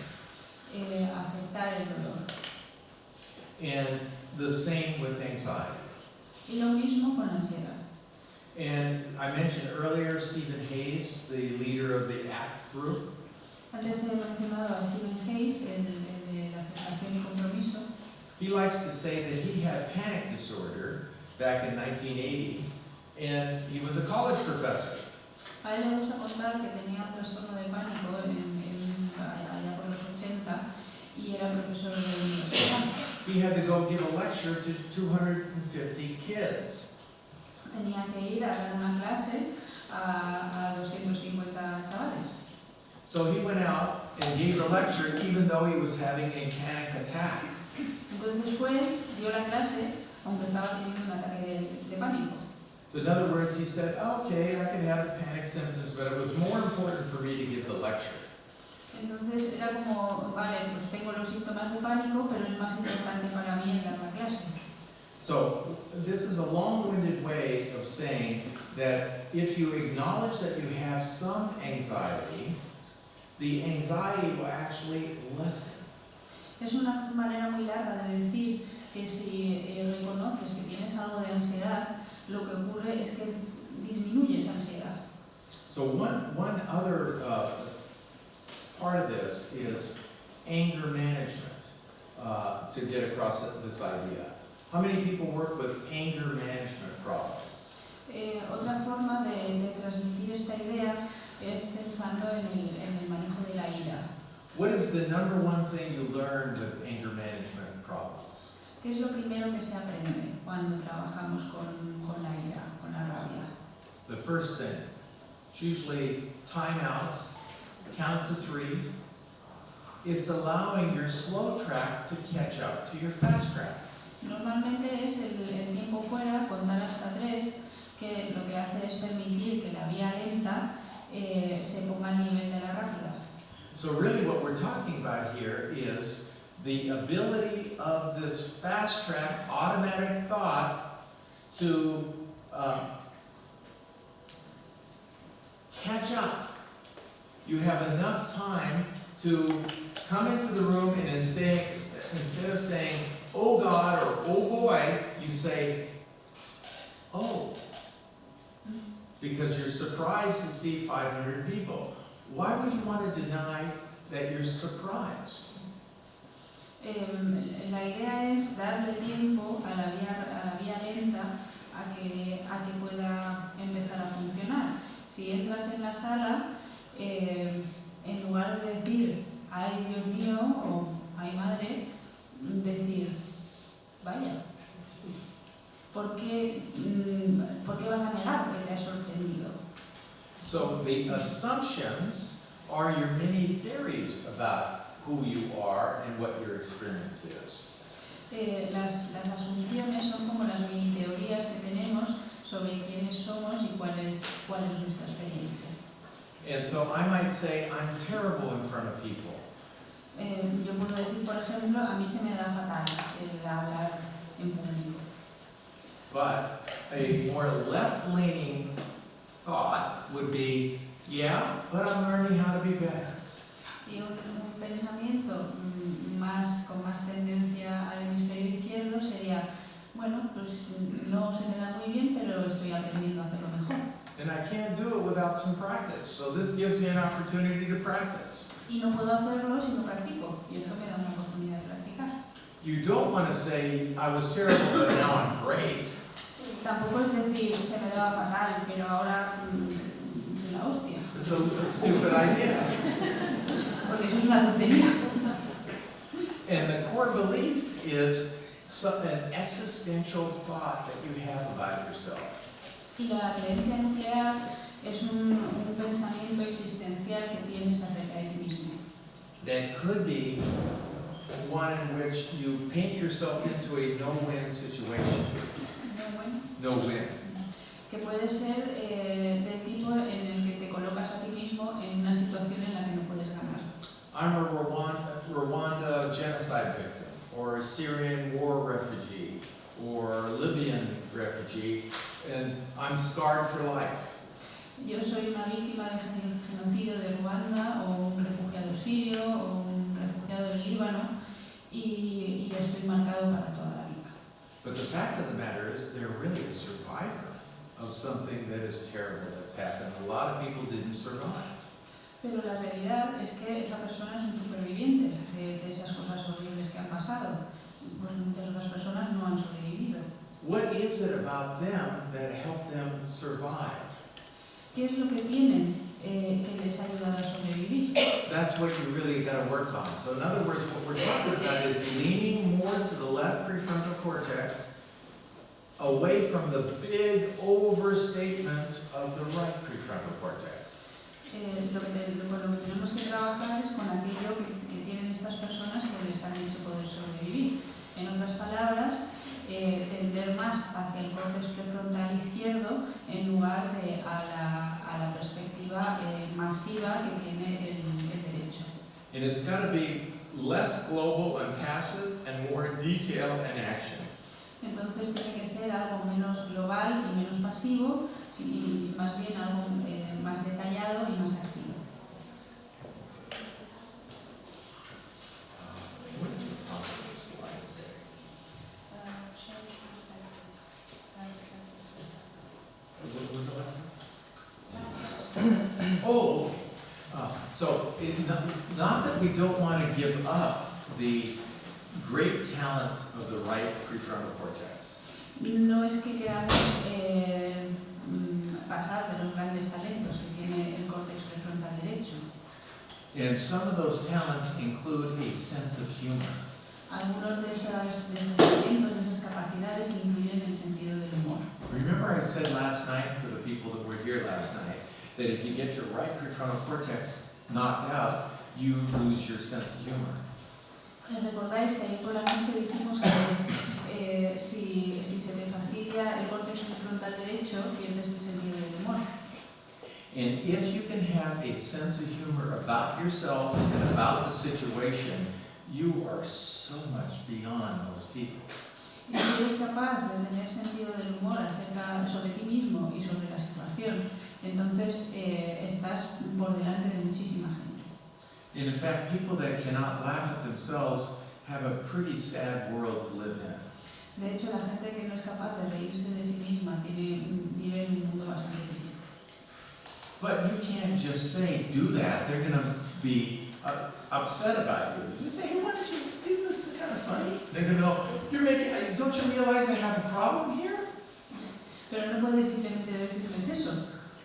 aceptar el dolor. And the same with anxiety. Y lo mismo con la ansiedad. And I mentioned earlier Stephen Hayes, the leader of the ACT group. Antes he mencionado a Stephen Hayes, el de la aceptación y compromiso. He likes to say that he had panic disorder back in 1980, and he was a college professor. A él le gusta contar que tenía un trastorno de pánico allá por los 80 y era profesor de universidad. He had to go give a lecture to 250 kids. Tenía que ir a dar una clase a 250 chavales. So he went out and gave the lecture even though he was having a panic attack. Entonces dio la clase, aunque estaba teniendo un ataque de pánico. So in other words, he said, okay, I can have panic symptoms, but it was more important for me to give the lecture. Entonces era como, vale, pues tengo los síntomas de pánico, pero es más importante para mí el dar la clase. So this is a long-winded way of saying that if you acknowledge that you have some anxiety, the anxiety will actually lessen. Es una manera muy larga de decir que si reconoces que tienes algo de ansiedad, lo que ocurre es que disminuye esa ansiedad. So one other part of this is anger management, to get across this idea. How many people work with anger management problems? Otra forma de transmitir esta idea es pensando en el manejo de la ira. What is the number one thing you learn with anger management problems? ¿Qué es lo primero que se aprende cuando trabajamos con la ira, con la rabia? The first thing, it's usually time out, count to 3. It's allowing your slow track to catch up to your fast track. Normalmente es el tiempo fuera, contar hasta 3, que lo que hace es permitir que la vía lenta se ponga al nivel de la rápida. So really what we're talking about here is the ability of this fast track automatic thought to catch up. You have enough time to come into the room and instead of saying, oh God, or oh boy, you say, oh, because you're surprised to see 500 people. Why would you want to deny that you're surprised? La idea es darle tiempo a la vía lenta a que pueda empezar a funcionar. Si entras en la sala, en lugar de decir, ay Dios mío, o ay madre, decir, vaya, ¿por qué vas a negar que te has sorprendido? So the assumptions are your many theories about who you are and what your experience is. Las asunciones son como las mini teorías que tenemos sobre quiénes somos y cuál es nuestra experiencia. And so I might say I'm terrible in front of people. Yo puedo decir, por ejemplo, a mí se me da fatal el hablar en público. But a more left-leaning thought would be, yeah, but I'm learning how to be better. Y un pensamiento con más tendencia al hemisferio izquierdo sería, bueno, pues no se me da muy bien, pero estoy aprendiendo a hacerlo mejor. And I can't do it without some practice, so this gives me an opportunity to practice. Y no puedo hacerlo si no practico, y esto me da una oportunidad de practicar. You don't want to say, I was terrible, but now I'm great. Tampoco es decir, se me daba fatal, pero ahora la hostia. It's a stupid idea. Porque eso es una tontería. And the core belief is an existential thought that you have about yourself. Y la creencia nuclear es un pensamiento existencial que tienes acerca de ti mismo. That could be one in which you paint yourself into a no-win situation. No-win. Que puede ser del tipo en el que te colocas a ti mismo en una situación en la que no puedes ganar. I'm a Rwanda genocide victim, or a Syrian war refugee, or a Libyan refugee, and I'm scarred for life. Yo soy una víctima del genocidio de Ruanda, o un refugiado sirio, o un refugiado del Líbano, y estoy marcado para toda la vida. But the fact of the matter is, they're really a survivor of something that is terrible that's happened. A lot of people didn't survive. Pero la realidad es que esa persona es un superviviente de esas cosas horribles que han pasado. Pues muchas otras personas no han sobrevivido. What is it about them that helped them survive? ¿Qué es lo que tienen que les ha ayudado a sobrevivir? That's what you really got to work on. So in other words, what we're talking about is leaning more to the left prefrontal cortex, away from the big overstatements of the right prefrontal cortex. Lo que tenemos que trabajar es con aquello que tienen estas personas que les han hecho poder sobrevivir. En otras palabras, tender más hacia el córtex prefrontal izquierdo en lugar de a la perspectiva masiva que tiene el derecho. And it's got to be less global and passive and more detail and action. Entonces tiene que ser algo menos global y menos pasivo, y más bien algo más detallado y más activo. What does the top of this slide say? What was the last one? Oh, okay. So, not that we don't want to give up the great talents of the right prefrontal cortex. No es que queramos pasar de los grandes talentos que tiene el córtex prefrontal derecho. And some of those talents include a sense of humor. Algunos de esos talentos, de esas capacidades, incluyen el sentido del humor. Remember I said last night, for the people that were here last night, that if you get your right prefrontal cortex knocked out, you lose your sense of humor. Recordáis que ayer por la noche dijimos que si se te fastidia el córtex prefrontal derecho, pierdes el sentido del humor. And if you can have a sense of humor about yourself and about the situation, you are so much beyond those people. Y si eres capaz de tener sentido del humor sobre ti mismo y sobre la situación, entonces estás por delante de muchísima gente. And in fact, people that cannot laugh at themselves have a pretty sad world to live in. De hecho, la gente que no es capaz de reírse de sí misma vive en un mundo bastante triste. But you can't just say, do that. They're going to be upset about you. You say, hey, why don't you do this? It's kind of funny. They're going to go, don't you realize I have a problem here? Pero no puedes simplemente decirles eso,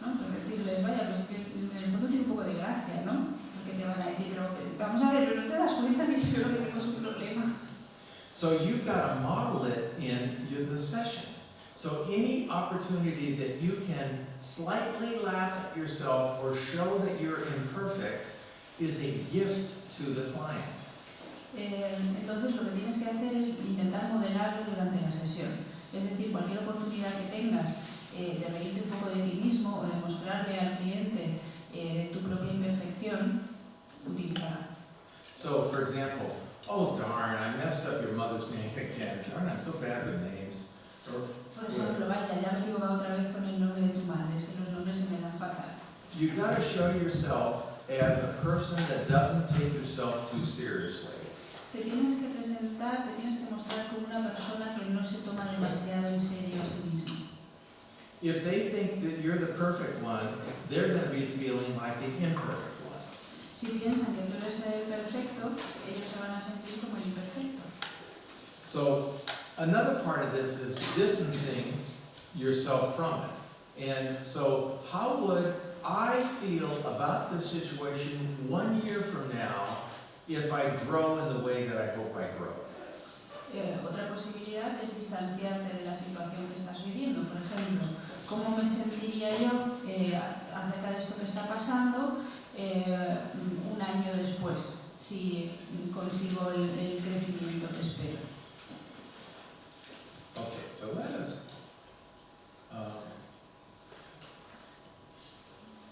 ¿no? Pues decirles, vaya, pues que en el fondo tiene un poco de gracia, ¿no? Porque te van a decir, pero vamos a ver, pero no te das cuenta que yo lo que tengo es un problema. So you've got to model it in the session. So any opportunity that you can slightly laugh at yourself or show that you're imperfect is a gift to the client. Entonces lo que tienes que hacer es intentar modelarlo durante la sesión. Es decir, cualquier oportunidad que tengas de reírte un poco de ti mismo o de mostrarle al cliente tu propia imperfección, utilizarla. So, for example, oh darn, I messed up your mother's name again. Darn, I'm so bad with names. Por ejemplo, vaya, ya me he equivocado otra vez con el nombre de tu madre, es que los nombres se me dan fatal. You've got to show yourself as a person that doesn't take yourself too seriously. Te tienes que presentar, te tienes que mostrar como una persona que no se toma demasiado en serio a sí mismo. If they think that you're the perfect one, they're going to be feeling like the imperfect one. Si piensan que tú eres el perfecto, ellos se van a sentir como el imperfecto. So another part of this is distancing yourself from it. And so how would I feel about this situation 1 year from now if I grow in the way that I hope I grow? Otra posibilidad es distanciarte de la situación que estás viviendo. Por ejemplo, ¿cómo me sentiría yo acerca de esto que está pasando un año después, si consigo el crecimiento que espero? Okay, so let us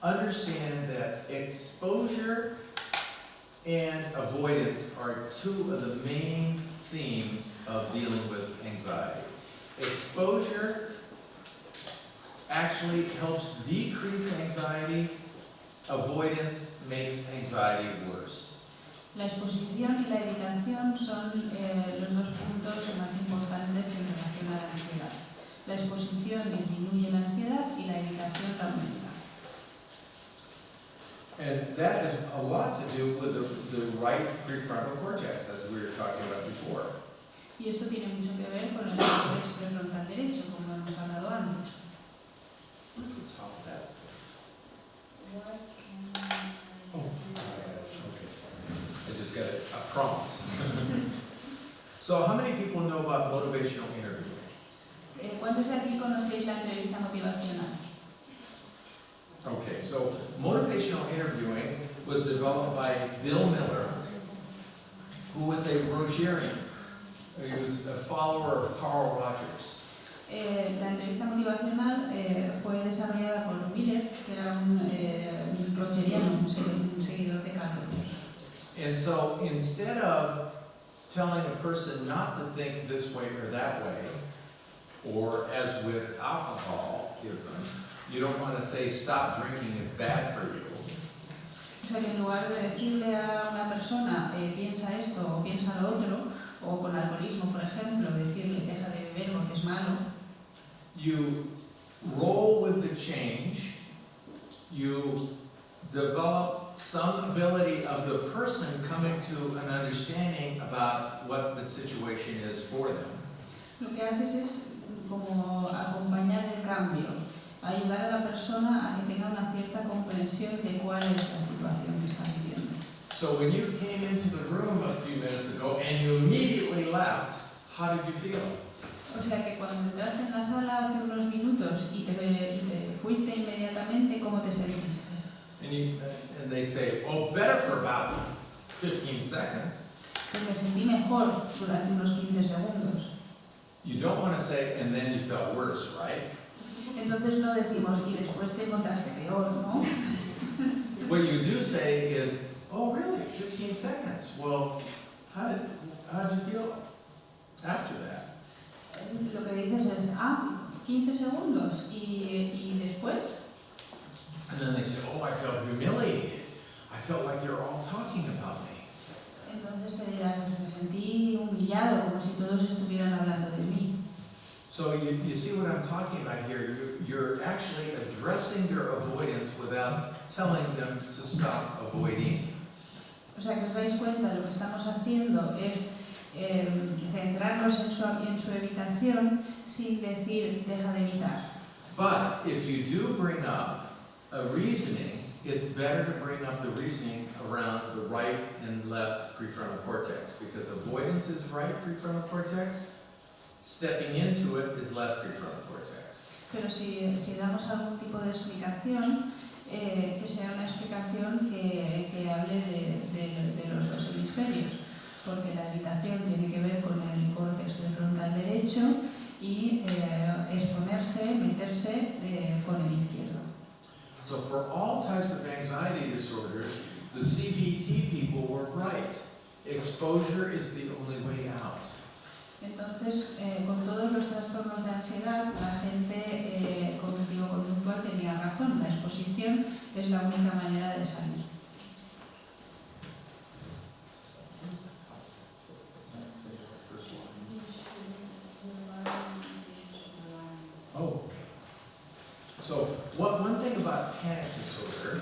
understand that exposure and avoidance are two of the main themes of dealing with anxiety. Exposure actually helps decrease anxiety. Avoidance makes anxiety worse. La exposición y la evitación son los dos puntos más importantes en relación a la ansiedad. La exposición disminuye la ansiedad y la evitación la aumenta. And that has a lot to do with the right prefrontal cortex, as we were talking about before. Y esto tiene mucho que ver con el córtex prefrontal derecho, como hemos hablado antes. What does the top of that say? Oh, okay. I just got a prompt. So how many people know about motivational interviewing? ¿Cuántos de aquí conocéis la entrevista motivacional? Okay, so motivational interviewing was developed by Bill Miller, who was a Rogerian. He was a follower of Carl Rogers. La entrevista motivacional fue desarrollada por Miller, que era un rogeriano, un seguidor de Carl Rogers. And so instead of telling a person not to think this way or that way, or as with alcoholism, you don't want to say stop drinking, it's bad for you. O sea que en lugar de decirle a una persona piensa esto o piensa lo otro, o con alcoholismo, por ejemplo, decirle deja de beber porque es malo, You roll with the change, you develop some ability of the person coming to an understanding about what the situation is for them. lo que haces es como acompañar el cambio, ayudar a la persona a que tenga una cierta comprensión de cuál es la situación que está viviendo. So when you came into the room a few minutes ago and you immediately left, how did you feel? O sea que cuando entraste en la sala hace unos minutos y te fuiste inmediatamente, ¿cómo te sentiste? And they say, oh, better for about 15 seconds. Pues me sentí mejor durante unos 15 segundos. You don't want to say, and then you felt worse, right? Entonces no decimos, y después te encontraste peor, ¿no? What you do say is, oh, really, 15 seconds? Well, how did you feel after that? Lo que dices es, 15 segundos, y después. And then they say, oh, I felt humiliated. I felt like they were all talking about me. Entonces te dirán, pues me sentí humillado, como si todos estuvieran hablando de mí. So you see what I'm talking about here? You're actually addressing their avoidance without telling them to stop avoiding. O sea que os dais cuenta, lo que estamos haciendo es centrarnos en su evitación sin decir deja de evitar. But if you do bring up a reasoning, it's better to bring up the reasoning around the right and left prefrontal cortex, because avoidance is right prefrontal cortex, stepping into it is left prefrontal cortex. Pero si damos algún tipo de explicación, que sea una explicación que hable de los dos hemisferios, porque la evitación tiene que ver con el córtex prefrontal derecho y exponerse, meterse con el izquierdo. So for all types of anxiety disorders, the CBT people were right. Exposure is the only way out. Entonces, con todos los trastornos de ansiedad, la gente cognitivo-conductual tenía razón. La exposición es la única manera de salir. Oh, okay. So one thing about panic disorder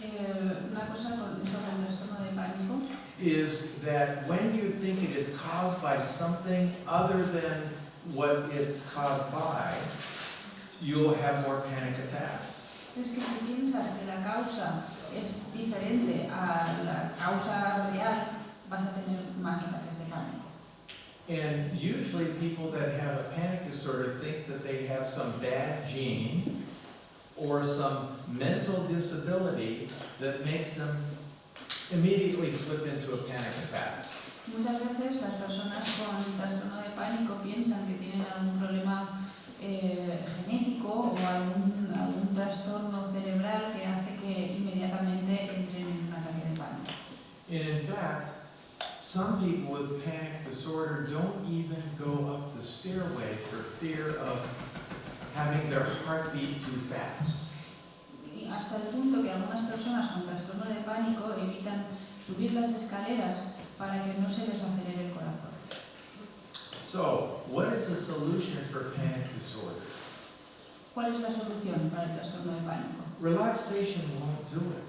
Una cosa sobre el trastorno de pánico is that when you think it is caused by something other than what it's caused by, you'll have more panic attacks. es que si piensas que la causa es diferente a la causa real, vas a tener más ataques de pánico. And usually people that have a panic disorder think that they have some bad gene or some mental disability that makes them immediately flip into a panic attack. Muchas veces las personas con trastorno de pánico piensan que tienen algún problema genético o algún trastorno cerebral que hace que inmediatamente entren en un ataque de pánico. And in fact, some people with panic disorder don't even go up the stairway for fear of having their heart beat too fast. Y hasta el punto que algunas personas con trastorno de pánico evitan subir las escaleras para que no se les acelere el corazón. So, what is the solution for panic disorder? ¿Cuál es la solución para el trastorno de pánico? Relaxation won't do it.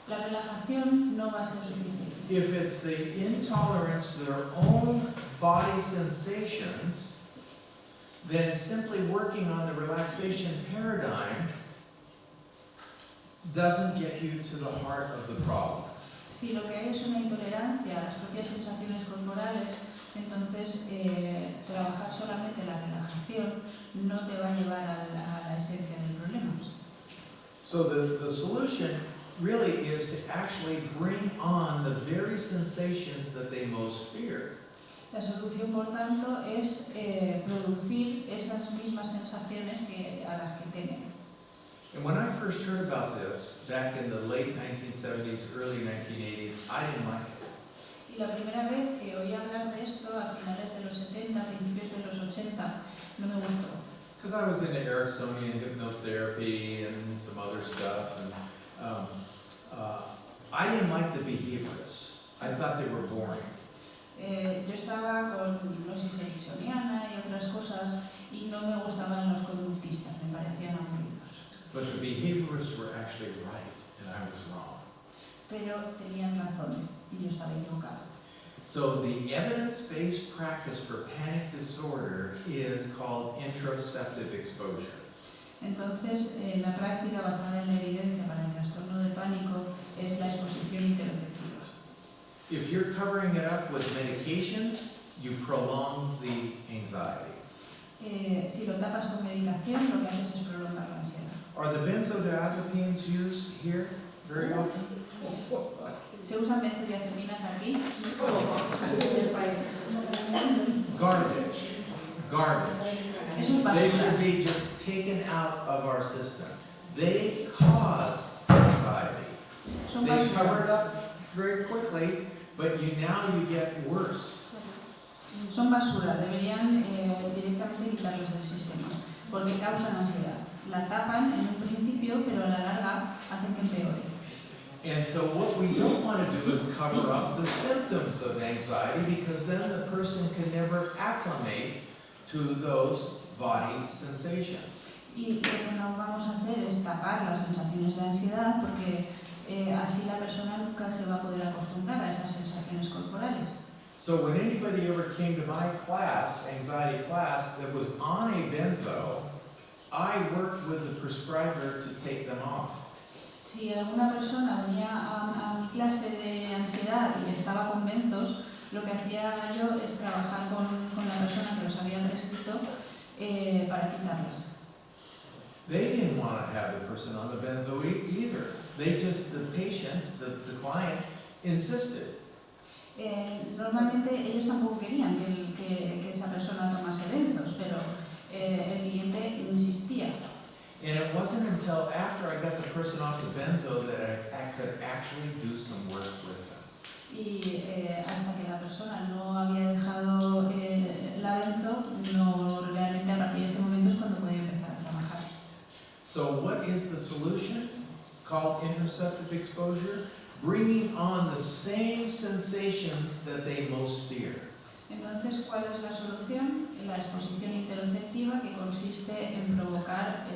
La relajación no va a ser suficiente. If it's the intolerance to their own body sensations, then simply working on the relaxation paradigm doesn't get you to the heart of the problem. Si lo que hay es una intolerancia a las propias sensaciones corporales, entonces trabajar solamente la relajación no te va a llevar a la esencia del problema. So the solution really is to actually bring on the very sensations that they most fear. La solución, por tanto, es producir esas mismas sensaciones a las que temen. And when I first heard about this, back in the late 1970s, early 1980s, I didn't like it. Y la primera vez que oí hablar de esto, a finales de los 70, principios de los 80, no me gustó. Because I was into Ericksonian hypnotherapy and some other stuff, and I didn't like the behaviorists. I thought they were boring. Yo estaba con hipnosis ericksoniana y otras cosas y no me gustaban los conductistas, me parecían aburridos. But the behaviorists were actually right, and I was wrong. Pero tenían razón y yo estaba equivocado. So the evidence-based practice for panic disorder is called interoceptive exposure. Entonces, la práctica basada en la evidencia para el trastorno de pánico es la exposición interoceptiva. If you're covering it up with medications, you prolong the anxiety. Si lo tapas con medicación, lo que haces es prolongar la ansiedad. Are the benzodiazepines used here very often? ¿Se usan benzodiazepinas aquí? Garbage. Es un They basura. should be just taken out of our system. They cause anxiety. Son They cover it basura. up very quickly, but now you get worse. Son basura. Deberían directamente quitarlas del sistema, porque causan ansiedad. La tapan en un principio, pero a la larga hacen que empeore. And so what we don't want to do is cover up the symptoms of anxiety, because then the person can never acclimate to those body sensations. Y lo que no vamos a hacer es tapar las sensaciones de ansiedad, porque así la persona nunca se va a poder acostumbrar a esas sensaciones corporales. So when anybody ever came to my class, anxiety class, that was on a benzo, I worked with the prescriber to take them off. Si alguna persona venía a mi clase de ansiedad y estaba con benzos, lo que hacía yo es trabajar con la persona que los había prescrito para quitarlas. They didn't want to have the person on the benzo either. The patient, the client, insisted. Normalmente ellos tampoco querían que esa persona tomase benzos, pero el cliente insistía. And it wasn't until after I got the person off the benzo that I could actually do some work with them. Y hasta que la persona no había dejado la benzo, no realmente a partir de ese momento es cuando podía empezar a trabajar. So what is the solution? Called interoceptive exposure, bringing on the same sensations that they most fear. Entonces, ¿cuál es la solución? La exposición interoceptiva, que consiste en provocar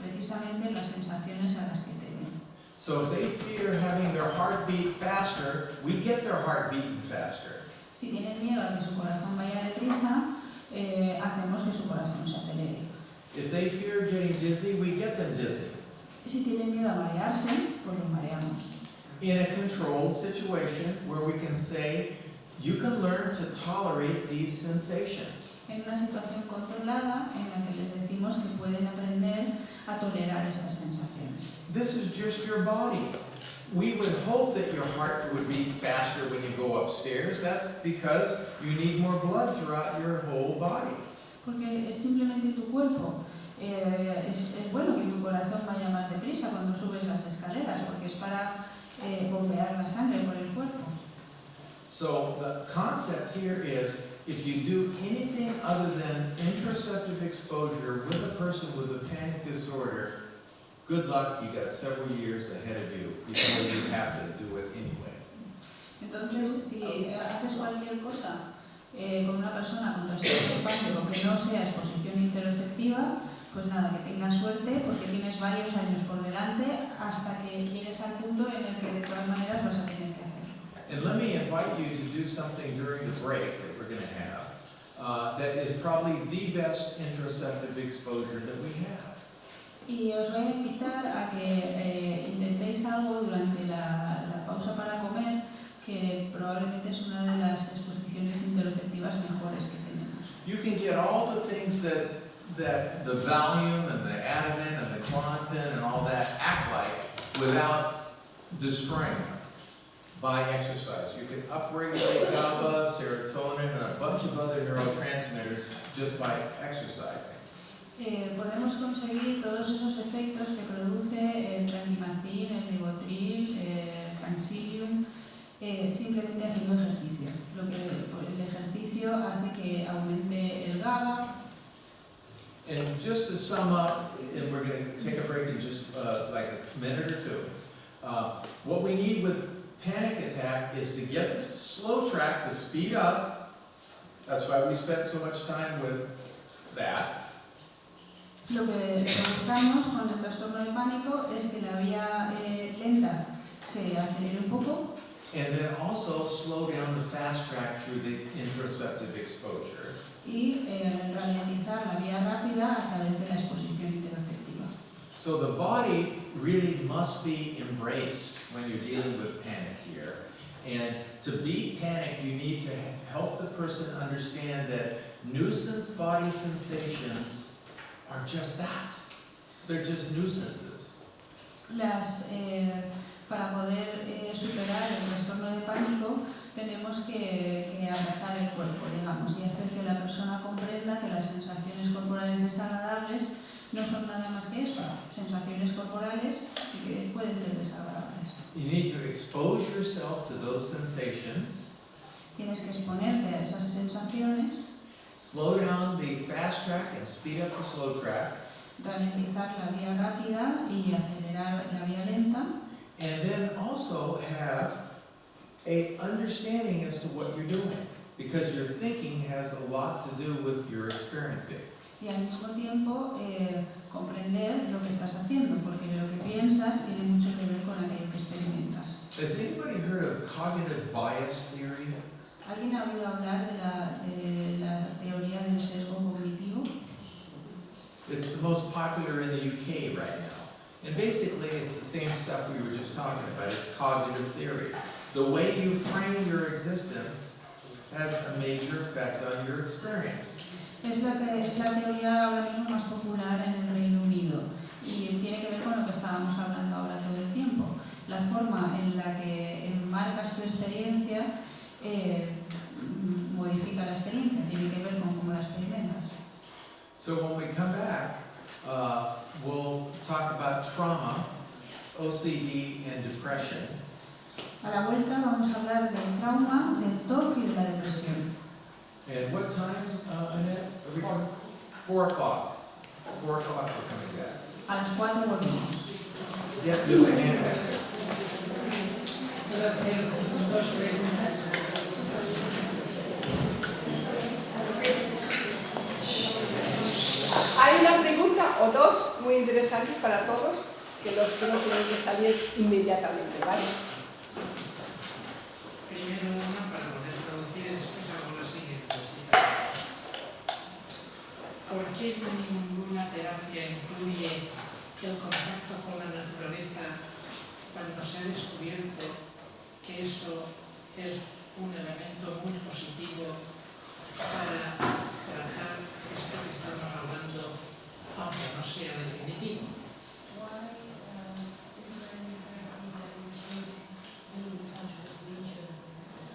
precisamente las sensaciones a las que temen. So if they fear having their heart beat faster, we get their heart beating faster. Si tienen miedo a que su corazón vaya deprisa, hacemos que su corazón se acelere. If they fear getting dizzy, we get them dizzy. Si tienen miedo a marearse, pues los mareamos. In a controlled situation where we can say, you can learn to tolerate these sensations. En una situación controlada en la que les decimos que pueden aprender a tolerar estas sensaciones. This is just your body. We would hope that your heart would beat faster when you go upstairs. That's because you need more blood throughout your whole body. Porque es simplemente tu cuerpo. Es bueno que tu corazón vaya más deprisa cuando subes las escaleras, porque es para bombear la sangre por el cuerpo. So the concept here is if you do anything other than interoceptive exposure with a person with a panic disorder, good luck, you got several years ahead of you before you have to do it anyway. Entonces, si haces cualquier cosa con una persona con trastorno de pánico que no sea exposición interoceptiva, pues nada, que tengas suerte porque tienes varios años por delante hasta que llegues al punto en el que de todas maneras vas a tener que hacerlo. And let me invite you to do something during the break that we're going to have that is probably the best interoceptive exposure that we have. Y os voy a invitar a que intentéis algo durante la pausa para comer, que probablemente es una de las exposiciones interoceptivas mejores que tenemos. You can get all the things that the Valium and the Ativan and the Klonopin and all that act like without destroying them by exercise. You can upregulate GABA, serotonin, and a bunch of other neurotransmitters just by exercising. Podemos conseguir todos esos efectos que produce el tranquimacin, el ribotril, el transilium, simplemente haciendo ejercicio. El ejercicio hace que aumente el GABA. And just to sum up, and we're going to take a break in just like a minute or two, what we need with panic attack is to get the slow track to speed up. That's why we spent so much time with that. Lo que buscamos con el trastorno de pánico es que la vía lenta se acelere un poco. And then also slow down the fast track through the interoceptive exposure. Y ralentizar la vía rápida a través de la exposición interoceptiva. So the body really must be embraced when you're dealing with panic here. And to beat panic, you need to help the person understand that nuisance body sensations are just that. They're just nuisances. Para poder superar el trastorno de pánico, tenemos que abrazar el cuerpo, digamos, y hacer que la persona comprenda que las sensaciones corporales desagradables no son nada más que eso, sensaciones corporales y que pueden ser desagradables. You need to expose yourself to those sensations. Tienes que exponerte a esas sensaciones. Slow down the fast track and speed up the slow track. Ralentizar la vía rápida y acelerar la vía lenta. And then also have a understanding as to what you're doing, because your thinking has a lot to do with your experiencing. Y al mismo tiempo comprender lo que estás haciendo, porque lo que piensas tiene mucho que ver con aquello que experimentas. Has anybody heard of cognitive bias theory? ¿Alguien ha oído hablar de la teoría del sesgo cognitivo? It's the most popular in the UK right now. And basically it's the same stuff we were just talking about. It's cognitive theory. The way you frame your existence has a major effect on your experience. Es la teoría ahora mismo más popular en el Reino Unido y tiene que ver con lo que estábamos hablando ahora todo el tiempo. La forma en la que enmarcas tu experiencia modifica la experiencia, tiene que ver con cómo la experimentas. So when we come back, we'll talk about trauma, OCD, and depression. A la vuelta vamos a hablar del trauma, del TOC y de la depresión. And what time, Annette? Are we going? 4 o'clock. 4 o'clock we're coming back. A las 4 volvemos. Yes, there's a hand back there. Puedo hacer 2 preguntas. Hay una pregunta o dos muy interesantes para todos que los que no tienen que salir inmediatamente, ¿vale? Primero una para poder traducir y después hago la siguiente. ¿Por qué ninguna terapia incluye el contacto con la naturaleza cuando se ha descubierto que eso es un elemento muy positivo para tratar esto que estamos hablando, aunque no sea definitivo?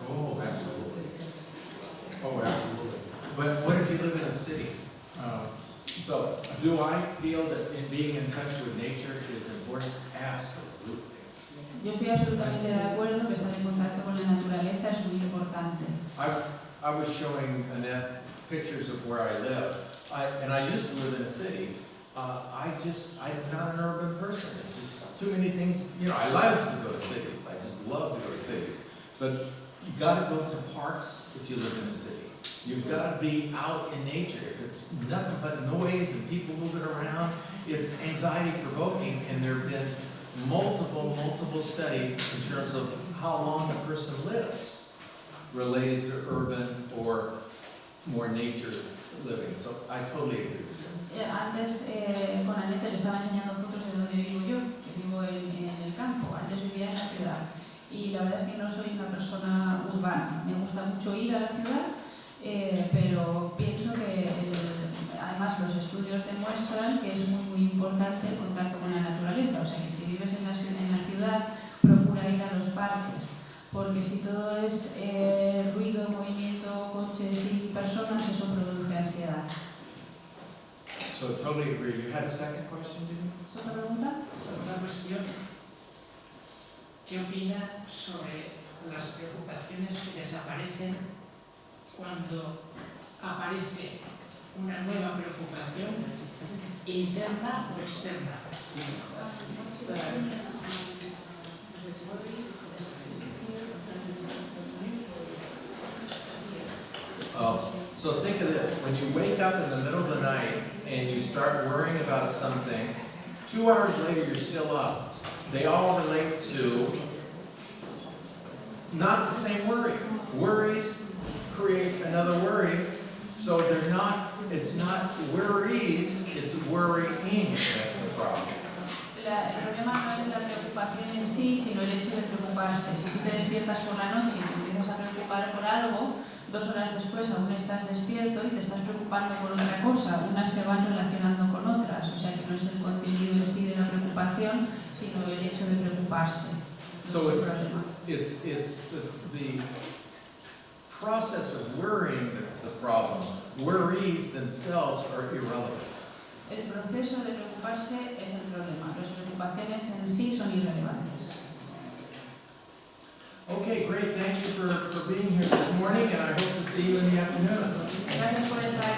Oh, absolutely. Oh, absolutely. But what if you live in a city? So, do I feel that being in touch with nature is important? Absolutely. Yo estoy absolutamente de acuerdo que estar en contacto con la naturaleza es muy importante. I was showing Annette pictures of where I live. I used to live in a city. I'm not an urban person. It's just too many things. You know, I love to go to cities. I just love to go to cities. But you gotta go to parks if you live in a city. You've gotta be out in nature. If it's nothing but noise and people moving around, it's anxiety provoking, and there have been multiple studies in terms of how long a person lives related to urban or more nature living. So I totally agree with you. Antes con Annette le estaba enseñando fotos de donde vivo yo, que vivo en el campo. Antes vivía en la ciudad y la verdad es que no soy una persona urbana. Me gusta mucho ir a la ciudad, pero pienso que además los estudios demuestran que es muy importante el contacto con la naturaleza. O sea que si vives en la ciudad, procura ir a los parques, porque si todo es ruido, movimiento, coches y personas, eso produce ansiedad. So totally agree. You had a second question, didn't you? ¿Otra pregunta? Segunda cuestión, ¿qué opina sobre las preocupaciones que desaparecen cuando aparece una nueva preocupación interna o externa? So think of this. When you wake up in the middle of the night and you start worrying about something, 2 hours later you're still up. They all relate to not the same worry. Worries create another worry, so it's not worries, it's worrying. That's the problem. El problema no es la preocupación en sí, sino el hecho de preocuparse. Si tú te despiertas por la noche y te empiezas a preocupar por algo, 2 horas después aún estás despierto y te estás preocupando por otra cosa. Unas se van relacionando con otras, o sea que no es el contenido en sí de la preocupación, sino el hecho de preocuparse. So it's the process of worrying that's the problem. Worries themselves are irrelevant. El proceso de preocuparse es el problema. Las preocupaciones en sí son irrelevantes. Okay, great. Thank you for being here this morning, and I hope to see you in the afternoon. Gracias por estar